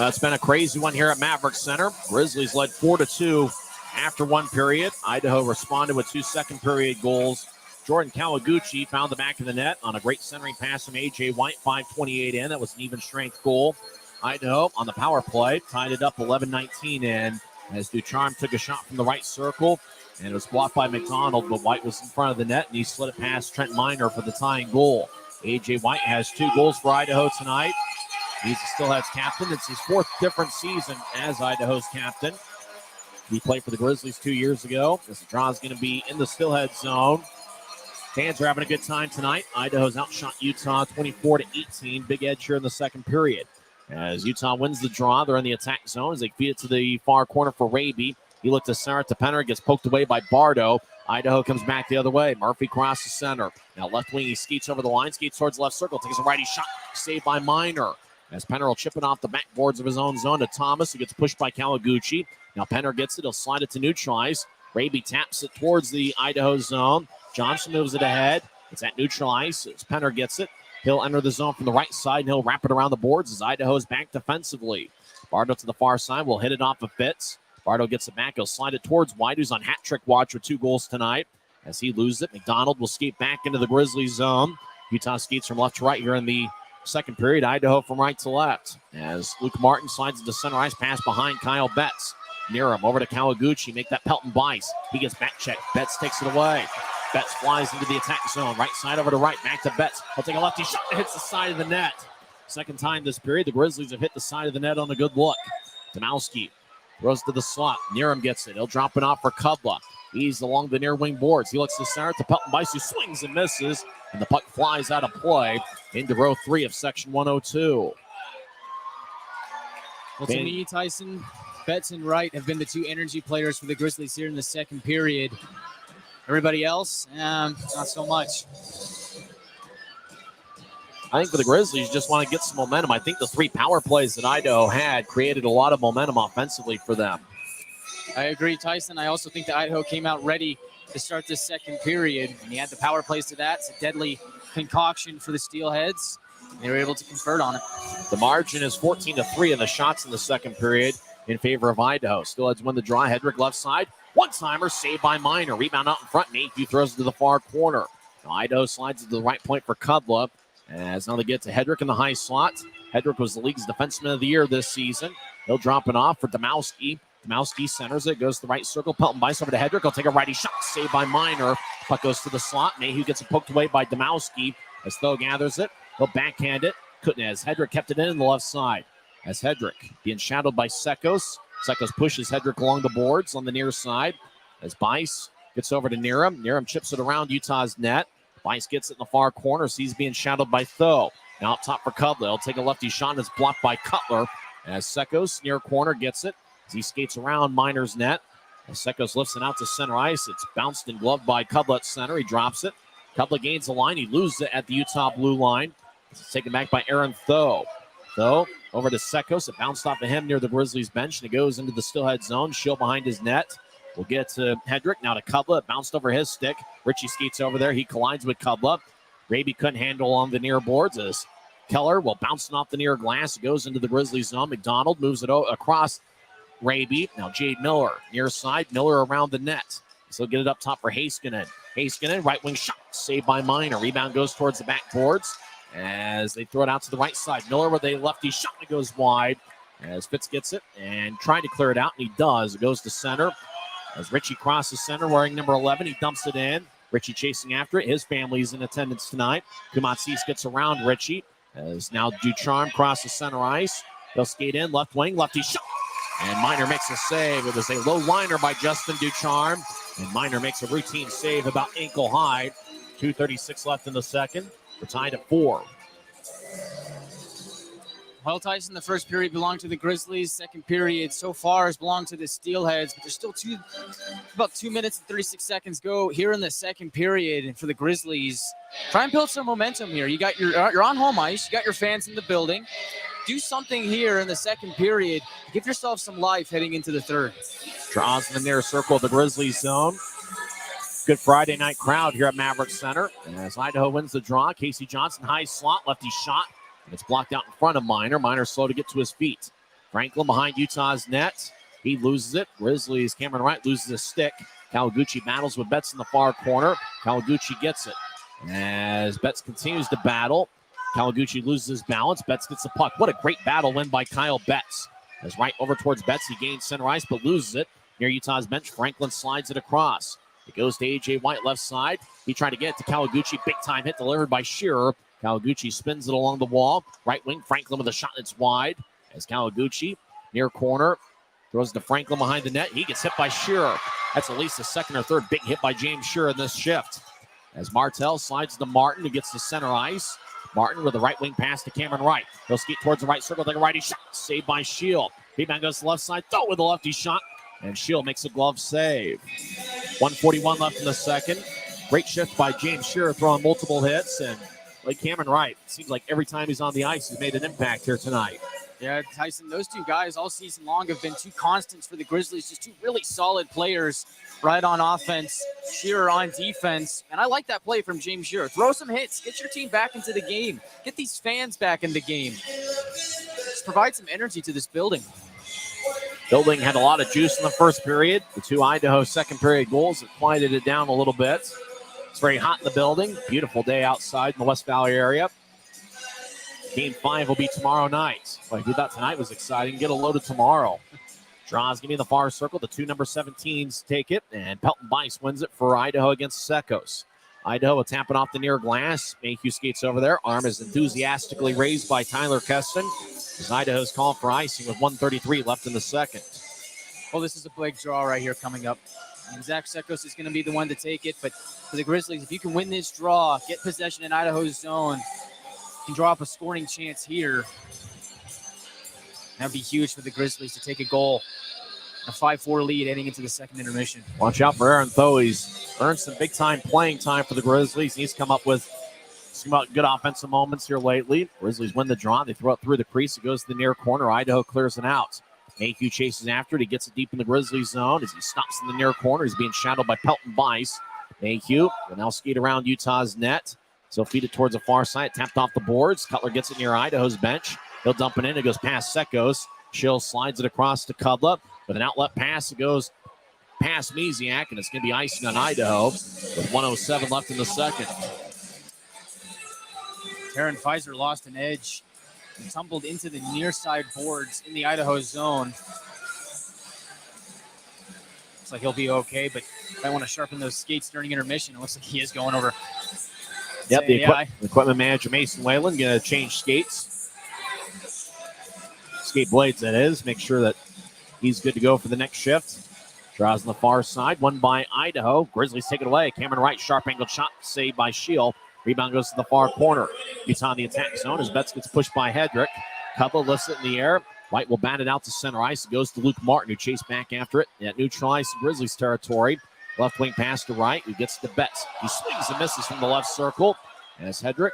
It's been a crazy one here at Maverik Center. Grizzlies led 4-2 after one period. Idaho responded with 2 second period goals. Jordan Kawaguchi found the back of the net on a great centering pass from A.J. White, 5:28 in. That was an even strength goal. Idaho on the power play tied it up 11-19 in as Ducharme took a shot from the right circle, and it was blocked by McDonald, but White was in front of the net, and he slid it past Trent Miner for the tying goal. A.J. White has 2 goals for Idaho tonight. He's the Steelheads captain. It's his 4th different season as Idaho's captain. He played for the Grizzlies 2 years ago. This draw is going to be in the Steelheads zone. Fans are having a good time tonight. Idaho's outshot Utah 24-18. Big edge here in the second period. As Utah wins the draw, they're in the attack zone as they feed it to the far corner for Raby. He looked to center to Penner, gets poked away by Bardo. Idaho comes back the other way. Murphy crosses center. Now left wing, he skates over the line, skates towards the left circle, takes a righty shot, saved by Miner. As Penner will chip it off the backboards of his own zone to Thomas, who gets pushed by Kawaguchi. Now Penner gets it. He'll slide it to neutralize. Raby taps it towards the Idaho zone. Johnson moves it ahead. It's at neutral ice. As Penner gets it, he'll enter the zone from the right side, and he'll wrap it around the boards as Idaho's back defensively. Bardo to the far side will hit it off of Fitz. Bardo gets it back. He'll slide it towards White, who's on hat trick watch with 2 goals tonight. As he loses it, McDonald will skate back into the Grizzlies zone. Utah skates from left to right here in the second period, Idaho from right to left. As Luke Martin slides into center ice, pass behind Kyle Betts. Near him, over to Kawaguchi, make that Pelton Bice. He gets back checked. Betts takes it away. Betts flies into the attack zone. Right side over to right, back to Betts. He'll take a lefty shot that hits the side of the net. Second time this period, the Grizzlies have hit the side of the net on a good look. Domowski throws to the slot. Nearham gets it. He'll drop it off for Kubla. He's along the near wing boards. He looks to center to Pelton Bice, who swings and misses. And the puck flies out of play into row 3 of section 102. Well, to me, Tyson, Betts and Wright have been the two energy players for the Grizzlies here in the second period. Everybody else, not so much. I think for the Grizzlies, just want to get some momentum. I think the 3 power plays that Idaho had created a lot of momentum offensively for them. I agree, Tyson. I also think that Idaho came out ready to start this second period. And you add the power plays to that. It's a deadly concoction for the Steelheads. They were able to convert on it. The margin is 14-3 in the shots in the second period in favor of Idaho. Steelheads win the draw. Hedrick left side. One-timer saved by Minor. Rebound out in front. Mayhew throws it to the far corner. Now Idaho slides to the right point for Kubla. As now they get to Hedrick in the high slot. Hedrick was the league's defenseman of the year this season. He'll drop it off for Domowski. Domowski centers it, goes to the right circle. Pelton Bice over to Hedrick. He'll take a righty shot, saved by Minor. Puck goes to the slot. Mayhew gets it poked away by Domowski. As Tho gathers it, he'll backhand it. Couldn't, as Hedrick kept it in the left side. As Hedrick being shadowed by Sekos. Sekos pushes Hedrick along the boards on the near side. As Bice gets over to Nearham. Nearham chips it around Utah's net. Bice gets it in the far corner, so he's being shadowed by Tho. Now up top for Cutler. He'll take a lefty shot and it's blocked by Cutler. As Sekos, near corner, gets it. As he skates around Minor's net. As Sekos lifts it out to center ice. It's bounced and gloved by Cutler at center. He drops it. Cutler gains the line. He loses it at the Utah blue line. It's taken back by Aaron Tho. Tho over to Sekos. It bounced off of him near the Grizzlies bench, and it goes into the Steelhead zone. Shield behind his net. We'll get to Hedrick. Now to Kubla. It bounced over his stick. Richie skates over there. He collides with Kubla. Raby couldn't handle on the near boards as Keller will bounce off the near glass. It goes into the Grizzlies zone. McDonald moves it across Raby. Now Jade Miller near side. Miller around the net. So get it up top for Heiskanen. Heiskanen, right wing shot. Saved by Minor. Rebound goes towards the back boards as they throw it out to the right side. Miller with a lefty shot that goes wide as Fitz gets it and trying to clear it out, and he does. It goes to center. As Richie crosses center wearing number 11, he dumps it in. Richie chasing after it. His family's in attendance tonight. Kumatsis gets around Richie. As now Ducharme crosses center ice. They'll skate in, left wing, lefty shot. And Minor makes a save. It was a low liner by Justin Ducharme. And Minor makes a routine save about ankle high. 2:36 left in the second. We're tied at 4. Well, Tyson, the first period belonged to the Grizzlies. Second period so far has belonged to the Steelheads, but there's still about 2 minutes and 36 seconds go here in the second period. And for the Grizzlies, try and build some momentum here. You're on home ice. You got your fans in the building. Do something here in the second period. Give yourself some life heading into the third. Draws in the near circle of the Grizzlies zone. Good Friday night crowd here at Maverik Center. And as Idaho wins the draw, Casey Johnson, high slot, lefty shot. And it's blocked out in front of Minor. Minor slow to get to his feet. Franklin behind Utah's net. He loses it. Grizzlies, Cameron Wright loses his stick. Kawaguchi battles with Betts in the far corner. Kawaguchi gets it. As Betts continues to battle, Kawaguchi loses his balance. Betts gets the puck. What a great battle win by Kyle Betts. As right over towards Betts, he gains center ice but loses it. Near Utah's bench, Franklin slides it across. It goes to A.J. White left side. He tried to get it to Kawaguchi. Big time hit delivered by Shearer. Kawaguchi spins it along the wall. Right wing, Franklin with a shot that's wide. As Kawaguchi, near corner, throws it to Franklin behind the net. He gets hit by Shearer. That's at least the second or third big hit by James Shearer in this shift. As Martell slides to Martin, who gets to center ice. Martin with a right wing pass to Cameron Wright. He'll skate towards the right circle, take a righty shot. Saved by Shield. Rebound goes to the left side. Throw with a lefty shot. And Shield makes a glove save. 1:41 left in the second. Great shift by James Shearer, throwing multiple hits. And like Cameron Wright, it seems like every time he's on the ice, he's made an impact here tonight. Yeah, Tyson, those two guys all season long have been two constants for the Grizzlies. Just two really solid players, right on offense, Shearer on defense. And I like that play from James Shearer. Throw some hits. Get your team back into the game. Get these fans back in the game. Just provide some energy to this building. Building had a lot of juice in the first period. The two Idaho second period goals have quieted it down a little bit. It's very hot in the building. Beautiful day outside in the West Valley area. Game 5 will be tomorrow night. Like we thought tonight was exciting. Get a loaded tomorrow. Draws give me the far circle. The 2 number 17s take it, and Pelton Bice wins it for Idaho against Secos. Idaho will tap it off the near glass. Mayhew skates over there. Arm is enthusiastically raised by Tyler Keston as Idaho's called for icing with 1:33 left in the second. Well, this is a big draw right here coming up. And Zach Secos is going to be the one to take it. But for the Grizzlies, if you can win this draw, get possession in Idaho's zone, and draw up a scoring chance here, that would be huge for the Grizzlies to take a goal. A 5-4 lead heading into the second intermission. Watch out for Aaron Thoe. He's earned some big-time playing time for the Grizzlies. He's come up with some good offensive moments here lately. Grizzlies win the draw. They throw it through the crease. It goes to the near corner. Idaho clears it out. Mayhew chases after it. He gets it deep in the Grizzlies zone as he stops in the near corner. He's being shadowed by Pelton Bice. Mayhew will now skate around Utah's net. So feed it towards the far side. Tapped off the boards. Cutler gets it near Idaho's bench. He'll dump it in. It goes past Secos. Schill slides it across to Kudla. With an outlet pass, it goes past Misiak, and it's going to be icing on Idaho with 1:07 left in the second. Taryn Pfizer lost an edge and tumbled into the near side boards in the Idaho zone. Looks like he'll be okay, but I want to sharpen those skates during intermission. It looks like he is going over. Yep, the equipment manager, Mason Whalen, going to change skates. Skate blades, that is. Make sure that he's good to go for the next shift. Draws on the far side. Won by Idaho. Grizzlies take it away. Cameron Wright, sharp angled shot, saved by Shield. Rebound goes to the far corner. Utah in the attack zone as Betts gets pushed by Hedrick. Couple lifts it in the air. White will bat it out to center ice. It goes to Luke Martin, who chased back after it. At neutral ice in Grizzlies territory. Left wing pass to Wright, who gets to Betts. He swings and misses from the left circle. As Hedrick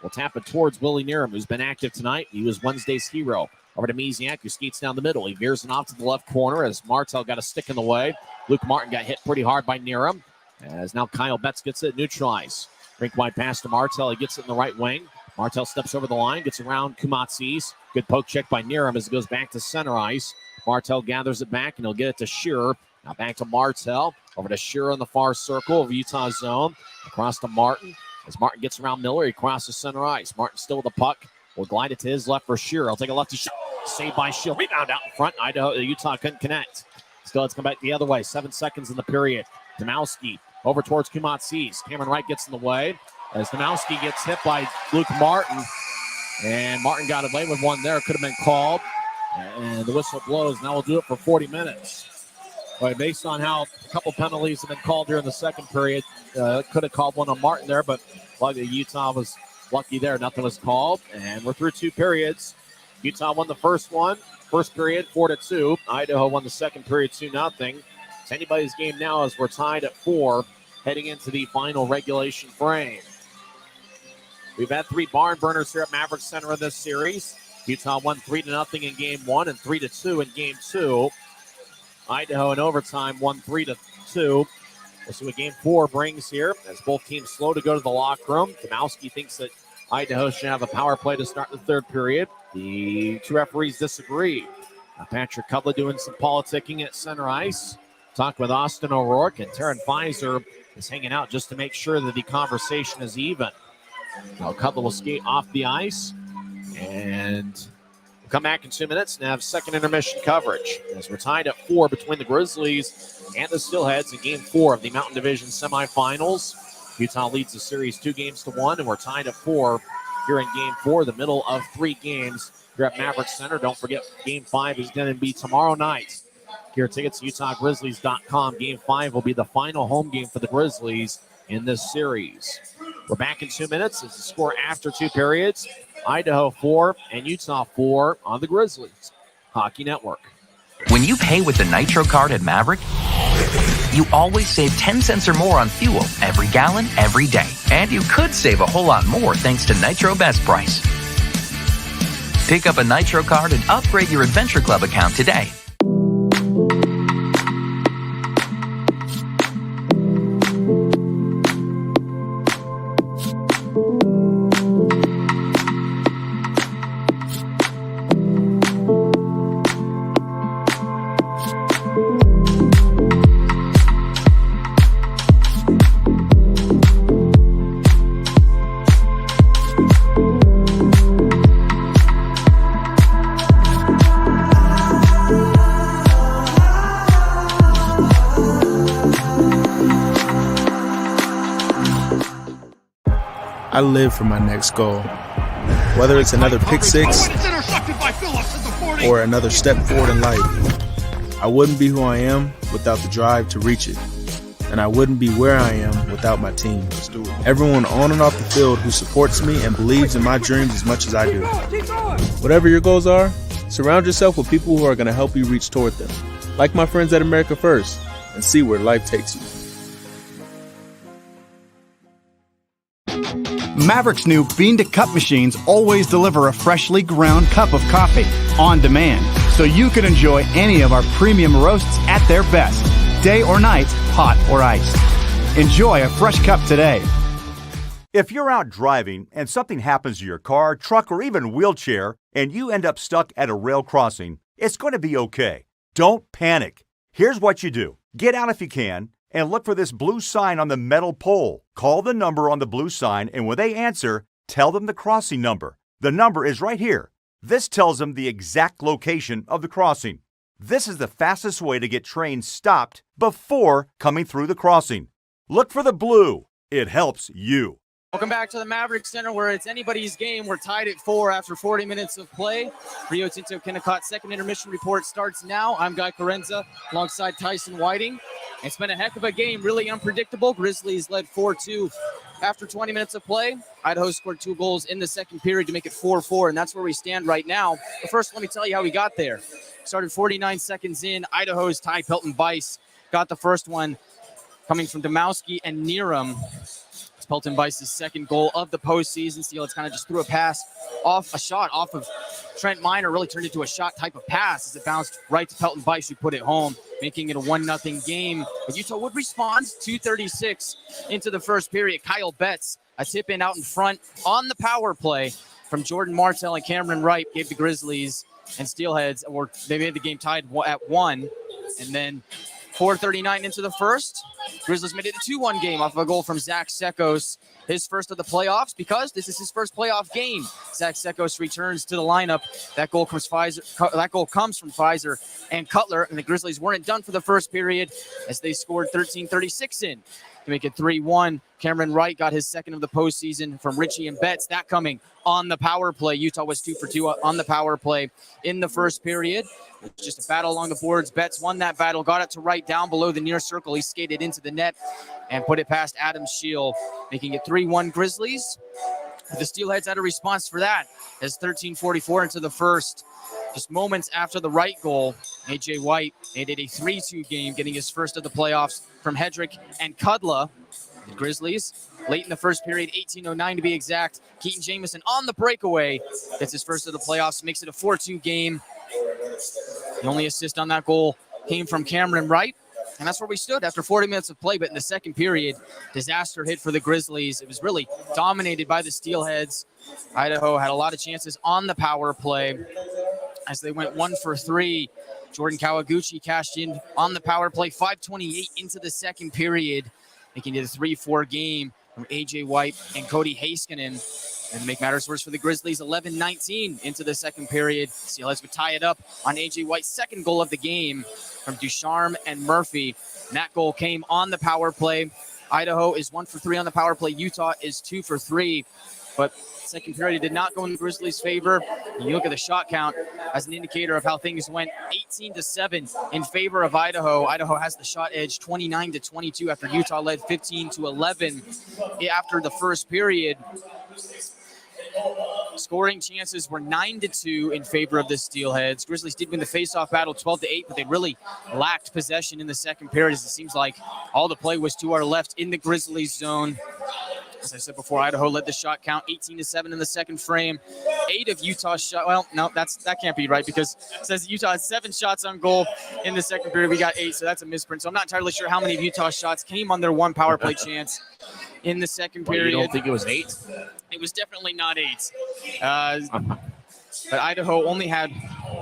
will tap it towards Willie Niram, who's been active tonight. He was Wednesday's hero. Over to Misiak, who skates down the middle. He veers it off to the left corner as Martel got a stick in the way. Luke Martin got hit pretty hard by Niram. As now Kyle Betts gets it neutralized. Rink wide pass to Martel. He gets it in the right wing. Martel steps over the line, gets around Kumatsis. Good poke check by Niram as it goes back to center ice. Martel gathers it back, and he'll get it to Shearer. Now back to Martel. Over to Shearer in the far circle of Utah zone. Across to Martin. As Martin gets around Miller, he crosses center ice. Martin still with the puck. Will glide it to his left for Shearer. He'll take a lefty shot. Saved by Shield. Rebound out in front. Utah couldn't connect. Still, let's come back the other way. 7 seconds in the period. Domowski over towards Kumatsis. Cameron Wright gets in the way as Domowski gets hit by Luke Martin. And Martin got away with one there. Could have been called. And the whistle blows. Now we'll do it for 40 minutes. But based on how a couple penalties have been called here in the second period, could have called one on Martin there, but Utah was lucky there. Nothing was called. And we're through 2 periods. Utah won the first one. First period, 4-2. Idaho won the second period, 2-0. It's anybody's game now as we're tied at 4, heading into the final regulation frame. We've had 3 barn burners here at Maverik Center in this series. Utah won 3-0 in game 1 and 3-2 in game 2. Idaho in overtime won 3-2. We'll see what game 4 brings here as both teams slow to go to the locker room. Domowski thinks that Idaho should have a power play to start the third period. The 2 referees disagree. Patrick Kudla doing some politicking at center ice. Talked with Austin O'Rourke, and Taryn Pfizer is hanging out just to make sure that the conversation is even. Now Kudla will skate off the ice, and we'll come back in 2 minutes and have second intermission coverage as we're tied at 4 between the Grizzlies and the Steelheads in game 4 of the Mountain Division semifinals. Utah leads the series 2-1, and we're tied at 4 here in game 4, the middle of 3 games here at Maverik Center. Don't forget, game 5 is going to be tomorrow night. Here, tickets, UtahGrizzlies.com. Game 5 will be the final home game for the Grizzlies in this series. We're back in 2 minutes. It's the score after 2 periods. Idaho 4 and Utah 4 on the Grizzlies Hockey Network. When you pay with the Nitro card at Maverik, you always save 10 cents or more on fuel every gallon, every day. And you could save a whole lot more thanks to Nitro Best Price. Pick up a Nitro card and upgrade your Adventure Club account today. I live for my next goal. Whether it's another pick six or another step forward in life, I wouldn't be who I am without the drive to reach it. And I wouldn't be where I am without my team. Everyone on and off the field who supports me and believes in my dreams as much as I do. Whatever your goals are, surround yourself with people who are going to help you reach toward them. Like my friends at America First, and see where life takes you. Maverik's new bean-to-cup machines always deliver a freshly ground cup of coffee on demand, so you can enjoy any of our premium roasts at their best, day or night, hot or iced. Enjoy a fresh cup today. If you're out driving and something happens to your car, truck, or even wheelchair, and you end up stuck at a rail crossing, it's going to be okay. Don't panic. Here's what you do. Get out if you can, and look for this blue sign on the metal pole. Call the number on the blue sign, and when they answer, tell them the crossing number. The number is right here. This tells them the exact location of the crossing. This is the fastest way to get trains stopped before coming through the crossing. Look for the blue. It helps you. Welcome back to the Maverik Center, where it's anybody's game. We're tied at 4 after 40 minutes of play. Rio Tinto Kennecott second intermission report starts now. I'm Guy Chiarenza alongside Tyson Whiting. It's been a heck of a game, really unpredictable. Grizzlies led 4-2 after 20 minutes of play. Idaho scored 2 goals in the second period to make it 4-4, and that's where we stand right now. But first, let me tell you how we got there. Started 49 seconds in. Idaho's Ty Pelton-Bice got the first one coming from Domowski and Neerum. It's Pelton-Bice's second goal of the postseason. Steelheads kind of just threw a shot off of Trent Miner, really turned into a shot type of pass as it bounced right to Pelton-Bice, who put it home, making it a 1-0 game. But Utah would respond. 2:36 into the first period. Kyle Betts, a tip in out in front on the power play from Jordan Martell and Cameron Wright, gave the Grizzlies and Steelheads, or they made the game tied at 1. And then 4:39 into the first, Grizzlies made it a 2-1 game off of a goal from Zach Sekos, his first of the playoffs, because this is his first playoff game. Zach Sekos returns to the lineup. That goal comes from Pfizer and Cutler, and the Grizzlies weren't done for the first period as they scored 13:36 in to make it 3-1. Cameron Wright got his second of the postseason from Richie and Betts, that coming on the power play. Utah was 2 for 2 on the power play in the first period. It's just a battle along the boards. Betts won that battle, got it to Wright down below the near circle. He skated into the net and put it past Adam Scheel, making it 3-1 Grizzlies. The Steelheads had a response for that as 13:44 into the first. Just moments after the Wright goal, A.J. White made it a 3-2 game, getting his first of the playoffs from Hedrick and Kudla. The Grizzlies, late in the first period, 18:09 to be exact. Keaton Jamison on the breakaway gets his first of the playoffs, makes it a 4-2 game. The only assist on that goal came from Cameron Wright. And that's where we stood after 40 minutes of play. But in the second period, disaster hit for the Grizzlies. It was really dominated by the Steelheads. Idaho had a lot of chances on the power play as they went 1 for 3. Jordan Kawaguchi cashed in on the power play, 5:28 into the second period, making it a 3-4 game from A.J. White and Cody Heiskanen. And to make matters worse for the Grizzlies, 11:19 into the second period. Steelheads would tie it up on A.J. White's second goal of the game from Ducharme and Murphy. And that goal came on the power play. Idaho is 1 for 3 on the power play. Utah is 2 for 3. But second period did not go in the Grizzlies' favor. And you look at the shot count as an indicator of how things went. 18-7 in favor of Idaho. Idaho has the shot edge 29-22 after Utah led 15-11 after the first period. Scoring chances were 9-2 in favor of the Steelheads. Grizzlies did win the faceoff battle 12-8, but they really lacked possession in the second period, as it seems like all the play was to our left in the Grizzlies zone. As I said before, Idaho led the shot count 18-7 in the second frame. 8 of Utah's shot. Well, no, that can't be right, because it says Utah had 7 shots on goal in the second period. We got 8, so that's a misprint. So I'm not entirely sure how many of Utah's shots came on their one power play chance in the second period. You don't think it was 8? It was definitely not 8. But Idaho only had,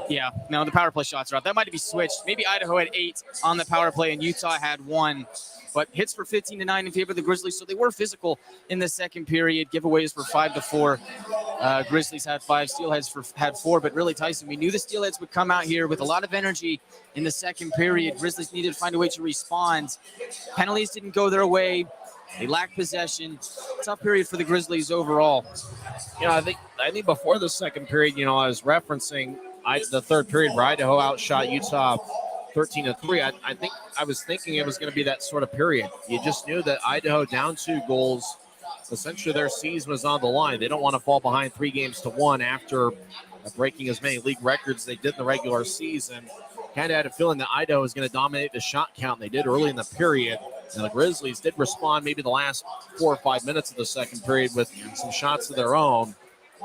the power play shots are out. That might be switched. Maybe Idaho had 8 on the power play and Utah had 1. But hits for 15-9 in favor of the Grizzlies, so they were physical in the second period. Giveaways were 5-4. Grizzlies had 5, Steelheads had 4. But really, Tyson, we knew the Steelheads would come out here with a lot of energy in the second period. Grizzlies needed to find a way to respond. Penalties didn't go their way. They lack possession. Tough period for the Grizzlies overall. I think before the second period, I was referencing the third period where Idaho outshot Utah 13-3. I was thinking it was going to be that sort of period. You just knew that Idaho down 2 goals, essentially their season was on the line. They don't want to fall behind 3-1 after breaking as many league records they did in the regular season. Kind of had a feeling that Idaho was going to dominate the shot count. They did early in the period. And the Grizzlies did respond maybe the last 4 or 5 minutes of the second period with some shots of their own.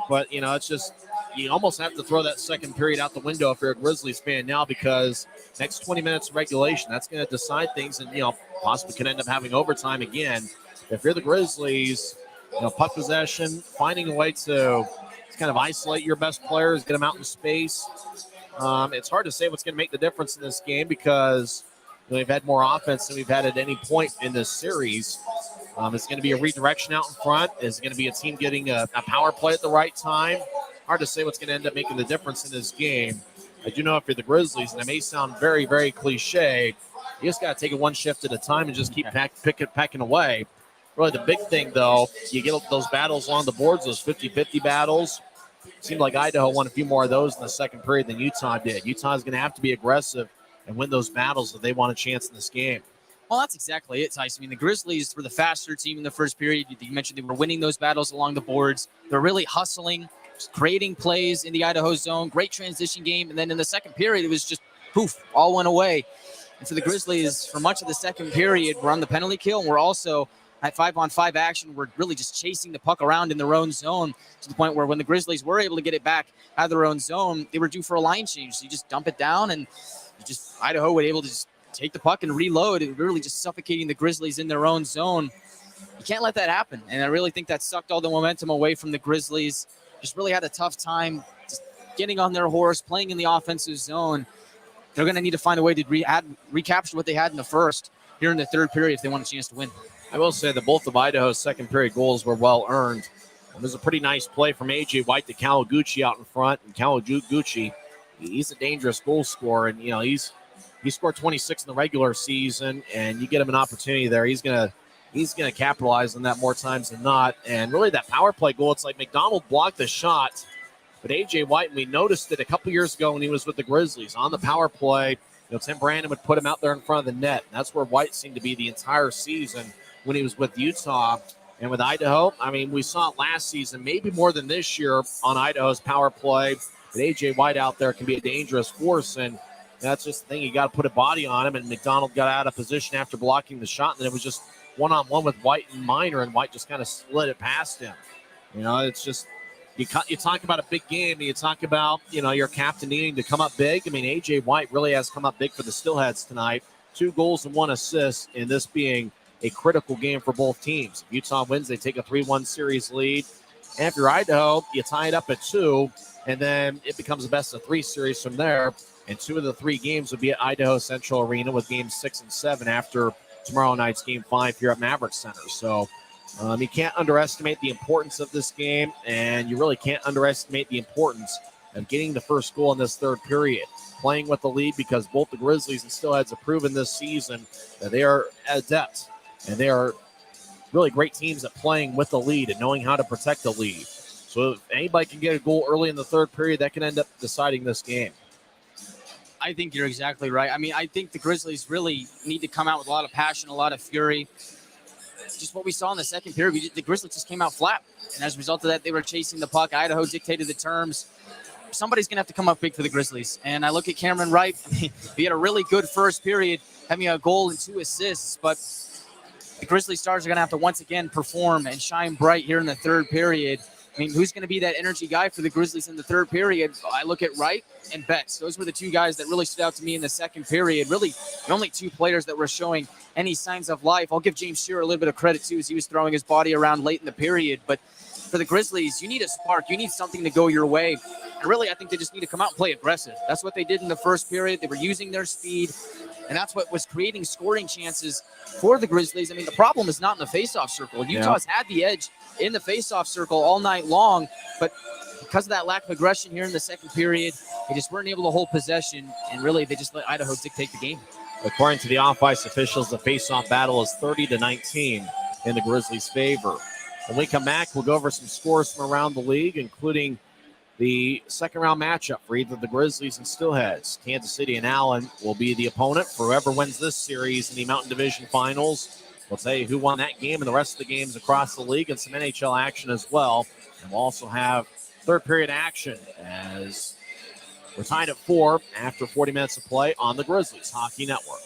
But, it's just you almost have to throw that second period out the window if you're a Grizzlies fan now, because next 20 minutes of regulation, that's going to decide things and, possibly could end up having overtime again. If you're the Grizzlies, puck possession, finding a way to kind of isolate your best players, get them out in space. It's hard to say what's going to make the difference in this game because we've had more offense than we've had at any point in this series. It's going to be a redirection out in front. It's going to be a team getting a power play at the right time. Hard to say what's going to end up making the difference in this game. I do know if you're the Grizzlies, and it may sound very, very cliche, you just got to take it one shift at a time and just keep pecking away. Really the big thing, though, you get those battles along the boards, those 50-50 battles. It seemed like Idaho won a few more of those in the second period than Utah did. Utah's going to have to be aggressive and win those battles if they want a chance in this game. Well, that's exactly it, Tyson. I mean, the Grizzlies were the faster team in the first period. You mentioned they were winning those battles along the boards. They're really hustling, creating plays in the Idaho zone. Great transition game. And then in the second period, it was just poof, all went away. And for the Grizzlies, for much of the second period, we're on the penalty kill, and we're also at 5-on-5 action. We're really just chasing the puck around in their own zone to the point where when the Grizzlies were able to get it back out of their own zone, they were due for a line change. So you just dump it down, and Idaho would able to just take the puck and reload. It really just suffocating the Grizzlies in their own zone. You can't let that happen. And I really think that sucked all the momentum away from the Grizzlies. Just really had a tough time just getting on their horse, playing in the offensive zone. They're going to need to find a way to recapture what they had in the first here in the third period if they want a chance to win. I will say that both of Idaho's second period goals were well earned. It was a pretty nice play from A.J. White to Kawaguchi out in front. And Kawaguchi, he's a dangerous goal scorer. And, he scored 26 in the regular season, and you get him an opportunity there. He's gonna capitalize on that more times than not. And really that power play goal, it's like McDonald blocked the shot, but A.J. White, and we noticed it a couple years ago when he was with the Grizzlies on the power play, Tim Brandon would put him out there in front of the net. And that's where White seemed to be the entire season when he was with Utah. And with Idaho, we saw it last season, maybe more than this year on Idaho's power play. But A.J. White out there can be a dangerous force, and that's just the thing. You got to put a body on him, and McDonald got out of position after blocking the shot, and then it was just one-on-one with White and Minor, and White just kind of slid it past him. It's just you talk about a big game, and you talk about, your captain needing to come up big. A.J. White really has come up big for the Steelheads tonight. 2 goals and 1 assist, and this being a critical game for both teams. If Utah wins, they take a 3-1 series lead. And if you're Idaho, you tie it up at 2, and then it becomes a best-of-3 series from there. And 2 of the 3 games would be at Idaho Central Arena, with games 6 and 7 after tomorrow night's game 5 here at Maverik Center. So you can't underestimate the importance of this game, and you really can't underestimate the importance of getting the first goal in this third period, playing with the lead, because both the Grizzlies and Steelheads have proven this season that they are adept, and they are really great teams at playing with the lead and knowing how to protect the lead. So if anybody can get a goal early in the third period, that can end up deciding this game. I think you're exactly right. I think the Grizzlies really need to come out with a lot of passion, a lot of fury. Just what we saw in the second period, the Grizzlies just came out flat. And as a result of that, they were chasing the puck. Idaho dictated the terms. Somebody's going to have to come up big for the Grizzlies. And I look at Cameron Wright. He had a really good first period, having a goal and 2 assists. But the Grizzly Stars are going to have to once again perform and shine bright here in the third period. Who's going to be that energy guy for the Grizzlies in the third period? I look at Wright and Betts. Those were the 2 guys that really stood out to me in the second period. Really, the only 2 players that were showing any signs of life. I'll give James Shearer a little bit of credit, too, as he was throwing his body around late in the period. But for the Grizzlies, you need a spark. You need something to go your way. And really, I think they just need to come out and play aggressive. That's what they did in the first period. They were using their speed, and that's what was creating scoring chances for the Grizzlies. The problem is not in the faceoff circle. Utah's had the edge in the faceoff circle all night long, but because of that lack of aggression here in the second period, they just weren't able to hold possession, and really they just let Idaho dictate the game. According to the off-ice officials, the faceoff battle is 30-19 in the Grizzlies' favor. When we come back, we'll go over some scores from around the league, including the second-round matchup for either the Grizzlies and Steelheads. Kansas City and Allen will be the opponent for whoever wins this series in the Mountain Division Finals. We'll tell you who won that game and the rest of the games across the league and some NHL action as well. And we'll also have third-period action as we're tied at 4 after 40 minutes of play on the Grizzlies Hockey Network.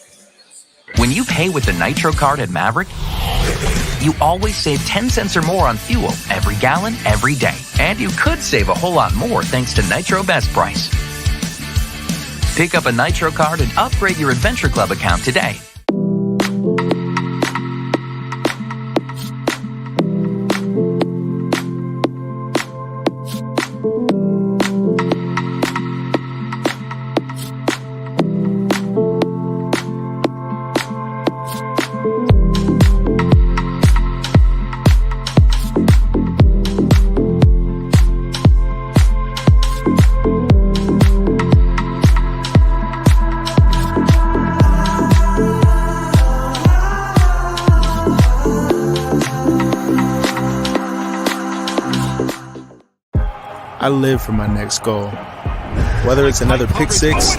When you pay with the Nitro card at Maverik, you always save 10 cents or more on fuel every gallon, every day. And you could save a whole lot more thanks to Nitro Best Price. Pick up a Nitro card and upgrade your Adventure Club account today. I live for my next goal. Whether it's another pick six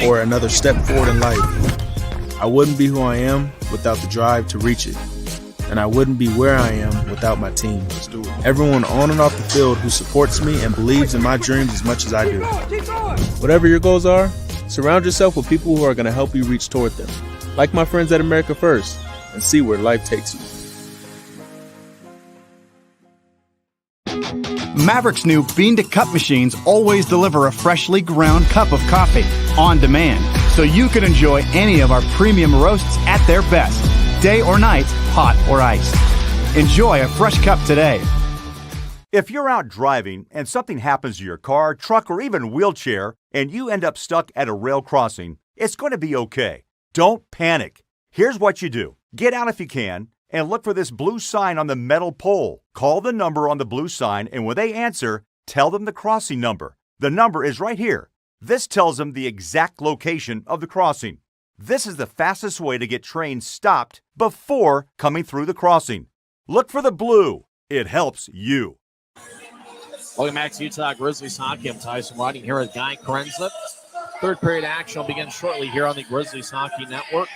or another step forward in life, I wouldn't be who I am without the drive to reach it. And I wouldn't be where I am without my team. Everyone on and off the field who supports me and believes in my dreams as much as I do. Whatever your goals are, surround yourself with people who are going to help you reach toward them. Like my friends at America First, and see where life takes you. Maverik's new bean-to-cup machines always deliver a freshly ground cup of coffee on demand, so you can enjoy any of our premium roasts at their best, day or night, hot or iced. Enjoy a fresh cup today. If you're out driving and something happens to your car, truck, or even wheelchair, and you end up stuck at a rail crossing, it's going to be okay. Don't panic. Here's what you do. Get out if you can, and look for this blue sign on the metal pole. Call the number on the blue sign, and when they answer, tell them the crossing number. The number is right here. This tells them the exact location of the crossing. This is the fastest way to get trains stopped before coming through the crossing. Look for the blue. It helps you. Welcome back to Utah Grizzlies Hockey. I'm Tyson Riding here with Guy Chiarenza. Third period action will begin shortly here on the Grizzlies Hockey Network.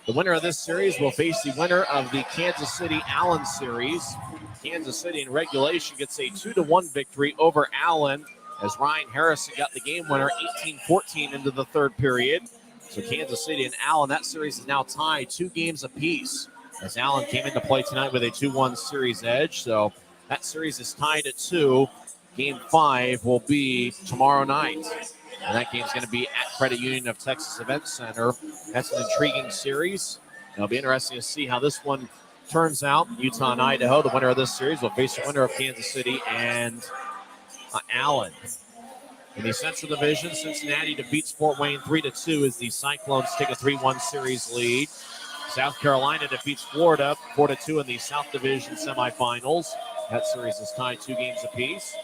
The winner of this series will face the winner of the Kansas City-Allen series. Kansas City in regulation gets a 2-1 victory over Allen as Ryan Harrison got the game winner 18-14 into the third period. So Kansas City and Allen, that series is now tied 2 games apiece as Allen came into play tonight with a 2-1 series edge. So that series is tied at 2. Game 5 will be tomorrow night. And that game's going to be at Credit Union of Texas Event Center. That's an intriguing series. It'll be interesting to see how this one turns out. Utah and Idaho, the winner of this series, will face the winner of Kansas City and Allen. In the Central Division, Cincinnati defeats Fort Wayne 3-2 as the Cyclones take a 3-1 series lead. South Carolina defeats Florida 4-2 in the South Division semifinals. That series is tied 2 games apiece.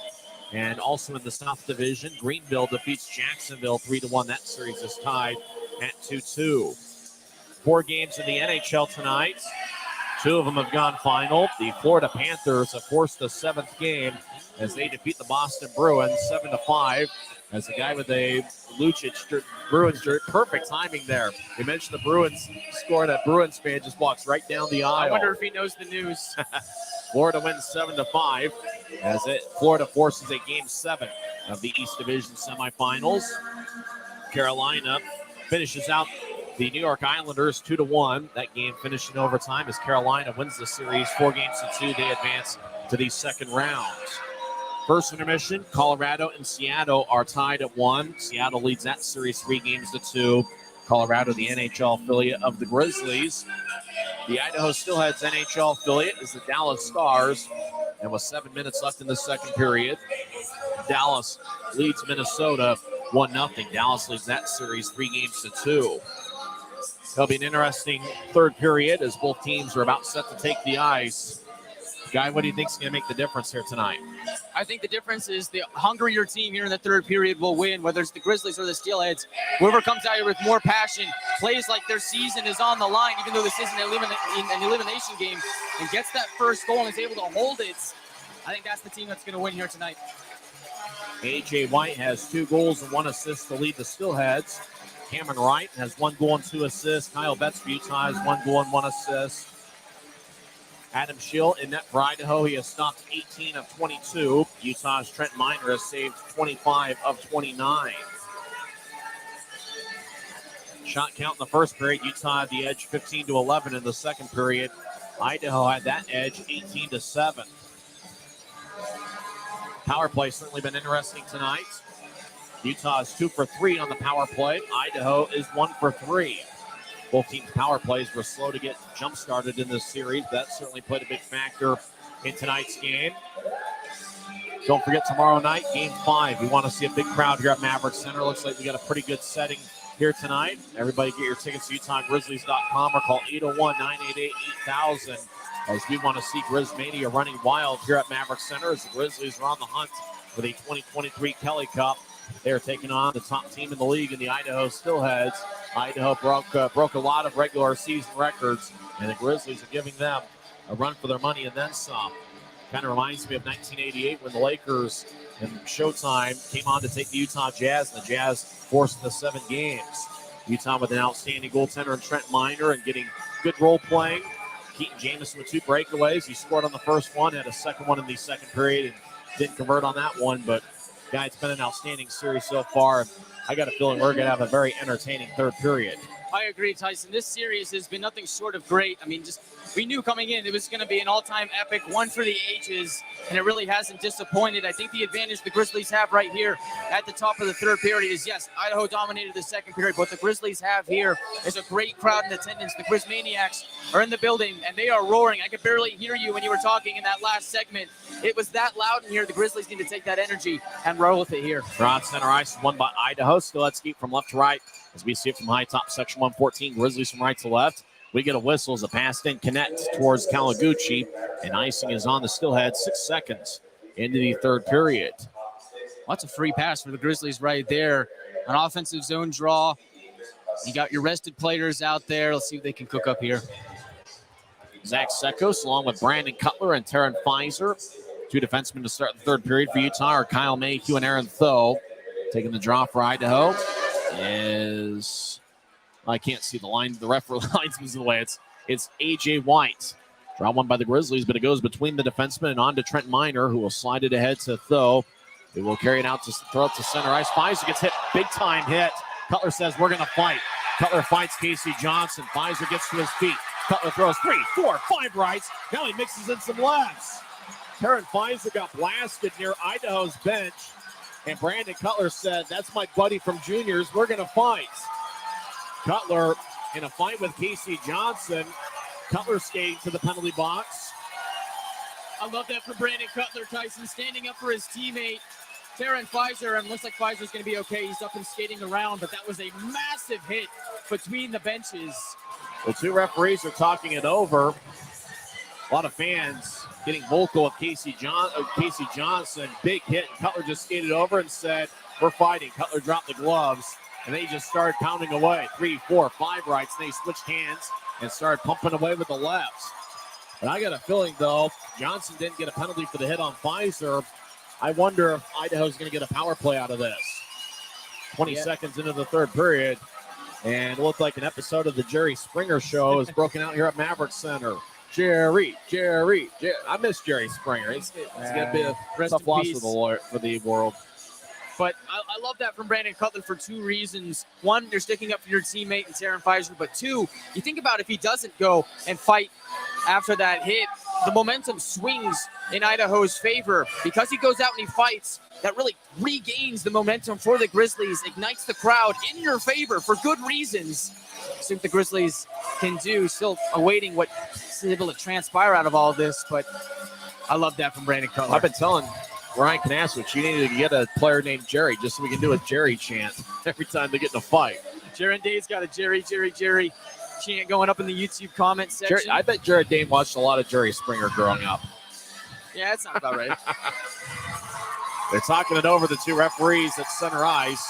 And also in the South Division, Greenville defeats Jacksonville 3-1. That series is tied at 2-2. 4 games in the NHL tonight. 2 of them have gone final. The Florida Panthers have forced the 7th game as they defeat the Boston Bruins 7-5. As the guy with a Lucic Bruins shirt, perfect timing there. We mentioned the Bruins scored. A Bruins fan just walks right down the aisle. I wonder if he knows the news. Florida wins 7-5 as Florida forces a game 7 of the East Division semifinals. Carolina finishes out the New York Islanders 2-1. That game finished in overtime as Carolina wins the series 4-2. They advance to the second round. First intermission, Colorado and Seattle are tied at 1. Seattle leads that series 3-2. Colorado, the NHL affiliate of the Grizzlies. The Idaho Steelheads NHL affiliate is the Dallas Stars. And with 7 minutes left in the second period, Dallas leads Minnesota 1-0. Dallas leads that series 3-2. It'll be an interesting third period as both teams are about set to take the ice. Guy, what do you think is going to make the difference here tonight? I think the difference is the hungrier team here in the third period will win, whether it's the Grizzlies or the Steelheads. Whoever comes out here with more passion, plays like their season is on the line, even though this isn't an elimination game, and gets that first goal and is able to hold it, I think that's the team that's going to win here tonight. A.J. White has 2 goals and 1 assist to lead the Steelheads. Cameron Wright has 1 goal and 2 assists. Kyle Betts for Utah has 1 goal and 1 assist. Adam Schill in net for Idaho. He has stopped 18 of 22. Utah's Trent Miner has saved 25 of 29. Shot count in the first period. Utah had the edge 15-11 in the second period. Idaho had that edge 18-7. Power play certainly been interesting tonight. Utah is 2 for 3 on the power play. Idaho is 1 for 3. Both teams' power plays were slow to get jump-started in this series. That certainly played a big factor in tonight's game. Don't forget, tomorrow night, Game 5. We want to see a big crowd here at Maverik Center. Looks like we got a pretty good setting here tonight. Everybody get your tickets to UtahGrizzlies.com or call 801-988-8000 as we want to see Grizzmania running wild here at Maverik Center as the Grizzlies are on the hunt for the 2023 Kelly Cup. They're taking on the top team in the league in the Idaho Steelheads. Idaho broke a lot of regular season records, and the Grizzlies are giving them a run for their money and then some. Kind of reminds me of 1988 when the Lakers and Showtime came on to take the Utah Jazz, and the Jazz forced the 7 games. Utah with an outstanding goaltender in Trent Miner and getting good role playing. Keaton Jamison with 2 breakaways. He scored on the first one, had a second one in the second period, and didn't convert on that one, but guy, it's been an outstanding series so far. I got a feeling we're going to have a very entertaining third period. I agree, Tyson. This series has been nothing short of great. I mean, we knew coming in it was going to be an all-time epic, one for the ages, and it really hasn't disappointed. I think the advantage the Grizzlies have right here at the top of the third period is, yes, Idaho dominated the second period. What the Grizzlies have here is a great crowd in attendance. The Grizzmaniacs are in the building, and they are roaring. I could barely hear you when you were talking in that last segment. It was that loud in here. The Grizzlies need to take that energy and roll with it here. Broad center ice is won by Idaho. Still let's keep from left to right as we see it from high top section 114. Grizzlies from right to left. We get a whistle as a pass in connect towards Kawaguchi, and icing is on the Steelheads 6 seconds into the third period. Lots of free pass for the Grizzlies right there. An offensive zone draw. You got your rested players out there. Let's see if they can cook up here. Zach Sekos along with Brandon Cutler and Taryn Pfizer. 2 defensemen to start the third period for Utah are Kyle Mayhew and Aaron Tho. Taking the draw for Idaho is, I can't see the line. The linesman's in the way. It's A.J. White. Draw one by the Grizzlies, but it goes between the defenseman and on to Trent Miner, who will slide it ahead to Tho. They will carry it out to throw it to center ice. Pfizer gets hit, big time hit. Cutler says, we're going to fight. Cutler fights Casey Johnson. Pfizer gets to his feet. Cutler throws 3, 4, 5 rights. Now he mixes in some lefts. Taryn Pfizer got blasted near Idaho's bench, and Brandon Cutler said, that's my buddy from juniors. We're going to fight. Cutler in a fight with Casey Johnson. Cutler skating to the penalty box. I love that for Brandon Cutler. Tyson standing up for his teammate, Taryn Pfizer, and looks like Pfizer's going to be okay. He's up and skating around, but that was a massive hit between the benches. The 2 referees are talking it over. A lot of fans getting vocal of Casey Johnson. Big hit. Cutler just skated over and said, we're fighting. Cutler dropped the gloves, and they just started pounding away. 3, 4, 5 rights. And they switched hands and started pumping away with the lefts. But I got a feeling, though, Johnson didn't get a penalty for the hit on Pfizer. I wonder if Idaho's going to get a power play out of this. 20 seconds into the third period, and it looked like an episode of the Jerry Springer Show is broken out here at Maverik Center. Jerry. I miss Jerry Springer. It's going to be a tough loss for the world. But I love that from Brandon Cutler for 2 reasons. One, you're sticking up for your teammate and Taryn Pfizer. But 2, you think about if he doesn't go and fight after that hit, the momentum swings in Idaho's favor. Because he goes out and he fights, that really regains the momentum for the Grizzlies, ignites the crowd in your favor for good reasons. See what the Grizzlies can do. Still awaiting what's able to transpire out of all of this, but I love that from Brandon Cutler. I've been telling Ryan Knaswich, you need to get a player named Jerry just so we can do a Jerry chant every time they get in a fight. Jared Day's got a Jerry chant going up in the YouTube comment section. I bet Jared Dane watched a lot of Jerry Springer growing up. Yeah, that's not about right. They're talking it over, the two referees at center ice.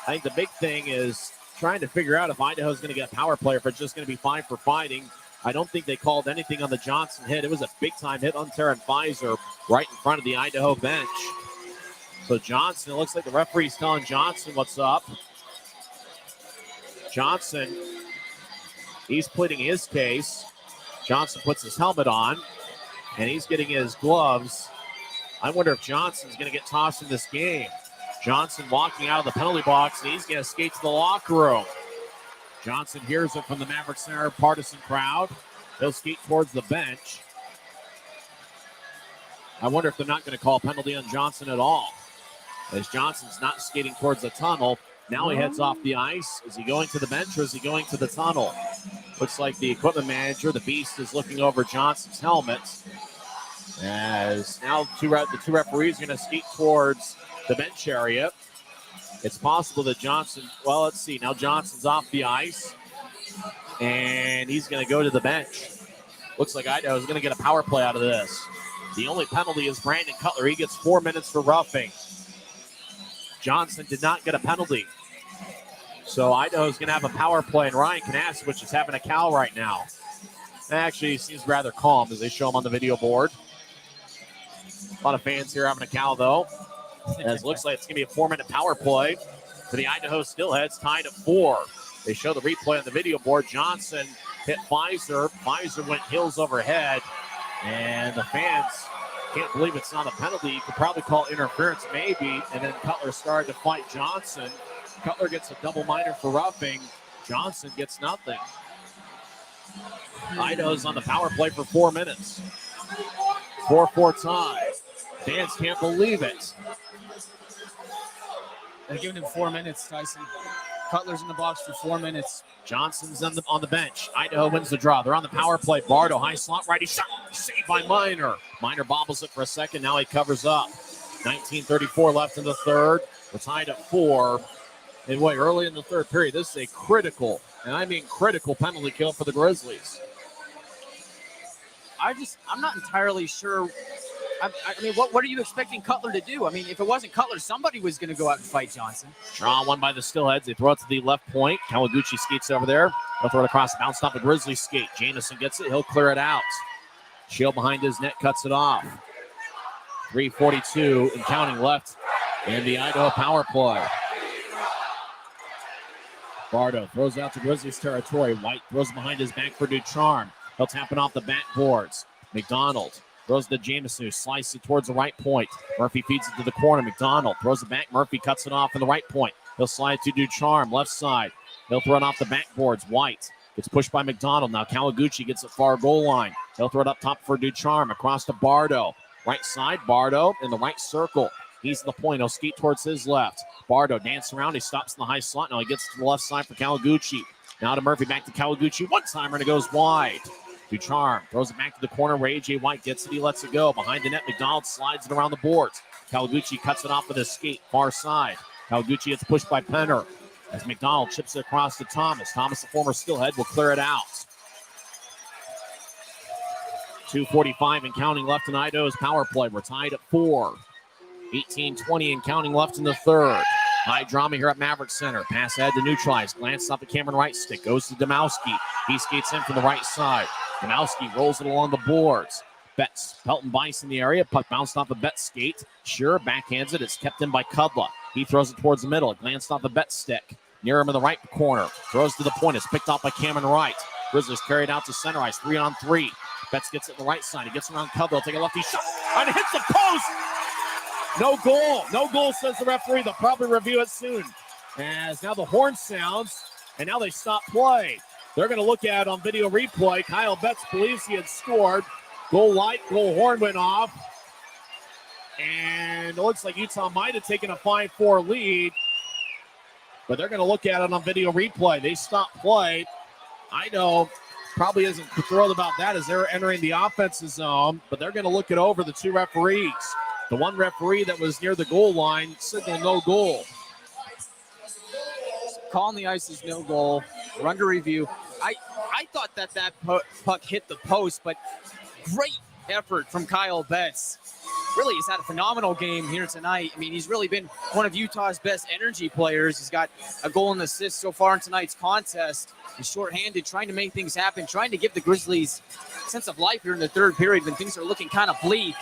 I think the big thing is trying to figure out if Idaho's going to get a power play or if it's just going to be fine for fighting. I don't think they called anything on the Johnson hit. It was a big-time hit on Taryn Pfizer right in front of the Idaho bench. So Johnson, it looks like the referee's telling Johnson what's up. Johnson, he's pleading his case. Johnson puts his helmet on, and he's getting his gloves. I wonder if Johnson's going to get tossed in this game. Johnson walking out of the penalty box, and he's going to skate to the locker room. Johnson hears it from the Maverik Center partisan crowd. He'll skate towards the bench. I wonder if they're not going to call a penalty on Johnson at all, as Johnson's not skating towards the tunnel. Now he heads off the ice. Is he going to the bench or is he going to the tunnel? Looks like the equipment manager, the Beast, is looking over Johnson's helmet. As now the two referees are going to skate towards the bench area. It's possible that Johnson, well, let's see. Now Johnson's off the ice, and he's going to go to the bench. Looks like Idaho's going to get a power play out of this. The only penalty is Brandon Cutler. He gets 4 minutes for roughing. Johnson did not get a penalty. So Idaho's going to have a power play, and Ryan Kanasowicz is having a cow right now. Actually, he seems rather calm as they show him on the video board. A lot of fans here having a cow, though. As it looks like it's going to be a 4-minute power play for the Idaho Steelheads, tied at 4. They show the replay on the video board. Johnson hit Pfizer. Pfizer went heels over head, and the fans can't believe it's not a penalty. You could probably call interference, maybe, and then Cutler started to fight Johnson. Cutler gets a double minor for roughing. Johnson gets nothing. Idaho's on the power play for 4 minutes. 4-4 tie. Fans can't believe it. They're giving him 4 minutes, Tyson. Cutler's in the box for 4 minutes. Johnson's on the bench. Idaho wins the draw. They're on the power play. Bardo, high slot, righty shot. Saved by Minor. Minor bobbles it for a second. Now he covers up. 19:34 left in the third. We're tied at 4. And wait, early in the third period, this is a critical, and I mean critical, penalty kill for the Grizzlies. I'm not entirely sure. I mean, what are you expecting Cutler to do? I mean, if it wasn't Cutler, somebody was going to go out and fight Johnson. Draw one by the Steelheads. They throw it to the left point. Kawaguchi skates over there. They'll throw it across, bounced off the Grizzlies skate. Jamison gets it. He'll clear it out. Shield behind his net cuts it off. 3:42 and counting left in the Idaho power play. Bardo throws out to Grizzlies territory. White throws behind his back for Ducharme. He'll tap it off the backboards. McDonald throws to Jamison, who slices it towards the right point. Murphy feeds it to the corner. McDonald throws it back. Murphy cuts it off in the right point. He'll slide to Ducharme, left side. He'll throw it off the backboards. White gets pushed by McDonald. Now Kawaguchi gets it far goal line. He'll throw it up top for Ducharme. Across to Bardo. Right side, Bardo in the right circle. He's the point. He'll skate towards his left. Bardo dances around. He stops in the high slot. Now he gets to the left side for Kawaguchi. Now to Murphy, back to Kawaguchi. One-timer, and it goes wide. Ducharme throws it back to the corner where A.J. White gets it. He lets it go. Behind the net, McDonald slides it around the boards. Kawaguchi cuts it off with his skate, far side. Kawaguchi gets pushed by Penner as McDonald chips it across to Thomas. Thomas, the former Steelhead, will clear it out. 2:45 and counting left in Idaho's power play. We're tied at 4. 18:20 and counting left in the third. High drama here at Maverik Center. Pass ahead to neutralize. Glance up at Cameron right stick. Goes to Domowski. He skates in from the right side. Domowski rolls it along the boards. Betts, Pelton Bice in the area. Puck bounced off a Betts skate. Sure, backhands it. It's kept in by Kudla. He throws it towards the middle. It glanced off the Betts stick. Near him in the right corner. Throws to the point. It's picked off by Cameron Wright. Grizzlies carried out to center ice. 3-on-3. Betts gets it in the right side. He gets around Kudla. Take a lefty shot. And it hits the post. No goal. No goal, says the referee. They'll probably review it soon. As now the horn sounds, and now they stop play. They're going to look at it on video replay. Kyle Betts believes he had scored. Goal light, goal horn went off. And it looks like Utah might have taken a 5-4 lead. But they're going to look at it on video replay. They stop play. Idaho probably isn't thrilled about that as they're entering the offensive zone. But they're going to look it over, the two referees. The one referee that was near the goal line signaled no goal. Call on the ice is no goal. We're under review. I thought that puck hit the post, but great effort from Kyle Betts really has had a phenomenal game here tonight. I mean, he's really been one of Utah's best energy players. He's got a goal and assist so far in tonight's contest. He's shorthanded, trying to make things happen, trying to give the Grizzlies a sense of life here in the third period when things are looking kind of bleak.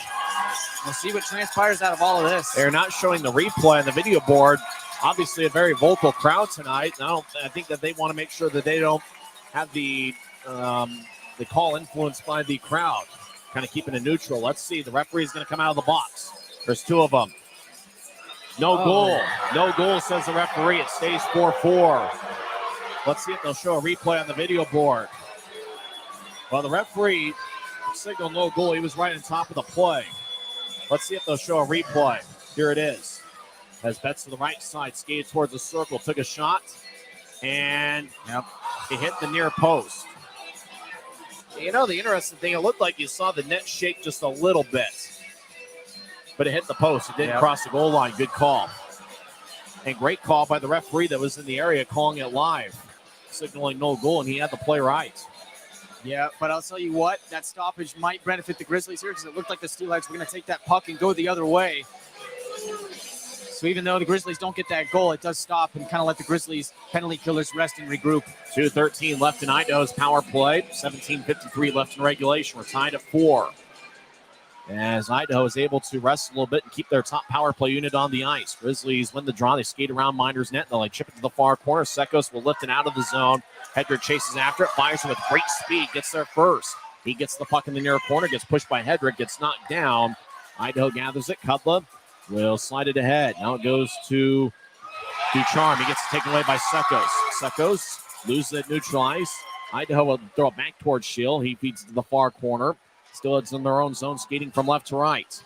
We'll see what transpires out of all of this. They're not showing the replay on the video board. Obviously, a very vocal crowd tonight. I think that they want to make sure that they don't have the call influenced by the crowd, kind of keeping it neutral. Let's see. The referee is going to come out of the box. There's two of them. No goal. No goal, says the referee. It stays 4-4. Let's see if they'll show a replay on the video board. Well, the referee signaled no goal. He was right on top of the play. Let's see if they'll show a replay. Here it is. As bets to the right side, skated towards the circle, took a shot, and it hit the near post. You know, the interesting thing, it looked like you saw the net shake just a little bit, but it hit the post. It didn't cross the goal line. Good call. And great call by the referee that was in the area calling it live, signaling no goal, and he had the play right. Yeah, but I'll tell you what, that stoppage might benefit the Grizzlies here because it looked like the Steelheads were going to take that puck and go the other way. So even though the Grizzlies don't get that goal, it does stop and kind of let the Grizzlies penalty killers rest and regroup. 2:13 left in Idaho's power play. 17:53 left in regulation. We're tied at 4. As Idaho is able to rest a little bit and keep their top power play unit on the ice. Grizzlies win the draw. They skate around Miner's net. They'll chip it to the far corner. Sekos will lift it out of the zone. Hedrick chases after it. Fires it with great speed. Gets there first. He gets the puck in the near corner. Gets pushed by Hedrick. Gets knocked down. Idaho gathers it. Kudla will slide it ahead. Now it goes to Ducharme. He gets taken away by Sekos. Sekos loses it neutral ice. Idaho will throw it back towards Shield. He feeds it to the far corner. Still it's in their own zone, skating from left to right.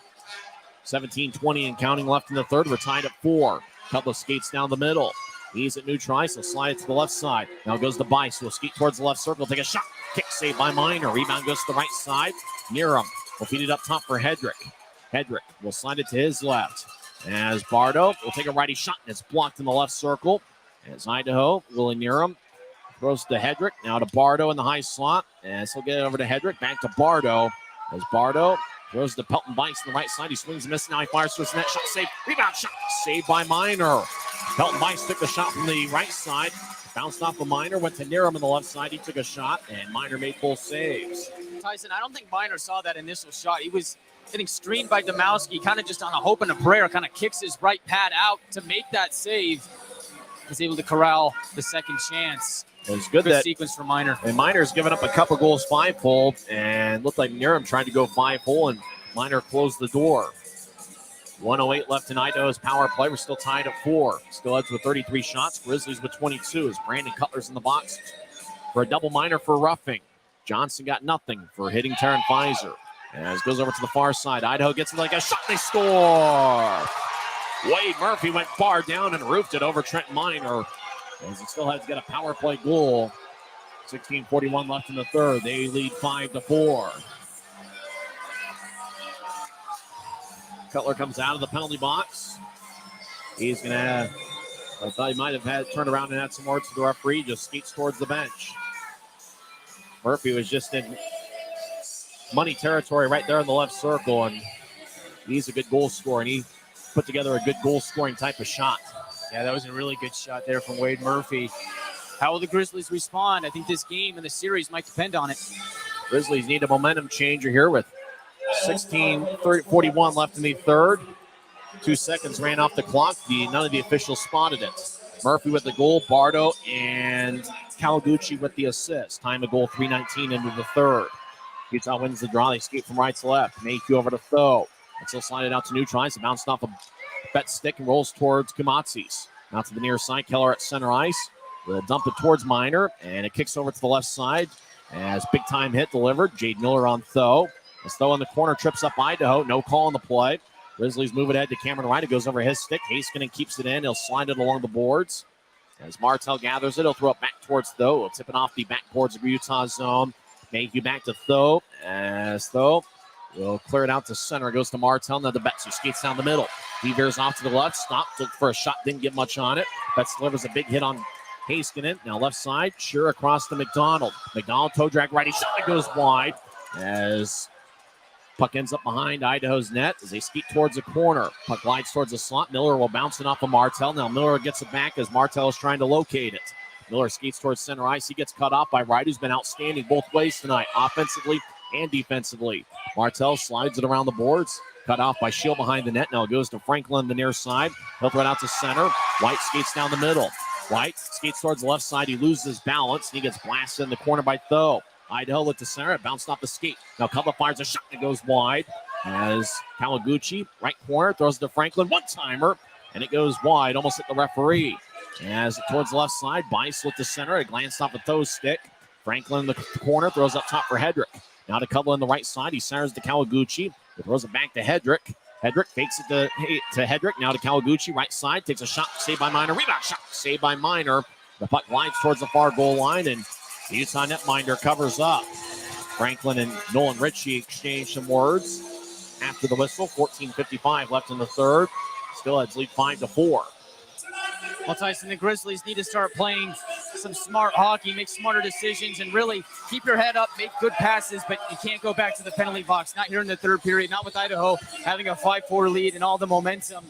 17:20 and counting left in the third. We're tied at 4. Kudla skates down the middle. He's at neutral ice. He'll slide it to the left side. Now goes to Bice. He'll skate towards the left circle. Take a shot. Kick saved by Miner. Rebound goes to the right side. Near him. Will feed it up top for Hedrick. Hedrick will slide it to his left. As Bardo will take a righty shot, and it's blocked in the left circle. As Idaho, Willie Nearham throws to Hedrick. Now to Bardo in the high slot. As he'll get it over to Hedrick. Back to Bardo. As Bardo throws to Pelton Bice on the right side. He swings and misses. Now he fires to his net. Shot saved. Rebound shot saved by Miner. Pelton Bice took the shot from the right side. Bounced off of Miner. Went to Nearham on the left side. He took a shot, and Miner made full saves. Tyson, I don't think Miner saw that initial shot. He was getting screened by Domowski, kind of just on a hope and a prayer, kind of kicks his right pad out to make that save. He's able to corral the second chance. It was good that sequence for Miner. And Miner's given up a couple goals five-fold, and looked like Nearham tried to go five-hole, and Miner closed the door. 1:08 left in Idaho's power play. We're still tied at 4. Steelheads with 33 shots. Grizzlies with 22. As Brandon Cutler's in the box for a double Miner for roughing. Johnson got nothing for hitting Taryn Pfizer. As goes over to the far side. Idaho gets it like a shot. They score. Wade Murphy went far down and roofed it over Trent Miner. As the Steelheads get a power play goal. 16:41 left in the third. They lead 5-4. Cutler comes out of the penalty box. He's going to have, I thought he might have had turned around and had some words to the referee. Just skates towards the bench. Murphy was just in money territory right there in the left circle, and he's a good goal scorer, and he put together a good goal scoring type of shot. Yeah, that was a really good shot there from Wade Murphy. How will the Grizzlies respond? I think this game and the series might depend on it. Grizzlies need a momentum changer here with 16:41 left in the third. 2 seconds ran off the clock. None of the officials spotted it. Murphy with the goal, Bardo and Kawaguchi with the assist. Time of goal 3:19 into the third. Utah wins the draw. They skate from right to left. Mayhew over to Tho. And still slide it out to neutral ice. It bounced off a bet stick and rolls towards Kumatzis. Now to the near side. Keller at center ice. Will dump it towards Miner. And it kicks over to the left side. As big time hit delivered. Jade Miller on Tho. As Tho in the corner trips up Idaho. No call on the play. Grizzlies move it ahead to Cameron Wright. It goes over his stick. Haskinen keeps it in. He'll slide it along the boards. As Martell gathers it, he'll throw it back towards Tho. He'll tip it off the backboards of Utah zone. Mayhew back to Tho. As Tho will clear it out to center. It goes to Martell. Now to Betts, who skates down the middle. He veers off to the left. Stopped, looked for a shot. Didn't get much on it. Betts delivers a big hit on Haskinen. Now left side. Sure across to McDonald. McDonald toe drag righty shot. It goes wide. As Puck ends up behind Idaho's net as they skeet towards the corner. Puck glides towards the slot. Miller will bounce it off of Martell. Now Miller gets it back as Martell is trying to locate it. Miller skates towards center ice. He gets cut off by Wright, who's been outstanding both ways tonight, offensively and defensively. Martell slides it around the boards. Cut off by Shield behind the net. Now it goes to Franklin, the near side. He'll throw it out to center. White skates down the middle. White skates towards the left side. He loses his balance. He gets blasted in the corner by Tho. Idaho looked to center. It bounced off the skate. Now Cutler fires a shot that goes wide as Kawaguchi, right corner, throws it to Franklin. One-timer, and it goes wide, almost hit the referee. As towards the left side, Bice looked to center. It glanced off the Tho's stick. Franklin in the corner, throws up top for Hedrick. Now to Cutler on the right side. He centers to Kawaguchi. He throws it back to Hedrick. Hedrick fakes it to Hedrick. Now to Kawaguchi, right side. Takes a shot, saved by Minor. Rebound shot, saved by Minor. The puck glides towards the far goal line, and the Utah netminder covers up. Franklin and Nolan Ritchie exchange some words after the whistle. 14:55 left in the third. Steelheads lead 5-4. Well, Tyson, the Grizzlies need to start playing some smart hockey, make smarter decisions, and really keep your head up, make good passes, but you can't go back to the penalty box. Not here in the third period, not with Idaho having a 5-4 lead and all the momentum.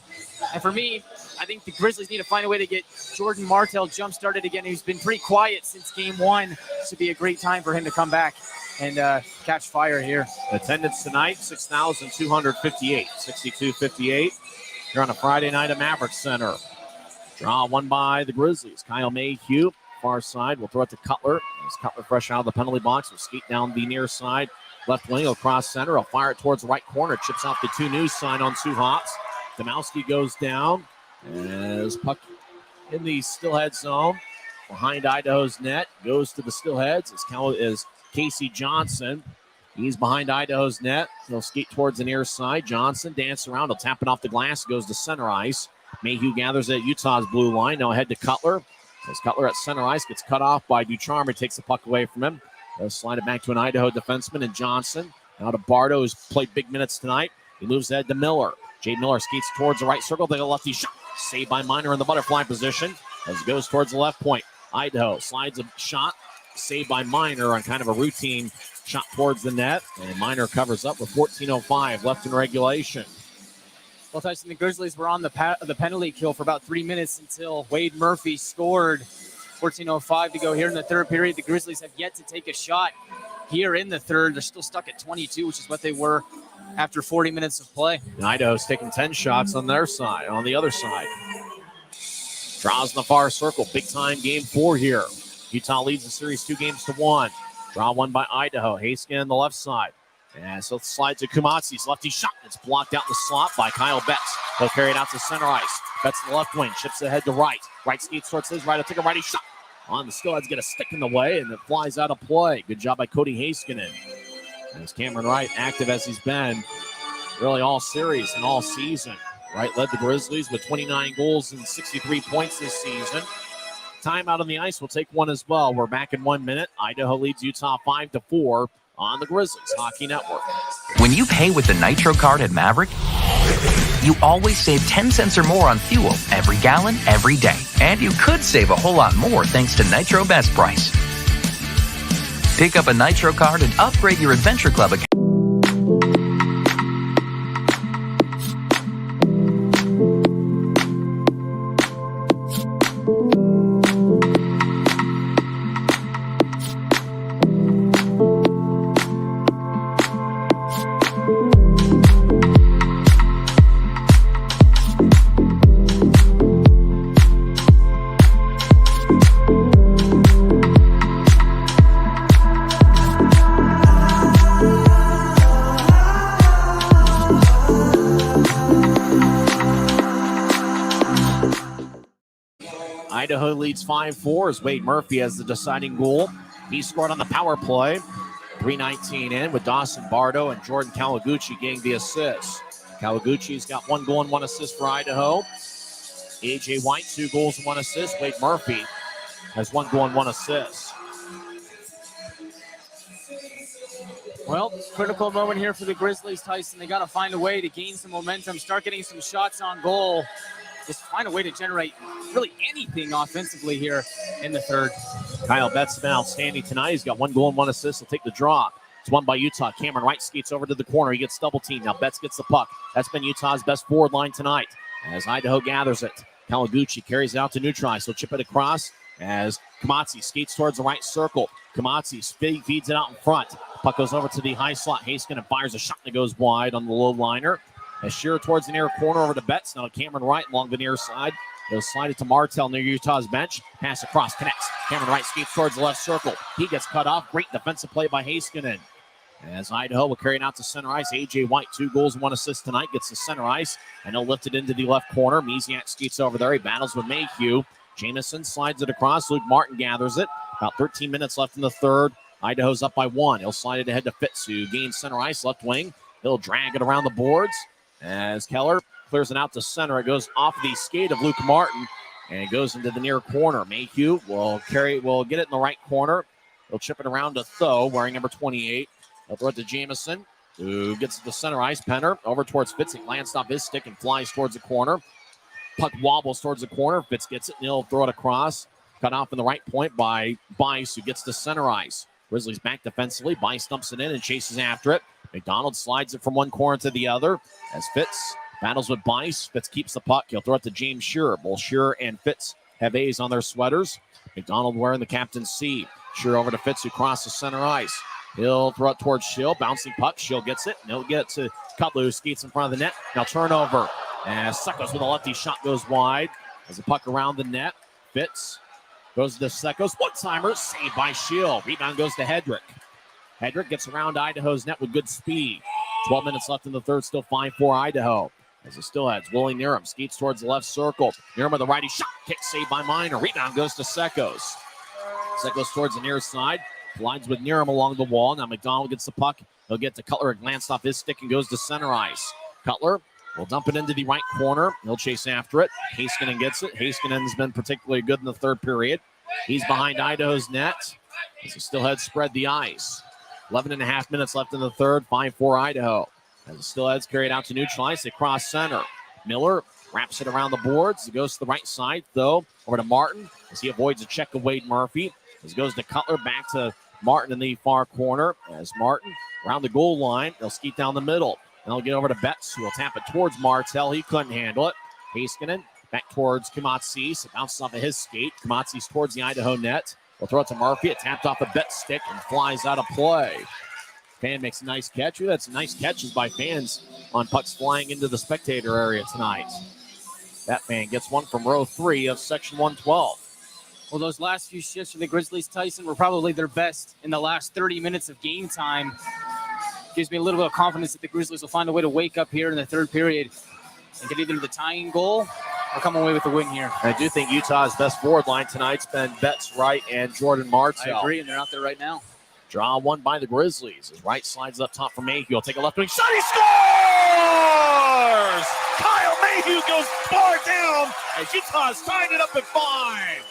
And for me, I think the Grizzlies need to find a way to get Jordan Martell jump-started again. He's been pretty quiet since game one. This would be a great time for him to come back and catch fire here. Attendance tonight, 6,258, 62-58 here on a Friday night at Maverik Center. Draw won by the Grizzlies. Kyle Mayhew, far side, will throw it to Cutler. As Cutler fresh out of the penalty box, will skate down the near side. Left wing, across center. He'll fire it towards the right corner. Chips off the 2 news sign on 2 hops. Domowski goes down. As puck in the Steelhead zone. Behind Idaho's net. Goes to the Steelheads. As Casey Johnson. He's behind Idaho's net. He'll skate towards the near side. Johnson dance around. He'll tap it off the glass. Goes to center ice. Mayhew gathers at Utah's blue line. Now ahead to Cutler. As Cutler at center ice gets cut off by Ducharme. Takes the puck away from him. They'll slide it back to an Idaho defenseman and Johnson. Now to Bardo, who's played big minutes tonight. He moves ahead to Miller. Jay Miller skates towards the right circle. They go lefty shot. Saved by Minor in the butterfly position. As it goes towards the left point. Idaho slides a shot. Saved by Minor on kind of a routine shot towards the net. And Minor covers up with 14:05 left in regulation. Well, Tyson, the Grizzlies were on the penalty kill for about 3 minutes until Wade Murphy scored. 14:05 to go here in the third period. The Grizzlies have yet to take a shot here in the third. They're still stuck at 22, which is what they were after 40 minutes of play. And Idaho's taking 10 shots on their side, on the other side. Draws in the far circle. Big time game 4 here. Utah leads the series 2-1. Draw won by Idaho. Haskin on the left side. And so slides to Kumatsi's lefty shot. It's blocked out in the slot by Kyle Betts. He'll carry it out to center ice. Betts to the left wing. Chips ahead to right. Right skates towards his right. He'll take a righty shot. On the Steelheads get a stick in the way, and it flies out of play. Good job by Cody Haskinen. As Cameron Wright, active as he's been really all series and all season. Wright led the Grizzlies with 29 goals and 63 points this season. Time out on the ice. We'll take one as well. We're back in 1 minute. Idaho leads Utah 5-4 on the Grizzlies Hockey Network. When you pay with the Nitro card at Maverik, you always save 10 cents or more on fuel every gallon, every day. And you could save a whole lot more thanks to Nitro Best Price. Pick up a Nitro card and upgrade your Adventure Club account. Idaho leads 5-4 as Wade Murphy has the deciding goal. He scored on the power play. 3:19 in with Dawson Bardo and Jordan Kawaguchi getting the assist. Kawaguchi's got 1 goal and 1 assist for Idaho. A.J. White, 2 goals and 1 assist. Wade Murphy has 1 goal and 1 assist. Well, critical moment here for the Grizzlies, Tyson. They got to find a way to gain some momentum, start getting some shots on goal. Just find a way to generate really anything offensively here in the third. Kyle Betts has been outstanding tonight. He's got 1 goal and 1 assist. He'll take the draw. It's won by Utah. Cameron Wright skates over to the corner. He gets double teamed. Now Betts gets the puck. That's been Utah's best forward line tonight as Idaho gathers it. Kawaguchi carries it out to Neutron. So chip it across as Kamatsi skates towards the right circle. Kamatsi feeds it out in front. Puck goes over to the high slot. Heiskanen fires a shot that goes wide on the low liner. As Shearer towards the near corner over to Betts. Now Cameron Wright along the near side. They'll slide it to Martell near Utah's bench. Pass across, connects. Cameron Wright skates towards the left circle. He gets cut off. Great defensive play by Heiskanen. As Idaho will carry it out to center ice. A.J. White, 2 goals and 1 assist tonight, gets to center ice, and he'll lift it into the left corner. Misiak skates over there. He battles with Mayhew. Jamison slides it across. Luke Martin gathers it. About 13 minutes left in the third. Idaho's up by 1. He'll slide it ahead to Fitz, who gains center ice, left wing. He'll drag it around the boards as Keller clears it out to center. It goes off the skate of Luke Martin, and it goes into the near corner. Mayhew will get it in the right corner. He'll chip it around to Tho, wearing number 28. He'll throw it to Jamison, who gets to the center ice. Penner over towards Fitz. He glanced off his stick and flies towards the corner. Puck wobbles towards the corner. Fitz gets it, and he'll throw it across. Cut off in the right point by Bice, who gets to center ice. Grizzlies back defensively. Bice dumps it in and chases after it. McDonald slides it from one corner to the other as Fitz battles with Bice. Fitz keeps the puck. He'll throw it to James Shearer. Both Shearer and Fitz have A's on their sweaters. McDonald wearing the captain's C. Shearer over to Fitz, who crosses center ice. He'll throw it towards Schill. Bouncing puck. Schill gets it. And he'll get it to Cutler, who skates in front of the net. Now turnover. As Sekos with a lefty shot goes wide. As the puck around the net. Fitz goes to Sekos. One-timer. Saved by Schill. Rebound goes to Hedrick. Hedrick gets around Idaho's net with good speed. 12 minutes left in the third. Still 5-4 Idaho. As the Steelheads, Willie Niram skates towards the left circle. Niram with a righty shot. Kick saved by Minor. Rebound goes to Sekos. Sekos towards the near side. Collides with Niram along the wall. Now McDonald gets the puck. He'll get to Cutler. It glanced off his stick and goes to center ice. Cutler will dump it into the right corner. He'll chase after it. Heiskanen gets it. Heiskanen's been particularly good in the third period. He's behind Idaho's net as the Steelheads spread the ice. 11 and a half minutes left in the third. 5-4 Idaho. As the Steelheads carry it out to neutral ice, they cross center. Miller wraps it around the boards. He goes to the right side, though. Over to Martin as he avoids a check of Wade Murphy. As it goes to Cutler, back to Martin in the far corner. As Martin around the goal line, they'll skeet down the middle. And they'll get over to Betts, who will tap it towards Martell. He couldn't handle it. Heiskanen back towards Kamatsis. It bounces off of his skate. Kamatsis towards the Idaho net. We'll throw it to Murphy. It tapped off a Betts stick and flies out of play. Fan makes a nice catch. Ooh, that's nice catches by fans on pucks flying into the spectator area tonight. That fan gets one from row 3 of section 112. Well, those last few shifts for the Grizzlies, Tyson, were probably their best in the last 30 minutes of game time. Gives me a little bit of confidence that the Grizzlies will find a way to wake up here in the third period and get either the tying goal or come away with the win here. I do think Utah's best forward line tonight's been Betts, Wright, and Jordan Martell. I agree, and they're out there right now. Draw one by the Grizzlies. As Wright slides up top for Mayhew. He'll take a left wing shot. He scores! Kyle Mayhew goes far down as Utah's tied it up at 5.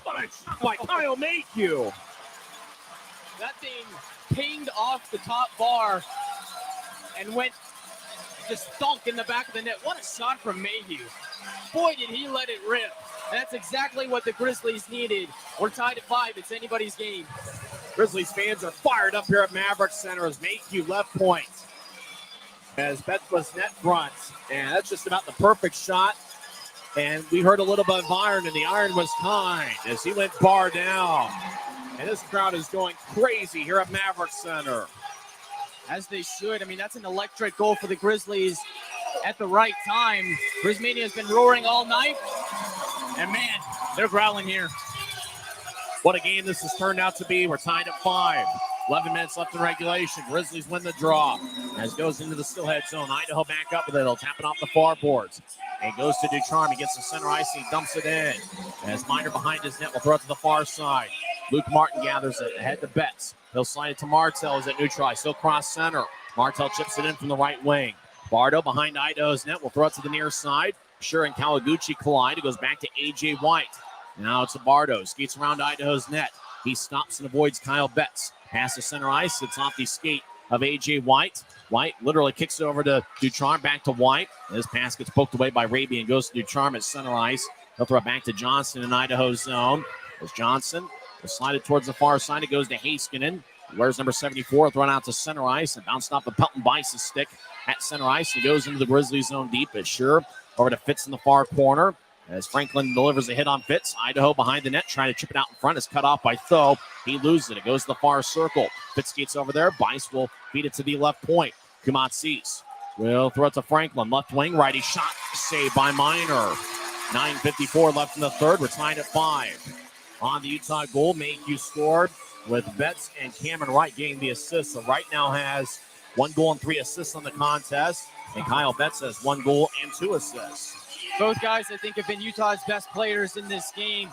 What a shot by Kyle Mayhew. That thing pinged off the top bar and went just thunk in the back of the net. What a shot from Mayhew. Boy, did he let it rip. That's exactly what the Grizzlies needed. We're tied at 5. It's anybody's game. Grizzlies fans are fired up here at Maverik Center as Mayhew left point. As Betts was net front. And that's just about the perfect shot. And we heard a little bit of iron, and the iron was kind as he went bar down. And this crowd is going crazy here at Maverik Center. As they should. I mean, that's an electric goal for the Grizzlies at the right time. Grizzmania has been roaring all night. And, man, they're growling here. What a game this has turned out to be. We're tied at 5. 11 minutes left in regulation. Grizzlies win the draw. As goes into the Steelhead zone. Idaho back up with it. They'll tap it off the far boards. And goes to Ducharme. He gets the center ice and he dumps it in. As Minor behind his net will throw it to the far side. Luke Martin gathers it ahead to Betts. He'll slide it to Martell as it neutralized. He'll cross center. Martell chips it in from the right wing. Bardo behind Idaho's net will throw it to the near side. Sure and Kawaguchi collide. It goes back to A.J. White. Now it's a Bardo. Skates around Idaho's net. He stops and avoids Kyle Betts. Pass to center ice. It's off the skate of A.J. White. White literally kicks it over to Ducharme. Back to White. This pass gets poked away by Raby and goes to Ducharme at center ice. He'll throw it back to Johnson in Idaho's zone. As Johnson will slide it towards the far side. It goes to Heiskanen. Wears number 74, thrown out to center ice and bounced off the Pelton Bice's stick at center ice. He goes into the Grizzlies zone deep. As Sure over to Fitz in the far corner. As Franklin delivers a hit on Fitz. Idaho behind the net, trying to chip it out in front. Is cut off by Tho. He loses it. It goes to the far circle. Fitz skates over there. Bice will feed it to the left point. Kumatsis will throw it to Franklin. Left wing, righty shot. Saved by Minor. 9:54 left in the third. We're tied at 5. On the Utah goal, Mayhew scored with Betts and Cameron Wright getting the assist. So Wright now has 1 goal and 3 assists on the contest. And Kyle Betts has 1 goal and 2 assists. Both guys, I think, have been Utah's best players in this game.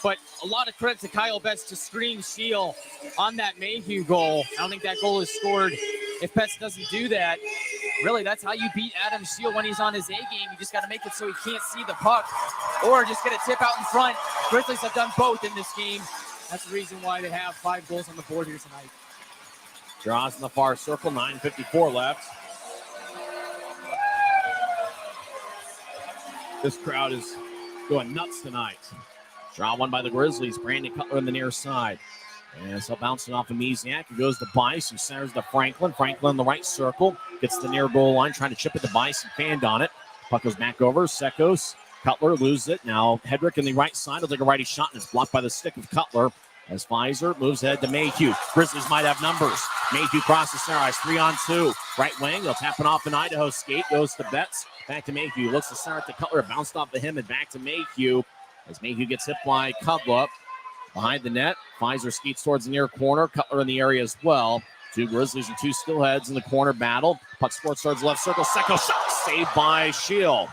But a lot of credit to Kyle Betts to screen Shield on that Mayhew goal. I don't think that goal is scored if Betts doesn't do that. Really, that's how you beat Adam Shield when he's on his A game. You just got to make it so he can't see the puck or just get a tip out in front. Grizzlies have done both in this game. That's the reason why they have 5 goals on the board here tonight. Draws in the far circle, 9:54 left. This crowd is going nuts tonight. Draw one by the Grizzlies. Brandon Cutler on the near side. And so bouncing off of Misiak. It goes to Bice, who centers to Franklin. Franklin in the right circle. Gets the near goal line, trying to chip it to Bice and fanned on it. Puck goes back over. Sekos. Cutler loses it. Now Hedrick in the right side will take a righty shot, and it's blocked by the stick of Cutler. As Pfizer moves ahead to Mayhew. Grizzlies might have numbers. Mayhew crosses center ice, 3-on-2. Right wing, they'll tap it off an Idaho skate. Goes to Betts. Back to Mayhew. Looks to center it to Cutler. Bounced off of him and back to Mayhew. As Mayhew gets hit by Cutler. Behind the net, Pfizer skates towards the near corner. Cutler in the area as well. 2 Grizzlies and 2 Steelheads in the corner battle. Puck sports towards the left circle. Second shot saved by Shield.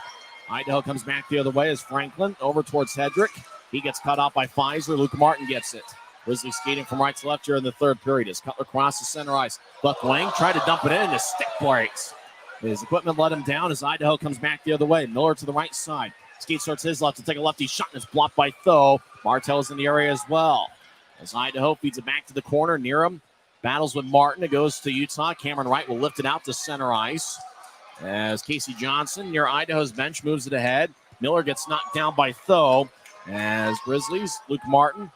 Idaho comes back the other way as Franklin over towards Hedrick. He gets cut off by Pfizer. Luke Martin gets it. Grizzlies skating from right to left here in the third period as Cutler crosses center ice. Left wing tried to dump it in. His stick breaks. His equipment let him down as Idaho comes back the other way. Miller to the right side. Skate starts his left to take a lefty shot, and it's blocked by Tho. Martell's in the area as well. As Idaho feeds it back to the corner, near him. Battles with Martin. It goes to Utah. Cameron Wright will lift it out to center ice. As Casey Johnson near Idaho's bench moves it ahead. Miller gets knocked down by Tho. As Grizzlies, Luke Martin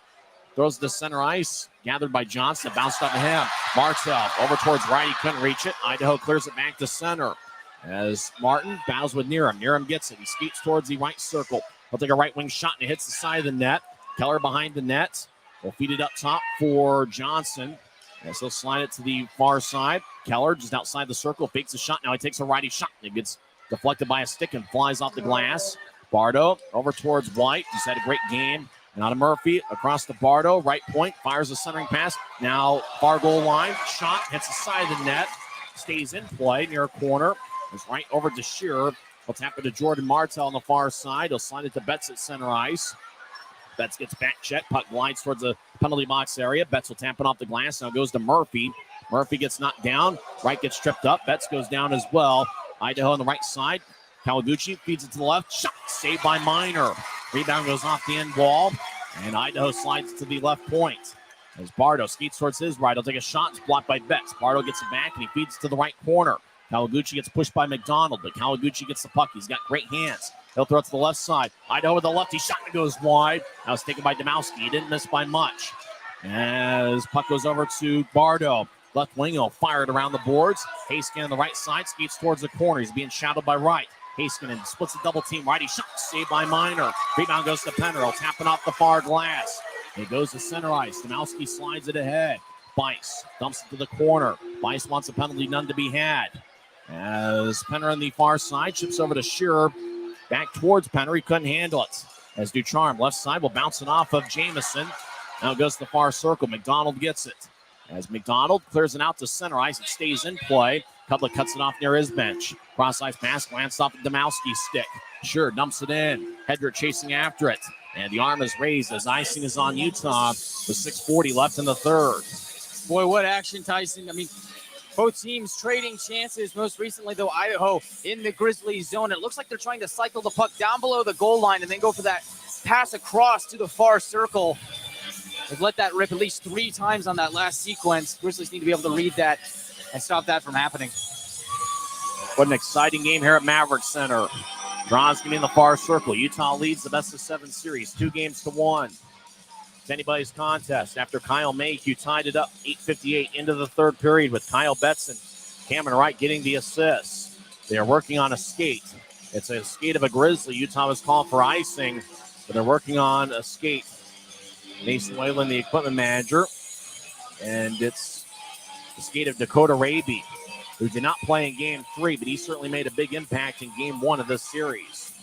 throws it to center ice. Gathered by Johnson. Bounced up to him. Martell over towards right. He couldn't reach it. Idaho clears it back to center. As Martin battles with Nearham. Nearham gets it. He skates towards the right circle. He'll take a right wing shot and it hits the side of the net. Keller behind the net. Will feed it up top for Johnson. As he'll slide it to the far side. Keller just outside the circle. Fakes a shot. Now he takes a righty shot. And it gets deflected by a stick and flies off the glass. Bardo over towards White. Just had a great game. Now to Murphy across to Bardo. Right point. Fires a centering pass. Now far goal line. Shot. Hits the side of the net. Stays in play near a corner. It's right over to Shearer. He'll tap it to Jordan Martell on the far side. He'll slide it to Betts at center ice. Betts gets back check. Puck glides towards the penalty box area. Betts will tap it off the glass. Now goes to Murphy. Murphy gets knocked down. Wright gets tripped up. Betts goes down as well. Idaho on the right side. Kawaguchi feeds it to the left. Shot saved by Minor. Rebound goes off the end wall. And Idaho slides to the left point. As Bardo skates towards his right. He'll take a shot. It's blocked by Betts. Bardo gets it back and he feeds it to the right corner. Kawaguchi gets pushed by McDonald, but Kawaguchi gets the puck. He's got great hands. He'll throw it to the left side. Idaho with the lefty shot and goes wide. That was taken by Domowski. He didn't miss by much. As puck goes over to Bardo. Left wing, he'll fire it around the boards. Haskin on the right side, skates towards the corner. He's being shadowed by Wright. Haskin splits the double team. Righty shot, saved by Minor. Rebound goes to Penner. Tapping off the far glass. It goes to center ice. Domowski slides it ahead. Bice dumps it to the corner. Bice wants a penalty, none to be had. As Penner on the far side chips over to Shearer. Back towards Penner. He couldn't handle it. As Ducharme, left side, will bounce it off of Jamison. Now it goes to the far circle. McDonald gets it. As McDonald clears it out to center ice, it stays in play. Cutler cuts it off near his bench. Cross-ice pass, glanced off of Domowski's stick. Sure, dumps it in. Hedrick chasing after it. And the arm is raised as icing is on Utah with 6:40 left in the third. Boy, what action, Tyson. I mean, both teams trading chances. Most recently, though, Idaho in the Grizzlies zone. It looks like they're trying to cycle the puck down below the goal line and then go for that pass across to the far circle. They've let that rip at least 3 times on that last sequence. Grizzlies need to be able to read that and stop that from happening. What an exciting game here at Maverik Center. Draws going to be in the far circle. Utah leads the best-of-7 series, 2-1. anybody's contest after Kyle Mayhew tied it up 8:58 into the third period with Kyle Betts and Cameron Wright getting the assists. They are working on a skate. It's a skate of a Grizzly. Utah was called for icing, but they're working on a skate. Mason Whalen, the equipment manager, and it's the skate of Dakota Raby, who did not play in Game 3, but he certainly made a big impact in Game 1 of this series.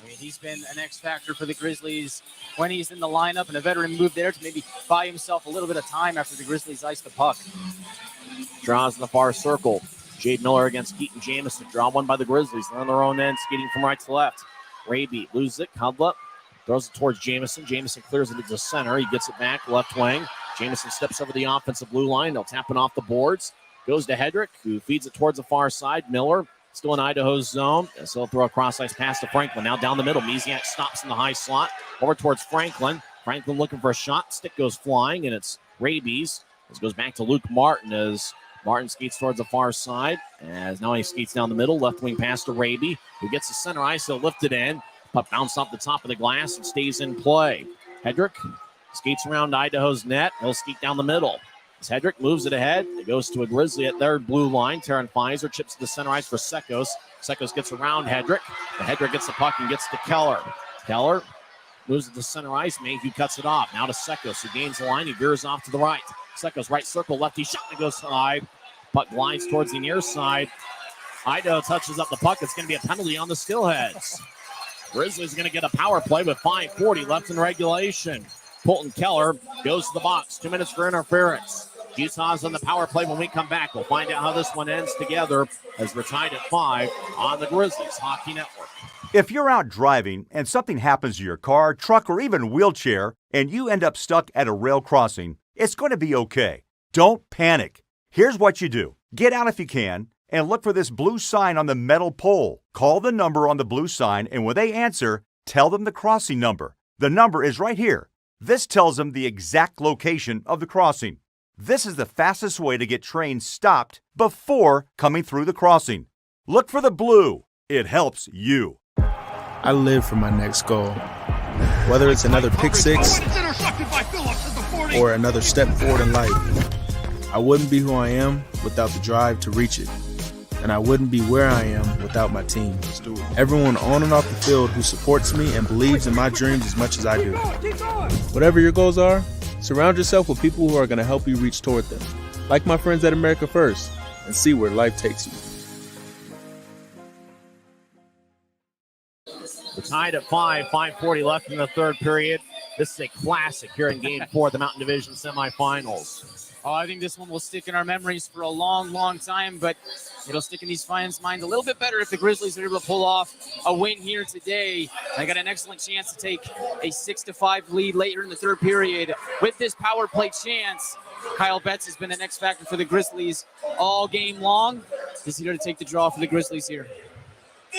I mean, he's been an X factor for the Grizzlies when he's in the lineup, and a veteran move there to maybe buy himself a little bit of time after the Grizzlies ice the puck. Draws in the far circle. Jade Miller against Keaton Jamison. Draw one by the Grizzlies. They're on their own end, skating from right to left. Raby loses it. Hudla throws it towards Jamison. Jamison clears it into center. He gets it back, left wing. Jamison steps over the offensive blue line. They'll tap it off the boards. Goes to Hedrick, who feeds it towards the far side. Miller still in Idaho's zone. So he'll throw a cross-ice pass to Franklin. Now down the middle. Misiak stops in the high slot. Over towards Franklin. Franklin looking for a shot. Stick goes flying, and it's Raby's. This goes back to Luke Martin as Martin skates towards the far side. As now he skates down the middle. Left wing pass to Raby, who gets the center ice. He'll lift it in. Puck bounced off the top of the glass and stays in play. Hedrick skates around Idaho's net. He'll skate down the middle. As Hedrick moves it ahead, it goes to a Grizzly at their blue line. Terran Pfizer chips to the center ice for Sekos. Sekos gets around Hedrick. Hedrick gets the puck and gets to Keller. Keller moves it to center ice. Mayhew cuts it off. Now to Sekos, who gains the line. He veers off to the right. Sekos right circle, lefty shot that goes high. Puck glides towards the near side. Idaho touches up the puck. It's going to be a penalty on the Steelheads. Grizzlies are going to get a power play with 5:40 left in regulation. Colton Keller goes to the box. 2 minutes for interference. Utah's on the power play. When we come back, we'll find out how this one ends together as we're tied at 5 on the Grizzlies Hockey Network. If you're out driving and something happens to your car, truck, or even wheelchair, and you end up stuck at a rail crossing, it's going to be okay. Don't panic. Here's what you do. Get out if you can and look for this blue sign on the metal pole. Call the number on the blue sign, and when they answer, tell them the crossing number. The number is right here. This tells them the exact location of the crossing. This is the fastest way to get trains stopped before coming through the crossing. Look for the blue. It helps you. I live for my next goal. Whether it's another pick six or another step forward in life, I wouldn't be who I am without the drive to reach it. And I wouldn't be where I am without my team. Everyone on and off the field who supports me and believes in my dreams as much as I do. Whatever your goals are, surround yourself with people who are going to help you reach toward them. Like my friends at America First, and see where life takes you. We're tied at 5:40 left in the third period. This is a classic here in Game 4 of the Mountain Division semifinals. Oh, I think this one will stick in our memories for a long, long time, but it'll stick in these fans' minds a little bit better if the Grizzlies are able to pull off a win here today. They got an excellent chance to take a 6-5 lead later in the third period. With this power play chance, Kyle Betts has been an X factor for the Grizzlies all game long. He's here to take the draw for the Grizzlies here.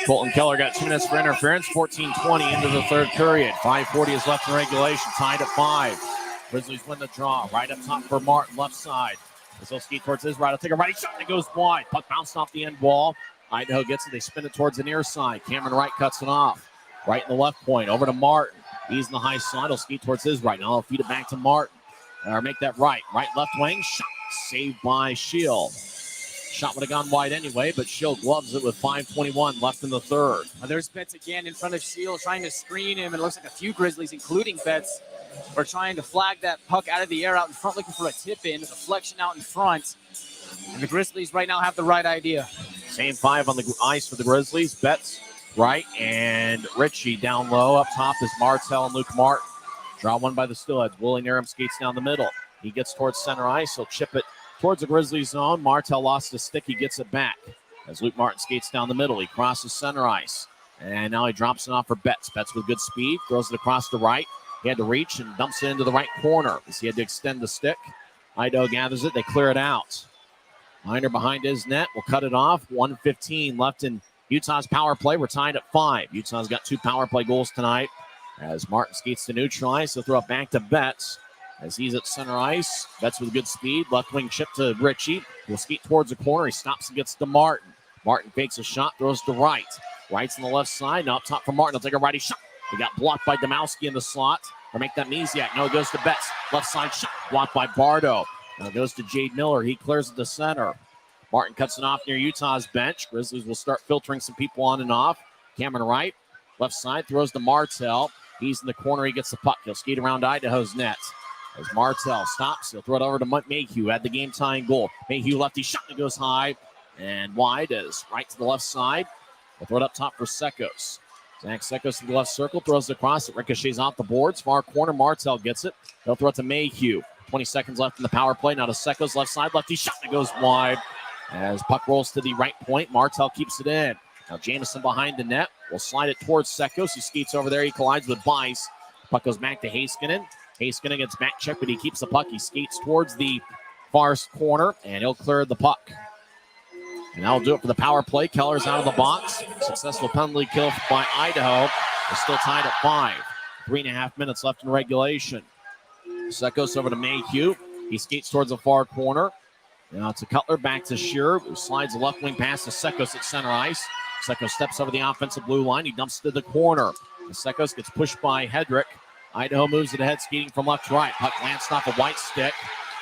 Colton Keller got 2 minutes for interference, 14:20 into the third period. 5:40 is left in regulation, tied at 5. Grizzlies win the draw. Right up top for Martin, left side. Wazowski towards his right. He'll take a righty shot and it goes wide. Puck bounced off the end wall. Idaho gets it. They spin it towards the near side. Cameron Wright cuts it off. Right in the left point. Over to Martin. He's in the high slot. He'll ski towards his right. Now he'll feed it back to Martin. Or make that right. Right left wing. Shot saved by Shield. Shot would have gone wide anyway, but Shield gloves it with 5:21 left in the third. There's Betts again in front of Shield trying to screen him. It looks like a few Grizzlies, including Betts, are trying to flag that puck out of the air out in front, looking for a tip-in, a deflection out in front. And the Grizzlies right now have the right idea. Same 5 on the ice for the Grizzlies. Betts, right, and Ritchie down low. Up top is Martell and Luke Martin. Draw one by the Steelheads. Willie Nerem skates down the middle. He gets towards center ice. He'll chip it towards the Grizzlies zone. Martell lost his stick. He gets it back. As Luke Martin skates down the middle, he crosses center ice. And now he drops it off for Betts. Betts with good speed. Throws it across the right. He had to reach and dumps it into the right corner as he had to extend the stick. Idaho gathers it. They clear it out. Miner behind his net will cut it off. 1:15 left in Utah's power play. We're tied at 5. Utah's got 2 power play goals tonight. As Martin skates to neutralize, he'll throw it back to Betts. As he's at center ice, Betts with good speed. Left wing chip to Ritchie. He'll skate towards the corner. He stops and gets to Martin. Martin fakes a shot, throws to right. Right's on the left side. Now up top for Martin. He'll take a righty shot. He got blocked by Domowski in the slot. Or make that Misiak. No, it goes to Betts. Left side shot blocked by Bardo. Now it goes to Jade Miller. He clears it to center. Martin cuts it off near Utah's bench. Grizzlies will start filtering some people on and off. Cameron Wright, left side, throws to Martell. He's in the corner. He gets the puck. He'll skate around Idaho's net. As Martell stops, he'll throw it over to Mayhew at the game-tying goal. Mayhew lefty shot that goes high and wide as right to the left side. We'll throw it up top for Sekos. Zach Sekos to the left circle, throws it across. It ricochets off the boards. Far corner, Martell gets it. They'll throw it to Mayhew. 20 seconds left in the power play. Now to Sekos, left side, lefty shot that goes wide. As puck rolls to the right point, Martell keeps it in. Now Jamison behind the net. Will slide it towards Sekos. He skates over there. He collides with Bice. Puck goes back to Heiskanen. Heiskanen gets back check, but he keeps the puck. He skates towards the far corner, and he'll clear the puck. And that'll do it for the power play. Keller's out of the box. Successful penalty kill by Idaho. They're still tied at 5. 3.5 minutes left in regulation. Sekos over to Mayhew. He skates towards the far corner. Now to Cutler, back to Shearer, who slides the left wing pass to Sekos at center ice. Sekos steps over the offensive blue line. He dumps to the corner. And Sekos gets pushed by Hedrick. Idaho moves it ahead, skating from left to right. Puck glanced off a white stick.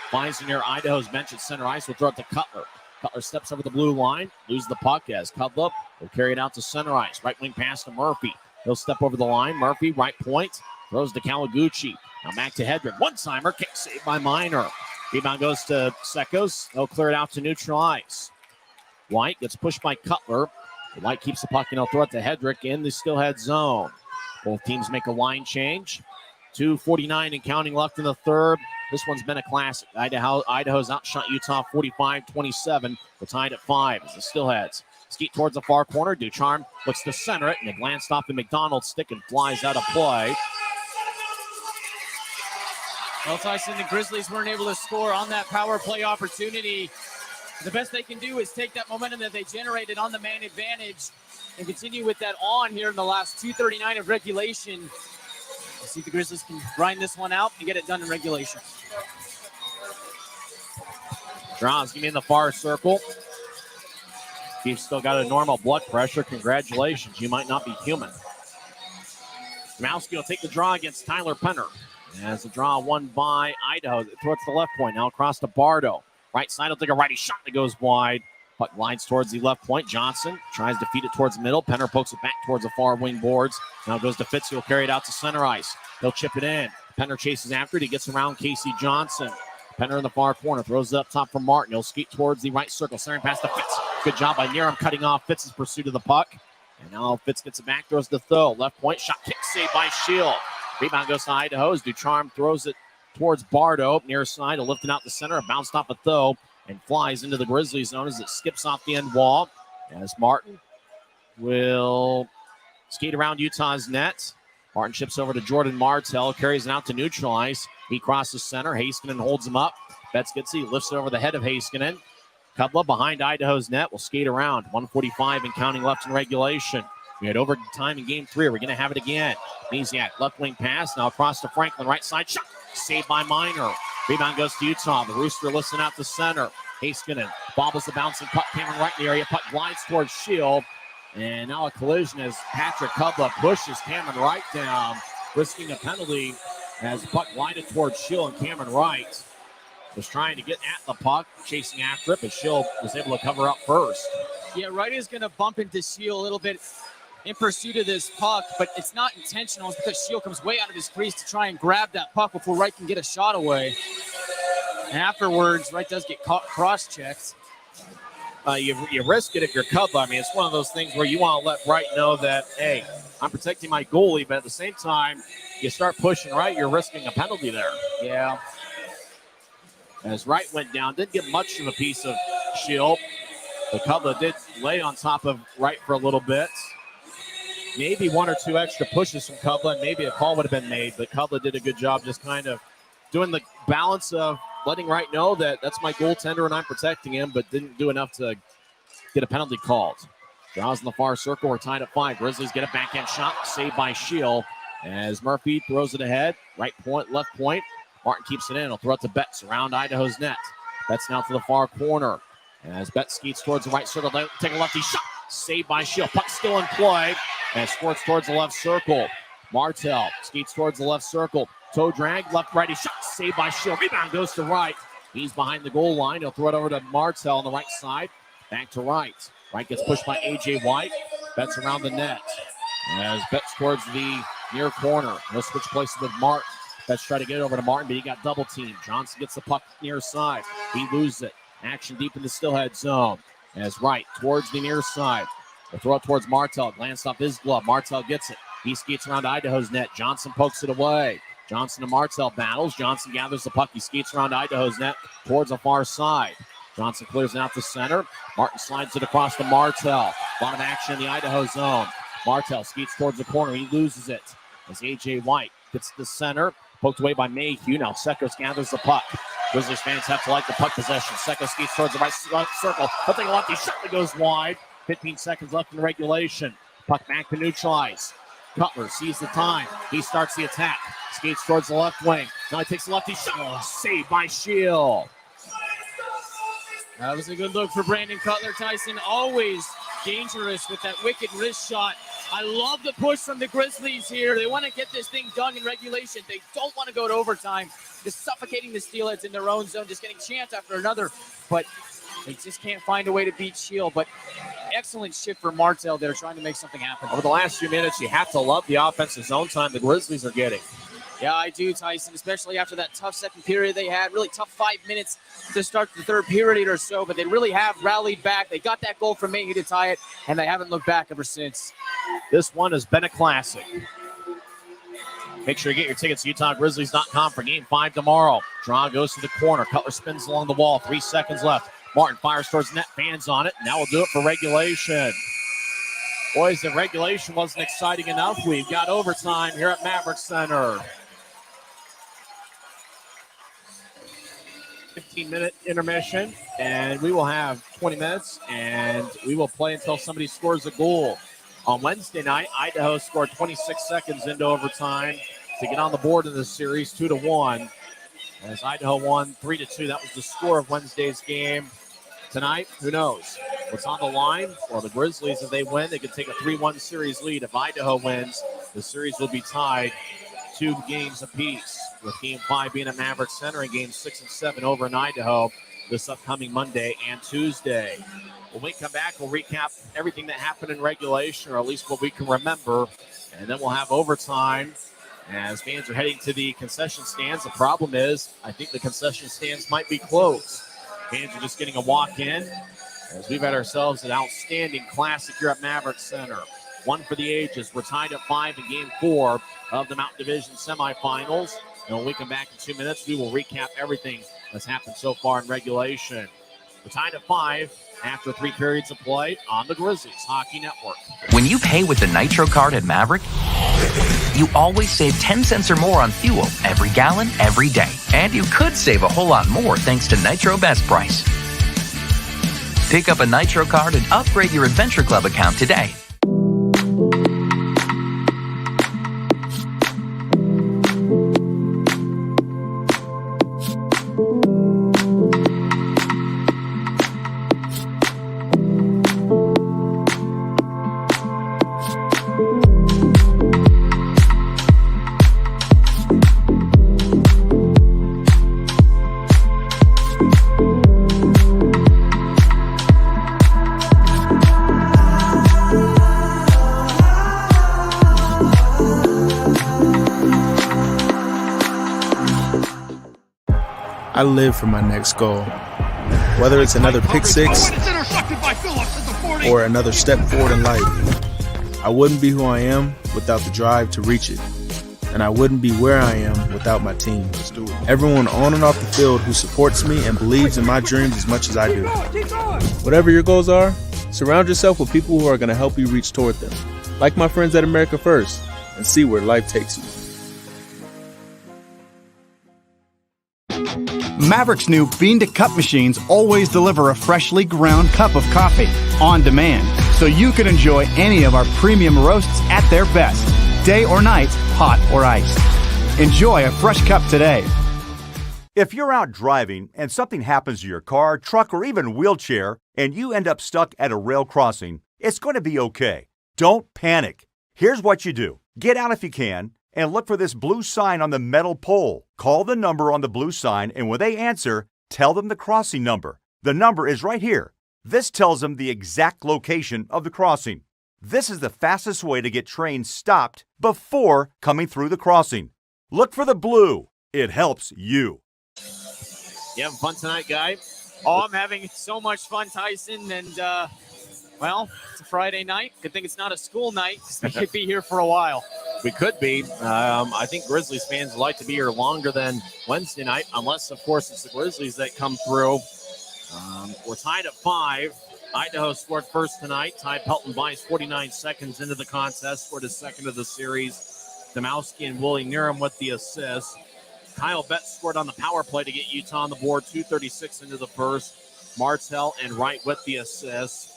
Finds near Idaho's bench at center ice. Will throw it to Cutler. Cutler steps over the blue line, loses the puck as Cutler will carry it out to center ice. Right wing pass to Murphy. He'll step over the line. Murphy, right point, throws to Kawaguchi. Now back to Hedrick. One-timer, kick saved by Minor. Rebound goes to Sekos. They'll clear it out to neutral ice. White gets pushed by Cutler. White keeps the puck and he'll throw it to Hedrick in the Steelhead zone. Both teams make a line change. 2:49 and counting left in the third. This one's been a classic. Idaho's outshot Utah 45-27. We're tied at 5 as the Steelheads skate towards the far corner. Ducharme looks to center it, and it glanced off the McDonald's stick and flies out of play. Well, Tyson, the Grizzlies weren't able to score on that power play opportunity. The best they can do is take that momentum that they generated on the man advantage and continue with that on here in the last 2:39 of regulation. Let's see if the Grizzlies can grind this one out and get it done in regulation. Draws him in the far circle. You've still got a normal blood pressure. Congratulations. You might not be human. Domowski will take the draw against Tyler Penner. As the draw won by Idaho. Towards the left point. Now across to Bardo. Right side will take a righty shot that goes wide. Puck lines towards the left point. Johnson tries to feed it towards the middle. Penner pokes it back towards the far wing boards. Now goes to Fitz. He'll carry it out to center ice. He'll chip it in. Penner chases after it. He gets around Casey Johnson. Penner in the far corner. Throws it up top for Martin. He'll skate towards the right circle. Centering pass to Fitz. Good job by Niram cutting off Fitz's pursuit of the puck. And now Fitz gets it back. Throws to Tho. Left point. Shot kick saved by Shield. Rebound goes to Idaho as Ducharme throws it towards Bardo. Near side. He'll lift it out the center. It bounced off of Tho and flies into the Grizzlies zone as it skips off the end wall. As Martin will skate around Utah's net. Martin chips over to Jordan Martell, carries it out to neutral ice. He crosses center. Heiskanen holds him up. Betts gets it, lifts it over the head of Heiskanen. Cutler behind Idaho's net will skate around. 1:45 and counting left in regulation. We had overtime in game 3. We're going to have it again. Misiak, left wing pass. Now across to Franklin, right side shot. Saved by Minor. Rebound goes to Utah. The Rooster lifts out to center. Heiskanen bobbles the bouncing puck. Cameron Wright in the area. Puck glides towards Shield. And now a collision as Patrick Cutler pushes Cameron Wright down, risking a penalty as the puck glided towards Shield. And Cameron Wright was trying to get at the puck, chasing after it, but Shield was able to cover up first. Yeah, Wright is going to bump into Shield a little bit in pursuit of this puck, but it's not intentional. It's because Shield comes way out of his crease to try and grab that puck before Wright can get a shot away. And afterwards, Wright does get cross-checked. You risk it if you're Cutler. I mean, it's one of those things where you want to let Wright know that, hey, I'm protecting my goalie, but at the same time, you start pushing Wright, you're risking a penalty there. Yeah. As Wright went down, didn't get much of a piece of Shield. But Cutler did lay on top of Wright for a little bit. Maybe 1 or 2 extra pushes from Cutler, and maybe a call would have been made, but Cutler did a good job just kind of doing the balance of letting Wright know that that's my goaltender and I'm protecting him, but didn't do enough to get a penalty called. Draws in the far circle. We're tied at 5. Grizzlies get a backhand shot, saved by Shield as Murphy throws it ahead. Right point, left point. Martin keeps it in. He'll throw it to Betts around Idaho's net. Betts now to the far corner. As Betts skates towards the right circle, take a lefty shot. Saved by Shield. Puck still in play. And squirts towards the left circle. Martell skates towards the left circle. Toe drag, left righty shot, saved by Shield. Rebound goes to right. He's behind the goal line. He'll throw it over to Martell on the right side. Back to right. Right gets pushed by A.J. White. Betts around the net. As Betts towards the near corner. He'll switch places with Martin. Betts try to get it over to Martin, but he got double teamed. Johnson gets the puck near side. He loses it. Action deep in the Steelhead zone. As Wright towards the near side. They'll throw it towards Martell. Glanced off his glove. Martell gets it. He skates around Idaho's net. Johnson pokes it away. Johnson and Martell battles. Johnson gathers the puck. He skates around Idaho's net towards the far side. Johnson clears it out to center. Martin slides it across to Martell. A lot of action in the Idaho zone. Martell skates towards the corner. He loses it. As A.J. White gets to the center. Poked away by Mayhew. Now Sekos gathers the puck. Grizzlies fans have to like the puck possession. Sekos skates towards the right circle. He'll take a lefty shot that goes wide. 15 seconds left in regulation. Puck back to neutralize. Cutler sees the time. He starts the attack. Skates towards the left wing. Now he takes a lefty shot. Saved by Shield. That was a good look for Brandon Cutler. Tyson always dangerous with that wicked wrist shot. I love the push from the Grizzlies here. They want to get this thing done in regulation. They don't want to go to overtime. Just suffocating the Steelheads in their own zone, just getting chance after another. But they just can't find a way to beat Shield. But excellent shift for Martell there, trying to make something happen. Over the last few minutes, you have to love the offensive zone time the Grizzlies are getting. Yeah, I do, Tyson, especially after that tough second period they had. Really tough 5 minutes to start the third period or so, but they really have rallied back. They got that goal from Mayhew to tie it, and they haven't looked back ever since. This one has been a classic. Make sure you get your tickets at UtahGrizzlies.com for Game 5 tomorrow. Draw goes to the corner. Cutler spins along the wall. 3 seconds left. Martin fires towards net. Fans on it. Now we'll do it for regulation. Boys, if regulation wasn't exciting enough, we've got overtime here at Maverik Center. 15-minute intermission, and we will have 20 minutes, and we will play until somebody scores a goal. On Wednesday night, Idaho scored 26 seconds into overtime to get on the board in this series, 2-1. As Idaho won 3-2, that was the score of Wednesday's game. Tonight, who knows what's on the line? Well, the Grizzlies, if they win, they could take a 3-1 series lead. If Idaho wins, the series will be tied 2 games apiece, with Game 5 being at Maverik Center and Games 6 and 7 over in Idaho this upcoming Monday and Tuesday. When we come back, we'll recap everything that happened in regulation, or at least what we can remember, and then we'll have overtime as fans are heading to the concession stands. The problem is, I think the concession stands might be closed. Fans are just getting a walk-in, as we've had ourselves an outstanding classic here at Maverik Center. One for the ages. We're tied at 5 in Game 4 of the Mountain Division semifinals. And when we come back in 2 minutes, we will recap everything that's happened so far in regulation. We're tied at 5 after 3 periods of play on the Grizzlies Hockey Network. When you pay with the Nitro card at Maverik, you always save 10 cents or more on fuel every gallon, every day. And you could save a whole lot more thanks to Nitro Best Price. Pick up a Nitro card and upgrade your Adventure Club account today. I live for my next goal. Whether it's another pick six or another step forward in life, I wouldn't be who I am without the drive to reach it. And I wouldn't be where I am without my team. Everyone on and off the field who supports me and believes in my dreams as much as I do. Whatever your goals are, surround yourself with people who are going to help you reach toward them. Like my friends at America First, and see where life takes you. Maverik's new bean-to-cup machines always deliver a freshly ground cup of coffee on demand, so you can enjoy any of our premium roasts at their best, day or night, hot or iced. Enjoy a fresh cup today. If you're out driving and something happens to your car, truck, or even wheelchair, and you end up stuck at a rail crossing, it's going to be okay. Don't panic. Here's what you do. Get out if you can and look for this blue sign on the metal pole. Call the number on the blue sign, and when they answer, tell them the crossing number. The number is right here. This tells them the exact location of the crossing. This is the fastest way to get trains stopped before coming through the crossing. Look for the blue. It helps you. You having fun tonight, Guy? Oh, I'm having so much fun, Tyson. And, well, it's a Friday night. Good thing it's not a school night, because we could be here for a while. We could be. I think Grizzlies fans would like to be here longer than Wednesday night, unless, of course, it's the Grizzlies that come through. We're tied at 5. Idaho scored first tonight. Ty Pelton-Bice 49 seconds into the contest, scored his second of the series. Domowski and Willie Niram with the assist. Kyle Betts scored on the power play to get Utah on the board, 2:36 into the first. Martell and Wright with the assist.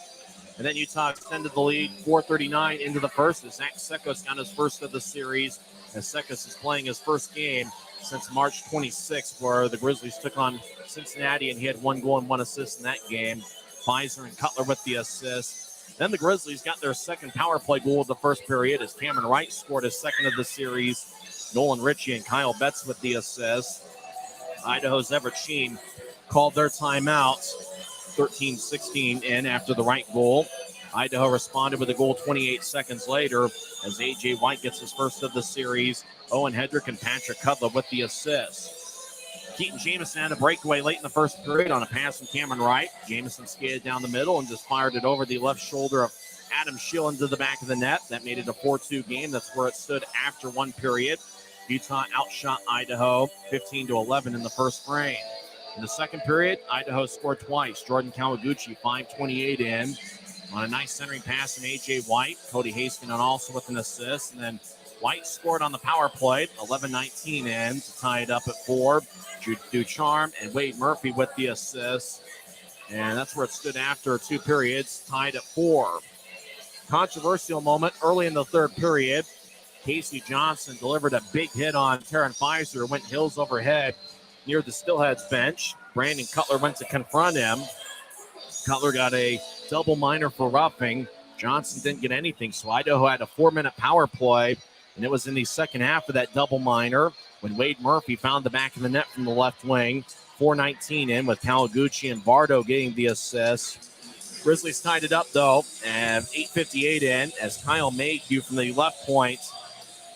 And then Utah extended the lead, 4:39 into the first, as Zach Sekos got his first of the series, as Sekos is playing his first game since March 26th, where the Grizzlies took on Cincinnati, and he had 1 goal and 1 assist in that game. Pfizer and Cutler with the assist. Then the Grizzlies got their second power play goal of the first period, as Cameron Wright scored his second of the series. Nolan Ritchie and Kyle Betts with the assist. Idaho's Everett Sheen called their timeout, 13-16 in after the Wright goal. Idaho responded with a goal 28 seconds later, as A.J. White gets his first of the series. Owen Hedrick and Patrick Cudlip with the assist. Keaton Jamison had a breakaway late in the first period on a pass from Cameron Wright. Jamison skated down the middle and just fired it over the left shoulder of Adam Schill into the back of the net. That made it a 4-2 game. That's where it stood after one period. Utah outshot Idaho 15-11 in the first frame. In the second period, Idaho scored twice. Jordan Kawaguchi, 5:28 in, on a nice centering pass from A.J. White. Cody Haskinen also with an assist. And then White scored on the power play, 11:19 in, to tie it up at 4. Ducharme and Wade Murphy with the assist. And that's where it stood after 2 periods, tied at 4. Controversial moment early in the third period. Casey Johnson delivered a big hit on Taryn Pfizer, went heels overhead near the Steelheads bench. Brandon Cutler went to confront him. Cutler got a double minor for roughing. Johnson didn't get anything, so Idaho had a 4-minute power play, and it was in the second half of that double minor when Wade Murphy found the back of the net from the left wing. 4:19 in, with Kawaguchi and Bardo getting the assist. Grizzlies tied it up, though, and 8:58 in, as Kyle Mayhew from the left point.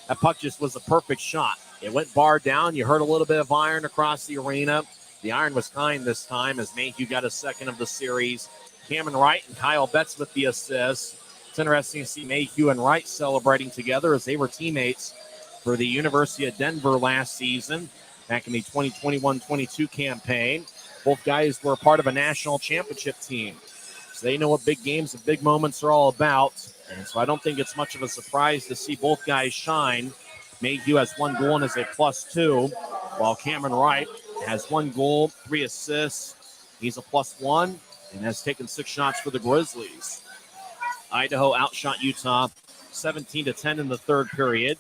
That puck just was a perfect shot. It went bar down. You heard a little bit of iron across the arena. The iron was kind this time, as Mayhew got his second of the series. Cameron Wright and Kyle Betts with the assists. It's interesting to see Mayhew and Wright celebrating together, as they were teammates for the University of Denver last season, back in the 2021-22 campaign. Both guys were a part of a national championship team, so they know what big games and big moments are all about. And so I don't think it's much of a surprise to see both guys shine. Mayhew has 1 goal and is a +2, while Cameron Wright has 1 goal, 3 assists. He's a +1 and has taken 6 shots for the Grizzlies. Idaho outshot Utah 17-10 in the third period.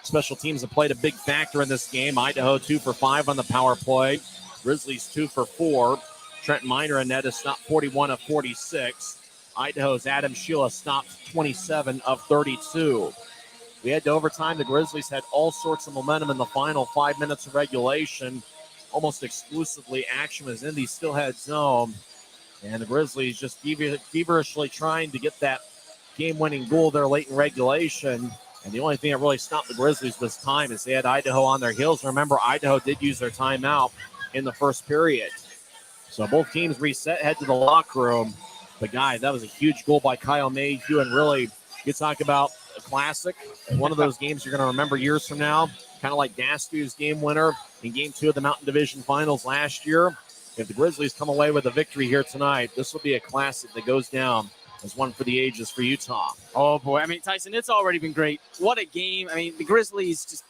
Special teams have played a big factor in this game. Idaho 2 for 5 on the power play. Grizzlies 2 for 4. Trent Miner and net has stopped 41 of 46. Idaho's Adam Sheila stopped 27 of 32. We had to overtime. The Grizzlies had all sorts of momentum in the final 5 minutes of regulation. Almost exclusively action was in the Steelhead zone. And the Grizzlies just feverishly trying to get that game-winning goal there late in regulation. And the only thing that really stopped the Grizzlies was time, as they had Idaho on their heels. Remember, Idaho did use their timeout in the first period. So both teams reset, head to the locker room. But, guy, that was a huge goal by Kyle Mayhew. And really, you talk about a classic, one of those games you're going to remember years from now, kind of like Dastu's game winner in Game 2 of the Mountain Division Finals last year. If the Grizzlies come away with a victory here tonight, this will be a classic that goes down as one for the ages for Utah. Oh, boy. I mean, Tyson, it's already been great. What a game. I mean, the Grizzlies just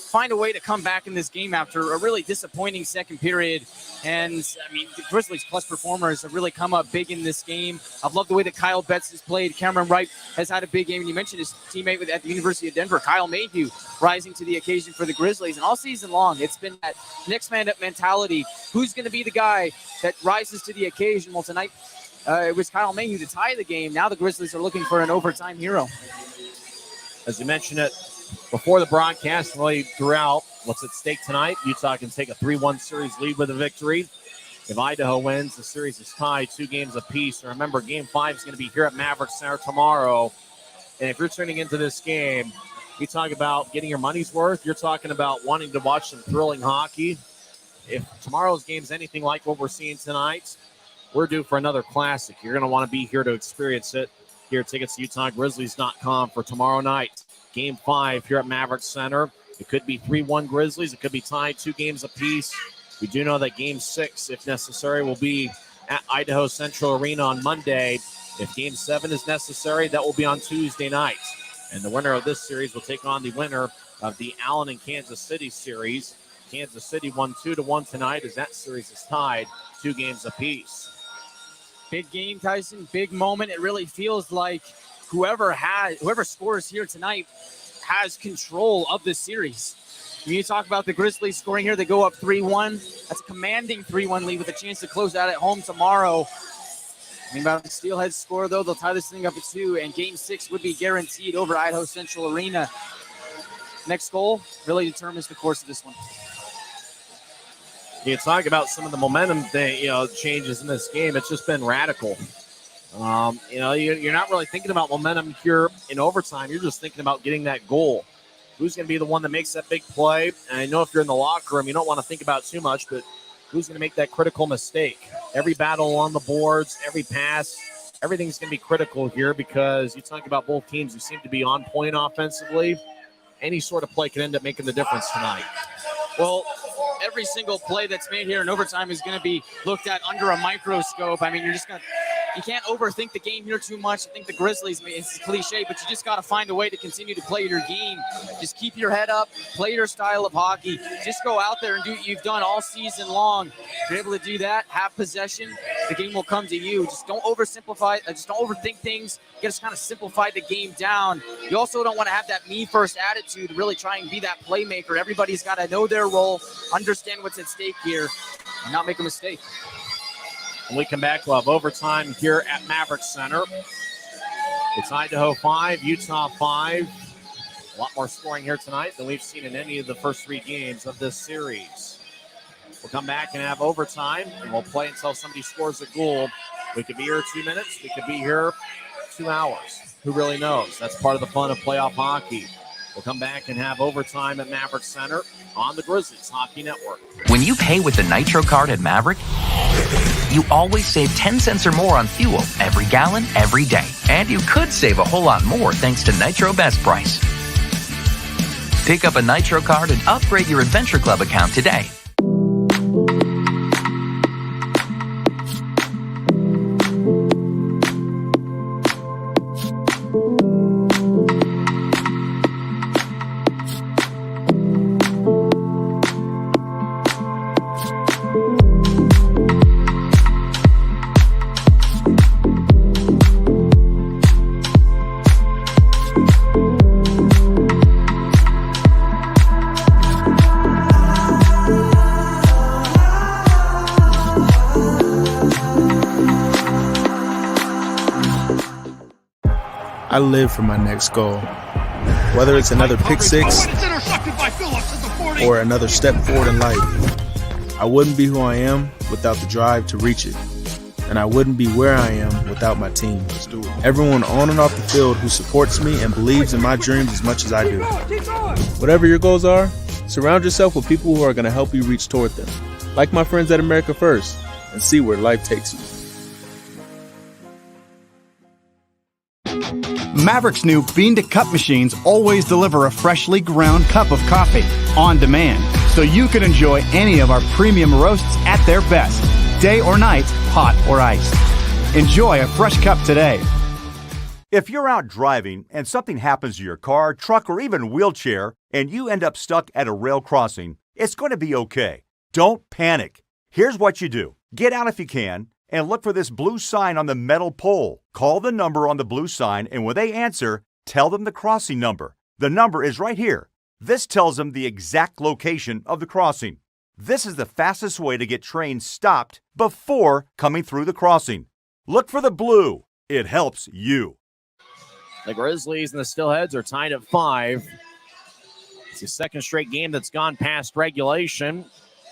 find a way to come back in this game after a really disappointing second period. And, I mean, the Grizzlies plus performers have really come up big in this game. I've loved the way that Kyle Betts has played. Cameron Wright has had a big game. And you mentioned his teammate at the University of Denver, Kyle Mayhew, rising to the occasion for the Grizzlies. And all season long, it's been that next man up mentality. Who's going to be the guy that rises to the occasion? Well, tonight it was Kyle Mayhew to tie the game. Now the Grizzlies are looking for an overtime hero. As you mentioned it before the broadcast, really throughout what's at stake tonight, Utah can take a 3-1 series lead with a victory. If Idaho wins, the series is tied 2 games apiece. And remember, Game 5 is going to be here at Maverik Center tomorrow. And if you're tuning into this game, you talk about getting your money's worth. You're talking about wanting to watch some thrilling hockey. If tomorrow's game's anything like what we're seeing tonight, we're due for another classic. You're going to want to be here to experience it. Here, tickets to UtahGrizzlies.com for tomorrow night. Game 5 here at Maverik Center. It could be 3-1 Grizzlies. It could be tied 2 games apiece. We do know that Game 6, if necessary, will be at Idaho Central Arena on Monday. If Game 7 is necessary, that will be on Tuesday night. And the winner of this series will take on the winner of the Allen and Kansas City series. Kansas City won 2-1 tonight as that series is tied 2 games apiece. Big game, Tyson. Big moment. It really feels like whoever scores here tonight has control of the series. When you talk about the Grizzlies scoring here, they go up 3-1. That's a commanding 3-1 lead with a chance to close out at home tomorrow. About the Steelheads score, though, they'll tie this thing up at 2, and Game 6 would be guaranteed over Idaho Central Arena. Next goal really determines the course of this one. You talk about some of the momentum changes in this game. It's just been radical. You're not really thinking about momentum here in overtime. You're just thinking about getting that goal. Who's going to be the one that makes that big play? And I know if you're in the locker room, you don't want to think about too much, but who's going to make that critical mistake? Every battle on the boards, every pass, everything's going to be critical here because you talk about both teams who seem to be on point offensively. Any sort of play can end up making the difference tonight. Well, every single play that's made here in overtime is going to be looked at under a microscope. I mean, you can't overthink the game here too much. I think the Grizzlies, it's cliche, but you just got to find a way to continue to play your game. Just keep your head up, play your style of hockey. Just go out there and do what you've done all season long. If you're able to do that, have possession, the game will come to you. Just don't oversimplify, just don't overthink things. You just kind of simplify the game down. You also don't want to have that me-first attitude, really try and be that playmaker. Everybody's got to know their role, understand what's at stake here, and not make a mistake. When we come back, we'll have overtime here at Maverik Center. It's Idaho 5, Utah 5. A lot more scoring here tonight than we've seen in any of the first 3 games of this series. We'll come back and have overtime, and we'll play until somebody scores a goal. We could be here 2 minutes. We could be here 2 hours. Who really knows? That's part of the fun of playoff hockey. We'll come back and have overtime at Maverik Center on the Grizzlies Hockey Network. When you pay with the Nitro card at Maverik, you always save 10 cents or more on fuel every gallon, every day. And you could save a whole lot more thanks to Nitro Best Price. Pick up a Nitro card and upgrade your Adventure Club account today. I live for my next goal. Whether it's another pick six or another step forward in life, I wouldn't be who I am without the drive to reach it. And I wouldn't be where I am without my team. Everyone on and off the field who supports me and believes in my dreams as much as I do. Whatever your goals are, surround yourself with people who are going to help you reach toward them. Like my friends at America First, and see where life takes you. Maverik's new bean-to-cup machines always deliver a freshly ground cup of coffee on demand, so you can enjoy any of our premium roasts at their best, day or night, hot or iced. Enjoy a fresh cup today. If you're out driving and something happens to your car, truck, or even wheelchair, and you end up stuck at a rail crossing, it's going to be okay. Don't panic. Here's what you do. Get out if you can, and look for this blue sign on the metal pole. Call the number on the blue sign, and when they answer, tell them the crossing number. The number is right here. This tells them the exact location of the crossing. This is the fastest way to get trains stopped before coming through the crossing. Look for the blue. It helps you. The Grizzlies and the Steelheads are tied at 5. It's the second straight game that's gone past regulation.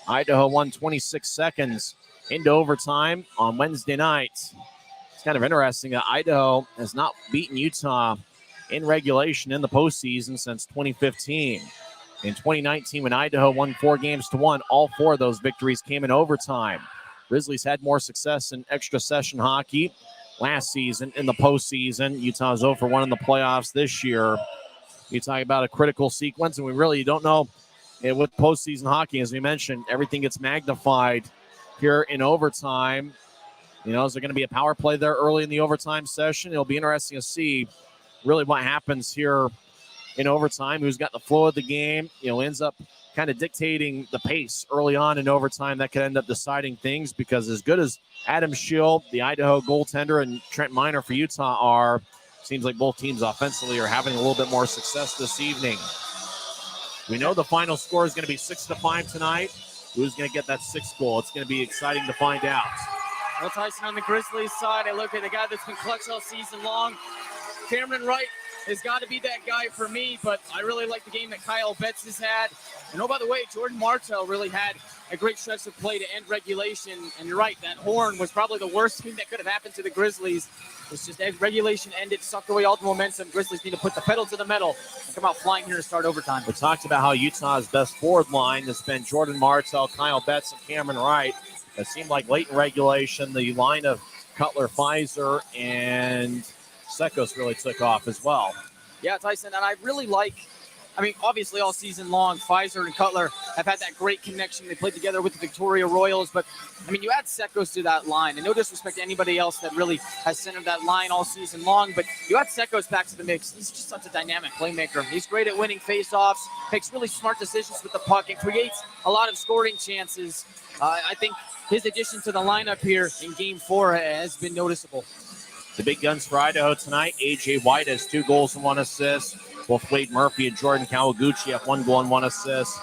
Idaho won 26 seconds into overtime on Wednesday night. It's kind of interesting that Idaho has not beaten Utah in regulation in the postseason since 2015. In 2019, when Idaho won 4-1, all 4 of those victories came in overtime. Grizzlies had more success in extra session hockey last season in the postseason. Utah's 0-1 in the playoffs this year. You talk about a critical sequence, and we really don't know with postseason hockey. As we mentioned, everything gets magnified here in overtime. You know, is there going to be a power play there early in the overtime session? It'll be interesting to see really what happens here in overtime, who's got the flow of the game, ends up kind of dictating the pace early on in overtime. That could end up deciding things, because as good as Adam Schill, the Idaho goaltender, and Trent Miner for Utah are, seems like both teams offensively are having a little bit more success this evening. We know the final score is going to be 6-5 tonight. Who's going to get that 6th goal? It's going to be exciting to find out. Well, Tyson, on the Grizzlies side, I look at the guy that's been clutch all season long. Cameron Wright has got to be that guy for me, but I really like the game that Kyle Betts has had. And oh, by the way, Jordan Martell really had a great stretch of play to end regulation. And you're right, that horn was probably the worst thing that could have happened to the Grizzlies. It's just as regulation ended, sucked away all the momentum. Grizzlies need to put the pedal to the metal and come out flying here to start overtime. We talked about how Utah's best forward line has been Jordan Martell, Kyle Betts, and Cameron Wright. It seemed like late in regulation, the line of Cutler, Pfizer, and Sekos really took off as well. Yeah, Tyson, and I really like, obviously all season long, Pfizer and Cutler have had that great connection. They played together with the Victoria Royals, but, you add Sekos to that line, and no disrespect to anybody else that really has centered that line all season long, but you add Sekos back to the mix. He's just such a dynamic playmaker. He's great at winning faceoffs, makes really smart decisions with the puck, and creates a lot of scoring chances. I think his addition to the lineup here in Game 4 has been noticeable. The big guns for Idaho tonight, A.J. White has 2 goals and 1 assist. Both Wade Murphy and Jordan Kawaguchi have 1 goal and 1 assist.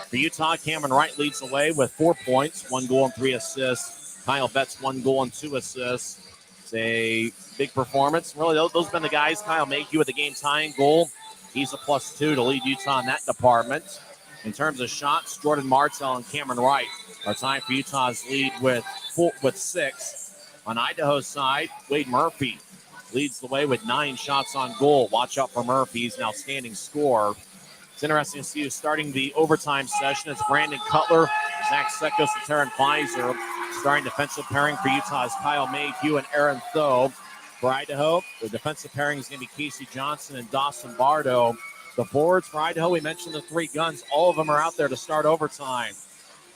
For Utah, Cameron Wright leads the way with 4 points, 1 goal and 3 assists. Kyle Betts, 1 goal and 2 assists. It's a big performance. Really, those have been the guys. Kyle Mayhew with the game-tying goal. He's a +2 to lead Utah in that department. In terms of shots, Jordan Martell and Cameron Wright are tied for Utah's lead with 6. On Idaho's side, Wade Murphy leads the way with 9 shots on goal. Watch out for Murphy. He's an outstanding scorer. It's interesting to see who's starting the overtime session. It's Brandon Cutler, Zach Sekos, and Taryn Pfizer. Starting defensive pairing for Utah's Kyle Mayhew and Aaron Tho. For Idaho, the defensive pairing is going to be Casey Johnson and Dawson Bardo. The forwards for Idaho, we mentioned the 3 guns. All of them are out there to start overtime.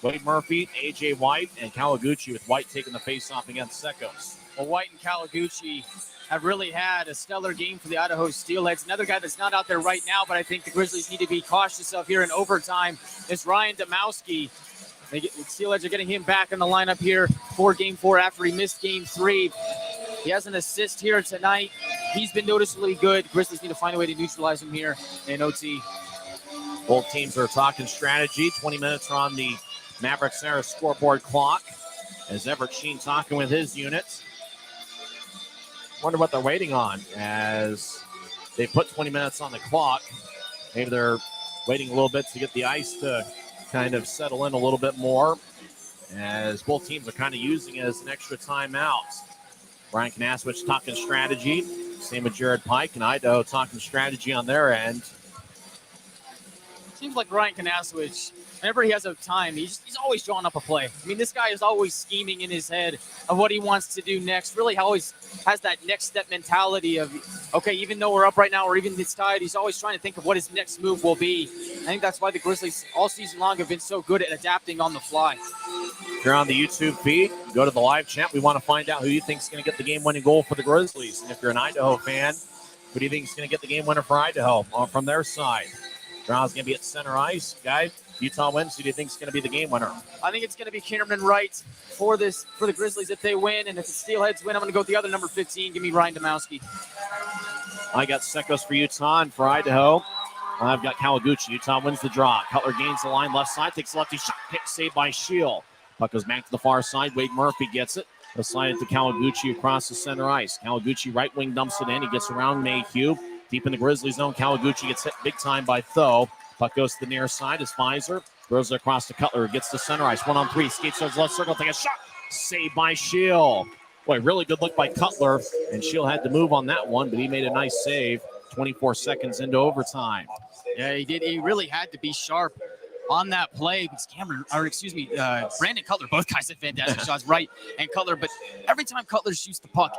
Wade Murphy, A.J. White, and Kawaguchi, with White taking the face-off against Sekos. Well, White and Kawaguchi have really had a steller game for the Idaho Steelheads. Another guy that's not out there right now, but I think the Grizzlies need to be cautious of here in overtime is Ryan Domowski. The Steelheads are getting him back in the lineup here for Game 4 after he missed Game 3. He has an assist here tonight. He's been noticeably good. Grizzlies need to find a way to neutralize him here in OT. Both teams are talking strategy. 20 minutes are on the Maverik Center scoreboard clock as Everett Sheen talking with his units. Wonder what they're waiting on as they put 20 minutes on the clock. Maybe they're waiting a little bit to get the ice to kind of settle in a little bit more, as both teams are kind of using it as an extra timeout. Brian Kanaswich talking strategy. Same with Jared Pike and Idaho talking strategy on their end. Seems like Brian Kanaswich, whenever he has a time, he's always drawing up a play. This guy is always scheming in his head of what he wants to do next. Really always has that next step mentality of, okay, even though we're up right now or even it's tied, he's always trying to think of what his next move will be. I think that's why the Grizzlies all season long have been so good at adapting on the fly. If you're on the YouTube feed, go to the live chat. We want to find out who you think is going to get the game-winning goal for the Grizzlies. And if you're an Idaho fan, who do you think is going to get the game winner for Idaho from their side? Draw's going to be at center ice. Guy, Utah wins. Who do you think is going to be the game winner? I think it's going to be Cameron Wright for the Grizzlies if they win. And if the Steelheads win, I'm going to go with the other number 15. Give me Ryan Domowski. I got Sekos for Utah, and for Idaho, I've got Kawaguchi. Utah wins the draw. Cutler gains the line left side, takes a lefty shot, pick saved by Shield. Puck goes back to the far side. Wade Murphy gets it. They'll slide it to Kawaguchi across the center ice. Kawaguchi right wing dumps it in. He gets around Mayhew. Deep in the Grizzlies zone, Kawaguchi gets hit big time by Tho. Puck goes to the near side as Pfizer throws it across to Cutler. Gets to center ice. 1-on-3. Skates towards left circle. Take a shot. Saved by Shield. Boy, really good look by Cutler. And Shield had to move on that one, but he made a nice save. 24 seconds into overtime. Yeah, he did. He really had to be sharp on that play because Brandon Cutler, both guys had fantastic shots, Wright and Cutler. But every time Cutler shoots the puck,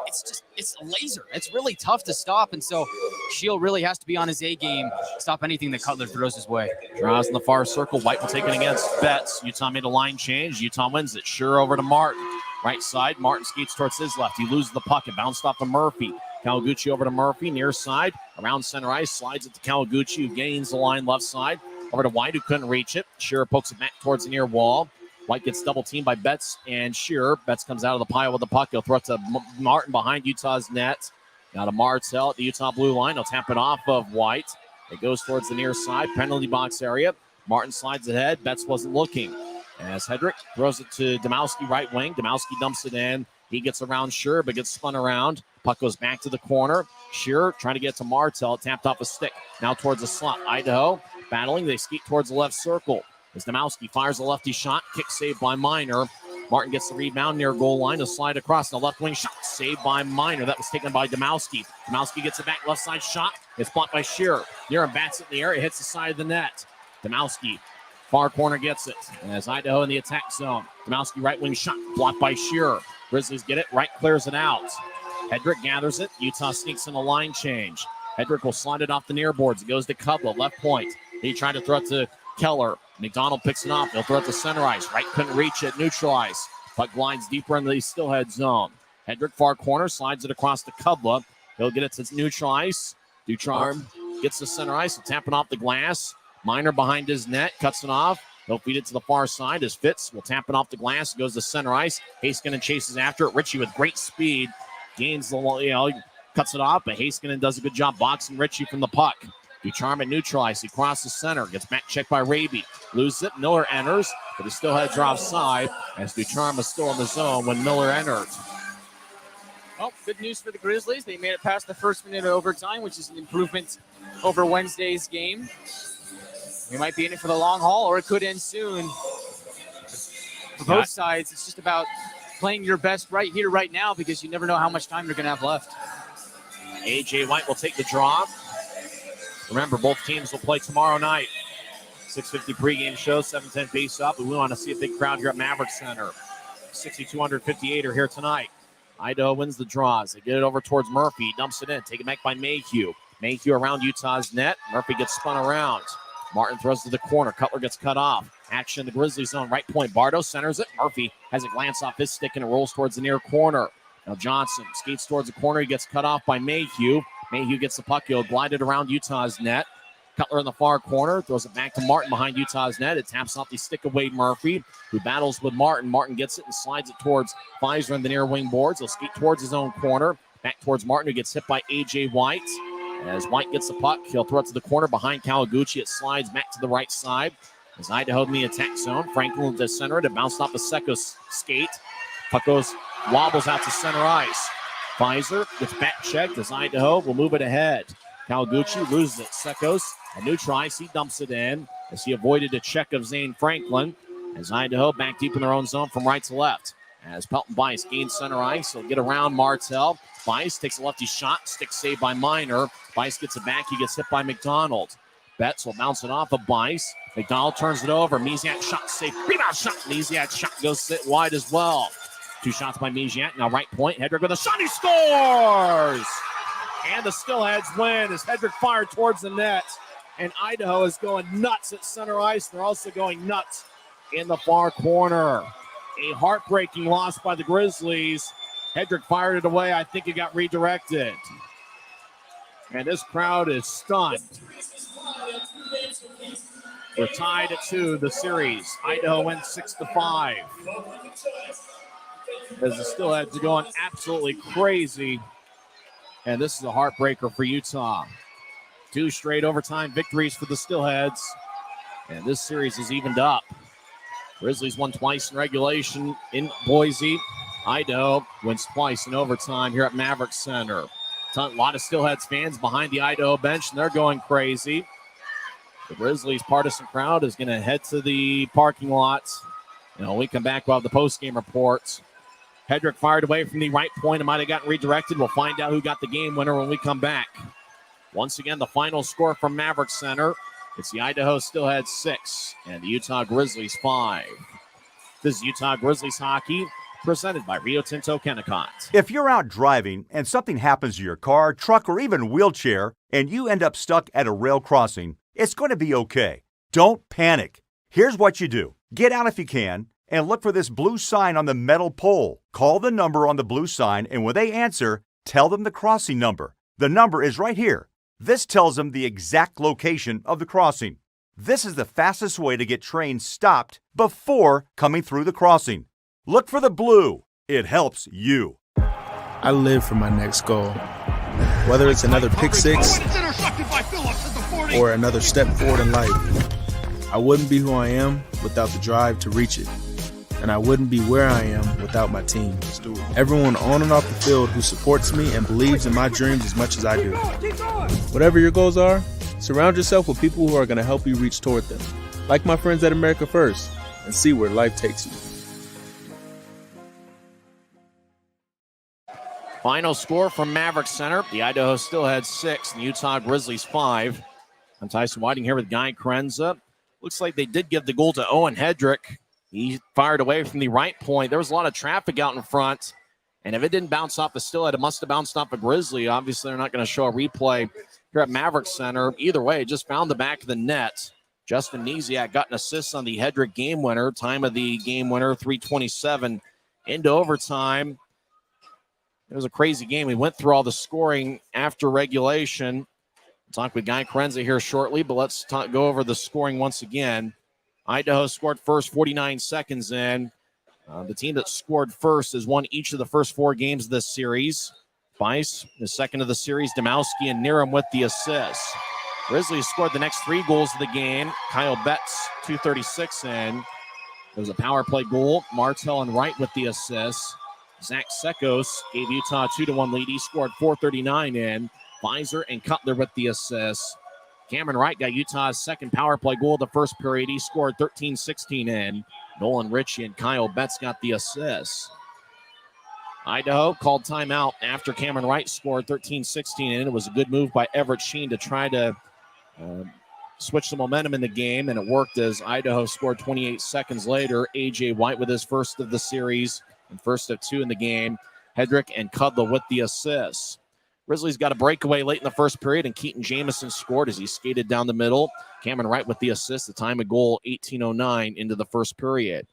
it's a laser. It's really tough to stop. And so Shield really has to be on his A game, stop anything that Cutler throws his way. Draws in the far circle. White will take it against Betts. Utah made a line change. Utah wins it. Sure over to Martin. Right side. Martin skates towards his left. He loses the puck. It bounced off of Murphy. Kawaguchi over to Murphy. Near side. Around center ice. Slides it to Kawaguchi, who gains the line left side. Over to White, who couldn't reach it. Shearer pokes it back towards the near wall. White gets double teamed by Betts and Shearer. Betts comes out of the pile with the puck. He'll throw it to Martin behind Utah's net. Now to Martell at the Utah blue line. He'll tap it off of White. It goes towards the near side, penalty box area. Martin slides ahead. Betts wasn't looking. As Hedrick throws it to Domowski right wing. Domowski dumps it in. He gets around Shearer, but gets spun around. Puck goes back to the corner. Shearer trying to get to Martell. Tapped off a stick. Now towards the slot. Idaho battling. They skate towards the left circle. As Domowski fires a lefty shot. Kick saved by Minor. Martin gets the rebound near goal line. To slide across. The left wing shot saved by Minor. That was taken by Domowski. Domowski gets it back. Left side shot. It's blocked by Shearer. Nierenberg bats it in the air. It hits the side of the net. Domowski. Far corner gets it. As Idaho in the attack zone. Domowski right wing shot. Blocked by Shearer. Grizzlies get it. Right clears it out. Hedrick gathers it. Utah sneaks in a line change. Hedrick will slide it off the near boards. It goes to Kubla, left point. He tried to throw it to Keller. McDonald picks it off. He'll throw it to center ice. Right couldn't reach it. Neutral ice. Puck glides deeper in the Steelhead zone. Hedrick far corner. Slides it across to Kubla. He'll get it to neutral ice. Ducharme gets to center ice. He'll tap it off the glass. Minor behind his net. Cuts it off. He'll feed it to the far side as Fitz will tap it off the glass. It goes to center ice. Heiskanen chases after it. Ritchie with great speed. Gains the, cuts it off, but Heiskanen does a good job boxing Ritchie from the puck. Ducharme at neutral ice. He crosses center. Gets back checked by Raby. Loses it. Miller enters, but he still heads offside as Ducharme is still in the zone when Miller entered. Well, good news for the Grizzlies. They made it past the first minute of overtime, which is an improvement over Wednesday's game. We might be in it for the long haul, or it could end soon. For both sides, it's just about playing your best right here, right now, because you never know how much time you're going to have left. A.J. White will take the draw. Remember, both teams will play tomorrow night. 6:50 pregame show, 7:10 face-up. We want to see a big crowd here at Maverik Center. 6,258 are here tonight. Idaho wins the draws. They get it over towards Murphy. He dumps it in. Taken back by Mayhew. Mayhew around Utah's net. Murphy gets spun around. Martin throws to the corner. Cutler gets cut off. Action in the Grizzlies zone. Right point. Bardo centers it. Murphy has a glance off his stick and it rolls towards the near corner. Now Johnson skates towards the corner. He gets cut off by Mayhew. Mayhew gets the puck. He'll glide it around Utah's net. Cutler in the far corner. Throws it back to Martin behind Utah's net. It taps off the stick of Wade Murphy, who battles with Martin. Martin gets it and slides it towards Pfizer in the near wing boards. He'll skate towards his own corner. Back towards Martin, who gets hit by A.J. White. As White gets the puck, he'll throw it to the corner behind Kawaguchi. It slides back to the right side. As Idaho in the attack zone, Franklin to center it. It bounced off the Secos skate. Puck goes, wobbles out to center ice. Pfizer gets back checked as Idaho will move it ahead. Kawaguchi loses it. Secos, a neutral ice. He dumps it in as he avoided a check of Zane Franklin. As Idaho back deep in their own zone from right to left. As Pelton Bice gains center ice, he'll get around Martell. Bice takes a lefty shot, stick saved by Minor. Bice gets it back, he gets hit by McDonald. Betts will bounce it off of Bice. McDonald turns it over. Misiak shot safe. Rebound shot. Misiak shot goes sit wide as well. 2 shots by Misiak. Now right point. Hedrick with a shot. He scores! And the Steelheads win as Hedrick fired towards the net. And Idaho is going nuts at center ice. They're also going nuts in the far corner. A heartbreaking loss by the Grizzlies. Hedrick fired it away. I think it got redirected. And this crowd is stunned. We're tied at 2, the series. Idaho wins 6-5. As the Steelheads are going absolutely crazy. And this is a heartbreaker for Utah. 2 straight overtime victories for the Steelheads. And this series is evened up. Grizzlies won twice in regulation in Boise. Idaho wins twice in overtime here at Maverik Center. A lot of Steelheads fans behind the Idaho bench, and they're going crazy. The Grizzlies partisan crowd is going to head to the parking lot. When we come back, we'll have the post-game reports. Hedrick fired away from the right point. It might have gotten redirected. We'll find out who got the game winner when we come back. Once again, the final score from Maverik Center. It's the Idaho Steelheads 6 and the Utah Grizzlies 5. This is Utah Grizzlies hockey, presented by Rio Tinto Kennecott. If you're out driving and something happens to your car, truck, or even wheelchair, and you end up stuck at a rail crossing, it's going to be okay. Don't panic. Here's what you do. Get out if you can and look for this blue sign on the metal pole. Call the number on the blue sign, and when they answer, tell them the crossing number. The number is right here. This tells them the exact location of the crossing. This is the fastest way to get trains stopped before coming through the crossing. Look for the blue. It helps you. I live for my next goal. Whether it's another pick six or another step forward in life, I wouldn't be who I am without the drive to reach it. And I wouldn't be where I am without my team. Everyone on and off the field who supports me and believes in my dreams as much as I do. Whatever your goals are, surround yourself with people who are going to help you reach toward them. Like my friends at America First, and see where life takes you. Final score from Maverik Center. The Idaho Steelheads 6 and the Utah Grizzlies 5. I'm Tyson Whiting here with Guy Chiarenza. Looks like they did give the goal to Owen Hedrick. He fired away from the right point. There was a lot of traffic out in front. And if it didn't bounce off the Steelhead, it must have bounced off a Grizzly. Obviously, they're not going to show a replay here at Maverik Center. Either way, it just found the back of the net. Justin Niziak got an assist on the Hedrick game winner. Time of the game winner, 3:27 into overtime. It was a crazy game. We went through all the scoring after regulation. We'll talk with Guy Chiarenza here shortly, but let's go over the scoring once again. Idaho scored first 49 seconds in. The team that scored first has won each of the first 4 games of this series. Bice, the second of the series, Demowski and Niram with the assists. Grizzlies scored the next 3 goals of the game. Kyle Betts, 2:36 in. There was a power play goal. Martell and Wright with the assists. Zach Sekos gave Utah a 2-1 lead. He scored 4:39 in. Pfizer and Cutler with the assists. Cameron Wright got Utah's second power play goal of the first period. He scored 13:16 in. Nolan Ritchie and Kyle Betts got the assists. Idaho called timeout after Cameron Wright scored 13-16 in. It was a good move by Everett Sheen to try to switch the momentum in the game, and it worked as Idaho scored 28 seconds later. A.J. White with his first of the series and first of 2 in the game. Hedrick and Cudlow with the assists. Grizzlies got a breakaway late in the first period, and Keaton Jamison scored as he skated down the middle. Cameron Wright with the assist. The time of goal, 18:09 into the first period.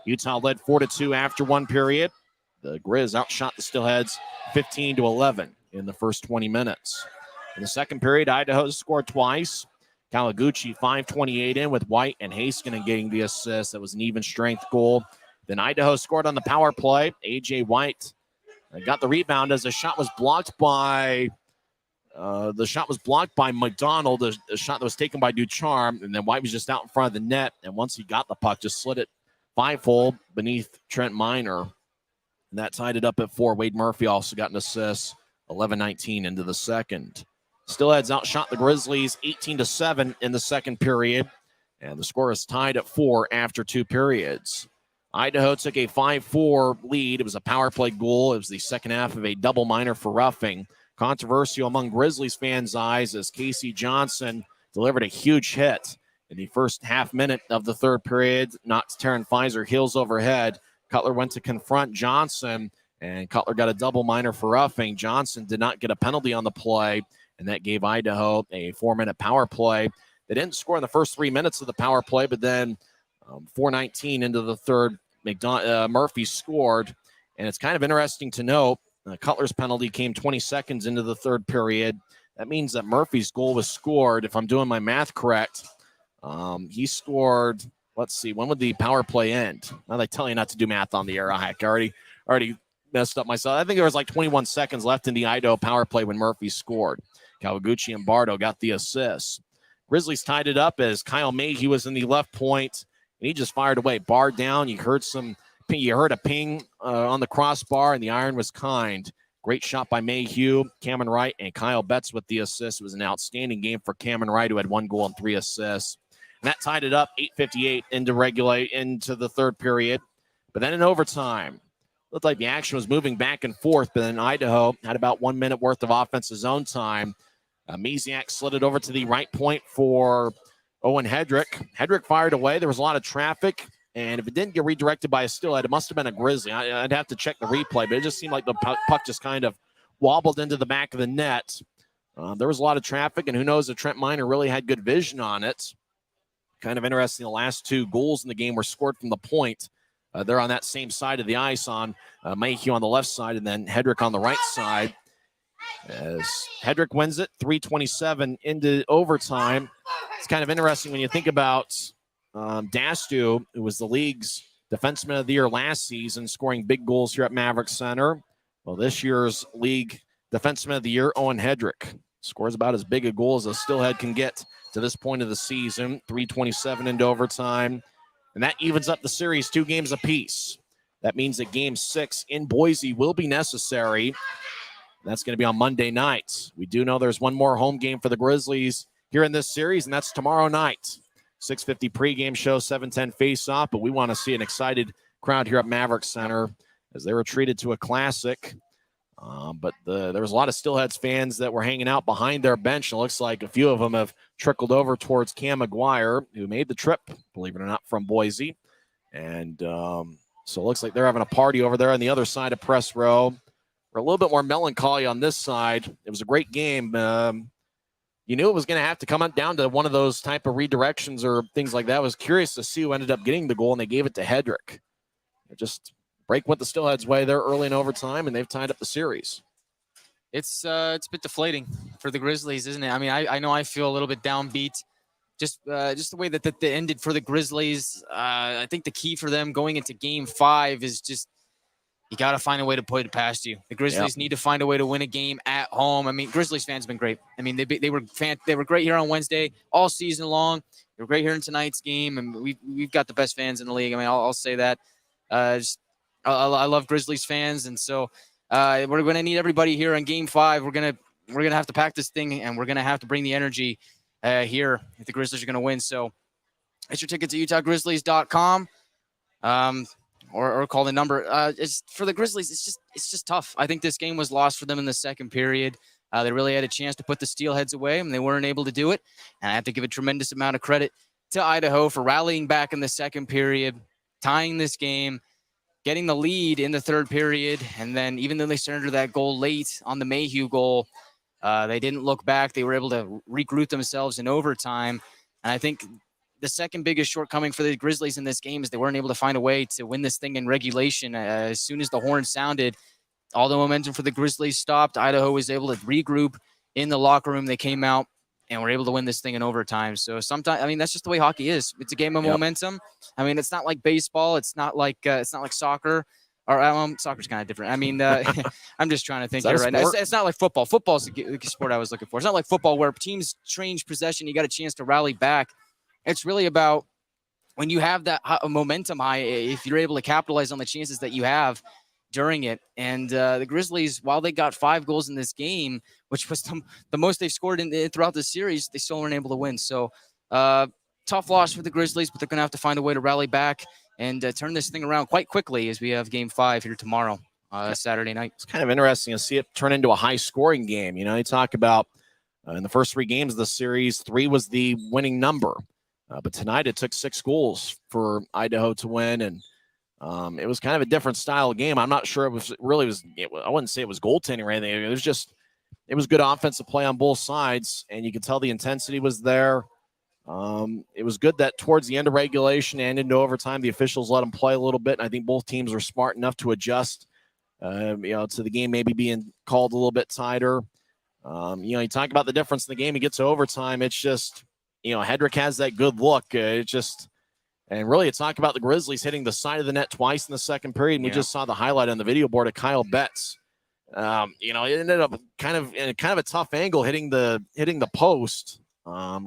Utah led 4-2 after one period. The Grizz outshot the Steelheads 15-11 in the first 20 minutes. In the second period, Idaho scored twice. Kawaguchi 5:28 in with White and Haskinen getting the assist. That was an even strength goal. Then Idaho scored on the power play. A.J. White got the rebound as the shot was blocked by McDonald, the shot that was taken by Ducharme, and then White was just out in front of the net, and once he got the puck, just slid it 5-hole beneath Trent Miner, and that tied it up at 4. Wade Murphy also got an assist, 11:19 into the second. Steelheads outshot the Grizzlies 18-7 in the second period, and the score is tied at 4 after 2 periods. Idaho took a 5-4 lead. It was a power play goal. It was the second half of a double minor for roughing. Controversial among Grizzlies fans' eyes as Casey Johnson delivered a huge hit in the first half minute of the third period. Knocked Taryn Pfizer heels overhead. Cutler went to confront Johnson, and Cutler got a double minor for roughing. Johnson did not get a penalty on the play, and that gave Idaho a 4-minute power play. They didn't score in the first 3 minutes of the power play, but then 4:19 into the third, Murphy scored, and it's kind of interesting to note Cutler's penalty came 20 seconds into the third period. That means that Murphy's goal was scored, if I'm doing my math correct. He scored, let's see, when would the power play end? Now they tell you not to do math on the air. I already messed up myself. I think there was like 21 seconds left in the Idaho power play when Murphy scored. Kawaguchi and Bardo got the assists. Grizzlies tied it up as Kyle Mayhew was in the left point. And he just fired away. Bar down. You heard some You heard a ping on the crossbar, and the iron was kind. Great shot by Mayhew, Cameron Wright, and Kyle Betts with the assist. It was an outstanding game for Cameron Wright, who had 1 goal and 3 assists. And that tied it up 8:58 into the third period. But then in overtime, looked like the action was moving back and forth, but then Idaho had about 1 minute worth of offensive zone time. Misiak slid it over to the right point for Owen Hedrick. Hedrick fired away. There was a lot of traffic, and if it didn't get redirected by a Steelhead, it must have been a Grizzly. I'd have to check the replay, but it just seemed like the puck just kind of wobbled into the back of the net. There was a lot of traffic, and who knows if Trent Miner really had good vision on it. Kind of interesting, the last 2 goals in the game were scored from the point. They're on that same side of the ice, on Mayhew on the left side, and then Hedrick on the right side. As Hedrick wins it, 3:27 into overtime. It's kind of interesting when you think about Dastu, who was the league's defenseman of the year last season, scoring big goals here at Maverik Center. Well, this year's league defenseman of the year, Owen Hedrick, scores about as big a goal as a Steelhead can get to this point of the season. 3:27 into overtime. And that evens up the series 2 games apiece. That means that game 6 in Boise will be necessary. That's going to be on Monday night. We do know there's one more home game for the Grizzlies here in this series, and that's tomorrow night. 6:50 pregame show, 7:10 face-off, but we want to see an excited crowd here at Maverik Center as they were treated to a classic. But there was a lot of Steelheads fans that were hanging out behind their bench. It looks like a few of them have trickled over towards Cam McGuire, who made the trip, believe it or not, from Boise. And so it looks like they're having a party over there on the other side of press row. We're a little bit more melancholy on this side. It was a great game. You knew it was going to have to come down to one of those type of redirections or things like that. I was curious to see who ended up getting the goal, and they gave it to Hedrick. It just break went the Steelheads' way there early in overtime, and they've tied up the series. It's a bit deflating for the Grizzlies, isn't it? I mean, I know I feel a little bit downbeat. Just the way that ended for the Grizzlies. I think the key for them going into Game 5 is just you got to find a way to put it past you. The Grizzlies need to find a way to win a game at home. I mean, Grizzlies fans have been great. I mean, they were great here on Wednesday all season long. They were great here in tonight's game, and we've got the best fans in the league. I mean, I'll say that. I love Grizzlies fans, and so we're going to need everybody here in Game 5. We're gonna have to pack this thing, and we're going to have to bring the energy here if the Grizzlies are going to win. So get your tickets at UtahGrizzlies.com. Or call the number. It's for the Grizzlies. It's just tough. I think this game was lost for them in the second period. They really had a chance to put the Steelheads away, and they weren't able to do it. And I have to give a tremendous amount of credit to Idaho for rallying back in the second period, tying this game, getting the lead in the third period, and then even though they surrendered that goal late on the Mayhew goal, they didn't look back. They were able to regroup themselves in overtime, and I think the second biggest shortcoming for the Grizzlies in this game is they weren't able to find a way to win this thing in regulation. As soon as the horn sounded, all the momentum for the Grizzlies stopped. Idaho was able to regroup in the locker room. They came out and were able to win this thing in overtime. So sometimes, I mean, that's just the way hockey is. It's a game of momentum. I mean, it's not like baseball. It's not like soccer. Or soccer's kind of different. I mean, I'm just trying to think here right now. It's not like football. Football's the sport I was looking for. It's not like football where teams change possession. You got a chance to rally back. It's really about when you have that momentum high, if you're able to capitalize on the chances that you have during it. And the Grizzlies, while they got 5 goals in this game, which was the most they've scored throughout the series, they still weren't able to win. So tough loss for the Grizzlies, but they're going to have to find a way to rally back and turn this thing around quite quickly as we have Game 5 here tomorrow, Saturday night. It's kind of interesting to see it turn into a high-scoring game. You know, you talk about in the first 3 games of the series, 3 was the winning number. But tonight it took 6 goals for Idaho to win, and it was kind of a different style of game. I'm not sure I wouldn't say it was goaltending or anything. It was good offensive play on both sides, and you could tell the intensity was there. It was good that towards the end of regulation and into overtime, the officials let them play a little bit, and I think both teams were smart enough to adjust, to the game maybe being called a little bit tighter. You talk about the difference in the game. You get to overtime, it's just, Hedrick has that good look. And really, it's talk about the Grizzlies hitting the side of the net twice in the second period. And we just saw the highlight on the video board of Kyle Betts. It ended up kind of a tough angle hitting the post.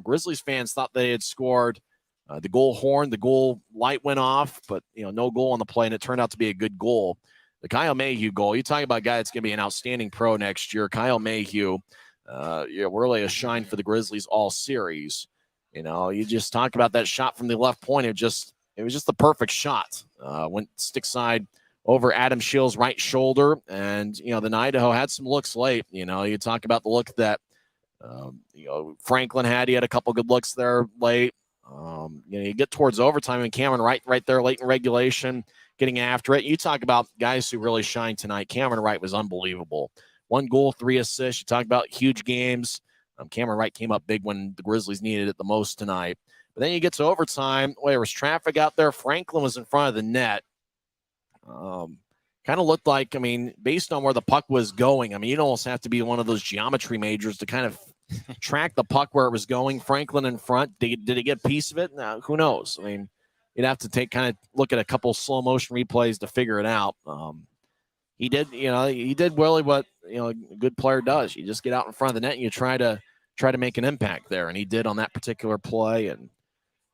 Grizzlies fans thought they had scored. The goal light went off, but no goal on the play, and it turned out to be a good goal. The Kyle Mayhew goal, you talk about a guy that's going to be an outstanding pro next year. Kyle Mayhew, really a shine for the Grizzlies all series. You just talk about that shot from the left point. It was just the perfect shot. Went stick side over Adam Shields' right shoulder, and then Idaho had some looks late. You talk about the look that Franklin had. He had a couple good looks there late. You get towards overtime, and Cameron right there late in regulation, getting after it. You talk about guys who really shine tonight. Cameron Wright was unbelievable. 1 goal, 3 assists. You talk about huge games. Cameron Wright came up big when the Grizzlies needed it the most tonight. But then you get to overtime. There was traffic out there. Franklin was in front of the net. Kind of looked like, based on where the puck was going, you'd almost have to be one of those geometry majors to kind of track the puck where it was going. Franklin in front. Did he get a piece of it? No, who knows? You'd have to look at a couple slow motion replays to figure it out. He did really what a good player does. You just get out in front of the net and you try to make an impact there, and he did on that particular play. And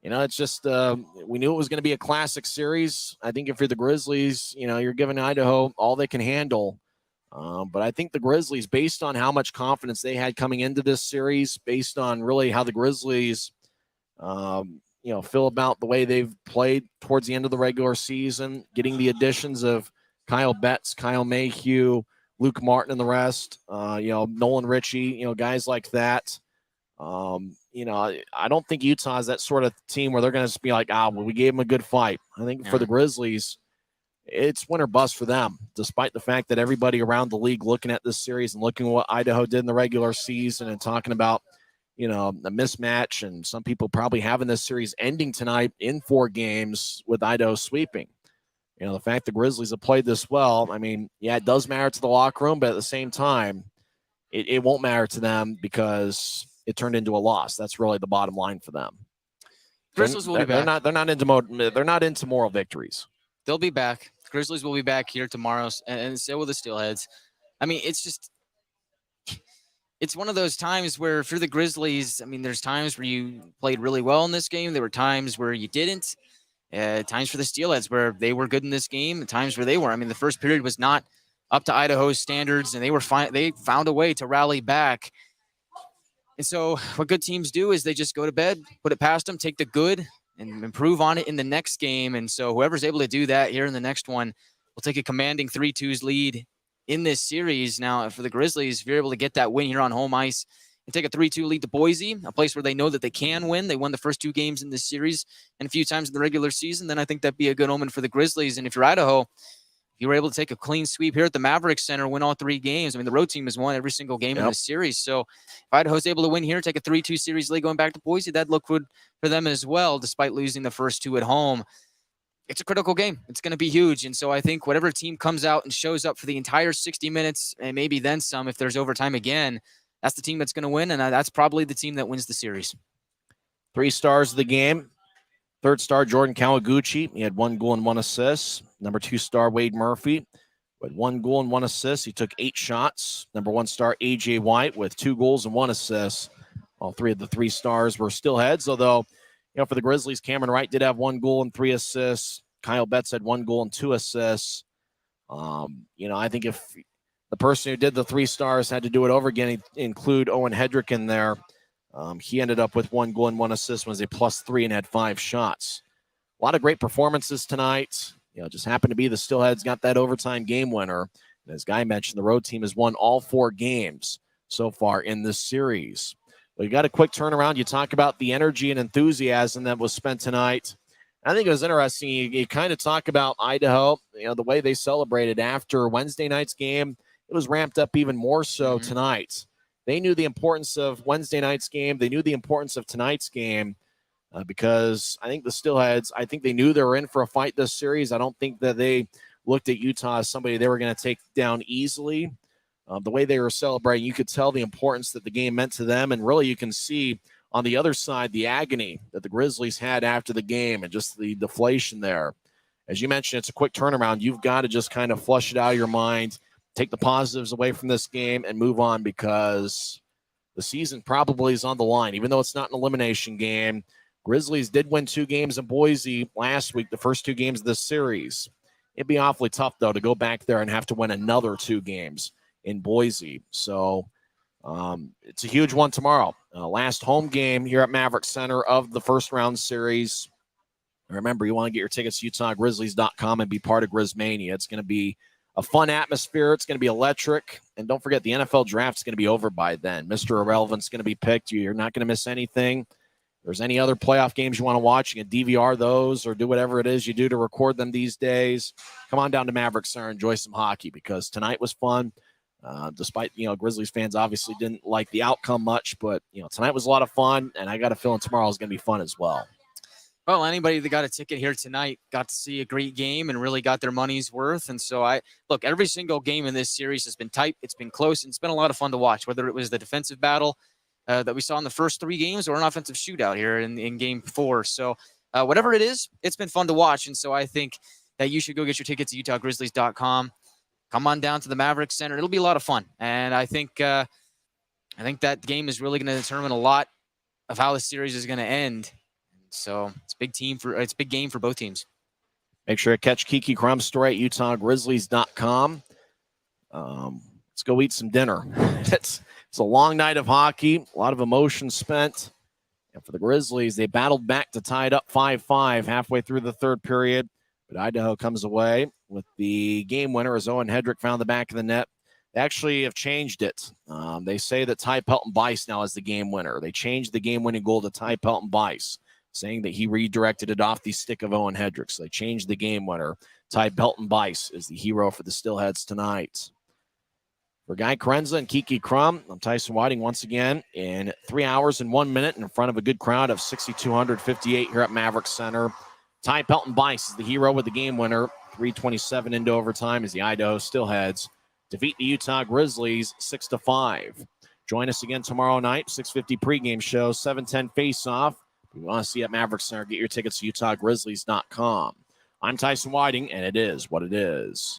it's just we knew it was going to be a classic series. I think if you're the Grizzlies, you're giving Idaho all they can handle. But I think the Grizzlies, based on how much confidence they had coming into this series, based on really how the Grizzlies, feel about the way they've played towards the end of the regular season, getting the additions of Kyle Betts, Kyle Mayhew, Luke Martin, and the rest, Nolan Ritchie, guys like that. I don't think Utah is that sort of team where they're going to be like, we gave them a good fight. I think for the Grizzlies, it's win or bust for them, despite the fact that everybody around the league looking at this series and looking at what Idaho did in the regular season and talking about, a mismatch, and some people probably having this series ending tonight in 4 games with Idaho sweeping. The fact the Grizzlies have played this well, it does matter to the locker room, but at the same time, it won't matter to them because it turned into a loss. That's really the bottom line for them. Grizzlies will be back. They're not into moral victories. They'll be back. Grizzlies will be back here tomorrow, and so will the Steelheads. It's one of those times where for the Grizzlies, there's times where you played really well in this game. There were times where you didn't. Times for the Steelheads where they were good in this game, and times where they were. The first period was not up to Idaho's standards, and they were fine. They found a way to rally back. And so what good teams do is they just go to bed, put it past them, take the good, and improve on it in the next game. And so whoever's able to do that here in the next one will take a commanding 3-2 lead in this series. Now, for the Grizzlies, if you're able to get that win here on home ice and take a 3-2 lead to Boise, a place where they know that they can win. They won the first 2 games in this series and a few times in the regular season. Then I think that'd be a good omen for the Grizzlies. And if you're Idaho, if you were able to take a clean sweep here at the Maverik Center, win all 3 games. The road team has won every single game in this series. So if Idaho's able to win here, take a 3-2 series lead going back to Boise, that'd look good for them as well, despite losing the first 2 at home. It's a critical game. It's going to be huge. And so I think whatever team comes out and shows up for the entire 60 minutes and maybe then some if there's overtime again, that's the team that's going to win, and that's probably the team that wins the series. 3 stars of the game. 3rd star, Jordan Kawaguchi. He had 1 goal and 1 assist. Number 2 star, Wade Murphy, with 1 goal and 1 assist. He took 8 shots. Number 1 star, A.J. White, with 2 goals and 1 assist. All 3 of the 3 stars were Steelheads, although, for the Grizzlies, Cameron Wright did have 1 goal and 3 assists. Kyle Betts had 1 goal and 2 assists. I think if the person who did the 3 stars had to do it over again, he'd include Owen Hedrick in there. He ended up with 1 goal and 1 assist, was a +3 and had 5 shots. A lot of great performances tonight. Just happened to be the Steelheads got that overtime game winner. And as Guy mentioned, the road team has won all 4 games so far in this series. Well, you got a quick turnaround. You talk about the energy and enthusiasm that was spent tonight. I think it was interesting. You kind of talk about Idaho, the way they celebrated after Wednesday night's game. It was ramped up even more so tonight. They knew the importance of Wednesday night's game. They knew the importance of tonight's game because I think the Steelheads, they knew they were in for a fight this series. I don't think that they looked at Utah as somebody they were going to take down easily. The way they were celebrating, you could tell the importance that the game meant to them. And really you can see on the other side the agony that the Grizzlies had after the game and just the deflation there. As you mentioned, it's a quick turnaround. You've got to just kind of flush it out of your mind, take the positives away from this game and move on because the season probably is on the line. Even though it's not an elimination game, Grizzlies did win 2 games in Boise last week, the first 2 games of this series. It'd be awfully tough, though, to go back there and have to win another 2 games in Boise. So it's a huge one tomorrow. Last home game here at Maverik Center of the first round series. Remember, you want to get your tickets to UtahGrizzlies.com and be part of Grizzmania. It's going to be a fun atmosphere. It's going to be electric. And don't forget, the NFL draft is going to be over by then. Mr. Irrelevant's going to be picked. You're not going to miss anything. If there's any other playoff games you want to watch, you can DVR those or do whatever it is you do to record them these days. Come on down to Maverik Center and enjoy some hockey, because tonight was fun. Despite, Grizzlies fans obviously didn't like the outcome much, but, tonight was a lot of fun, and I got a feeling tomorrow is going to be fun as well. Well, anybody that got a ticket here tonight got to see a great game and really got their money's worth. And so every single game in this series has been tight. It's been close, and it's been a lot of fun to watch, whether it was the defensive battle that we saw in the first 3 games or an offensive shootout here in game 4. So whatever it is, it's been fun to watch. And so I think that you should go get your tickets at UtahGrizzlies.com. Come on down to the Maverik Center. It'll be a lot of fun. And I think that game is really going to determine a lot of how the series is going to end. So it's a big game for both teams. Make sure to catch Kiki Crum's story at UtahGrizzlies.com. Let's go eat some dinner. It's a long night of hockey, a lot of emotion spent. And for the Grizzlies, they battled back to tie it up 5-5 halfway through the third period. But Idaho comes away with the game winner as Owen Hedrick found the back of the net. They actually have changed it. They say that Ty Pelton-Bice now is the game winner. They changed the game-winning goal to Ty Pelton-Bice, saying that he redirected it off the stick of Owen Hedrick. So they changed the game winner. Ty Pelton-Bice is the hero for the Steelheads tonight. For Guy Chiarenza and Kiki Crum, I'm Tyson Whiting once again in 3 hours and 1 minute in front of a good crowd of 6,258 here at Maverik Center. Ty Pelton-Bice is the hero with the game winner. 3:27 into overtime as the Idaho Steelheads defeat the Utah Grizzlies 6-5. Join us again tomorrow night, 6:50 pregame show, 7:10 face-off. If you want to see at Maverik Center, get your tickets to UtahGrizzlies.com. I'm Tyson Whiting, and it is what it is.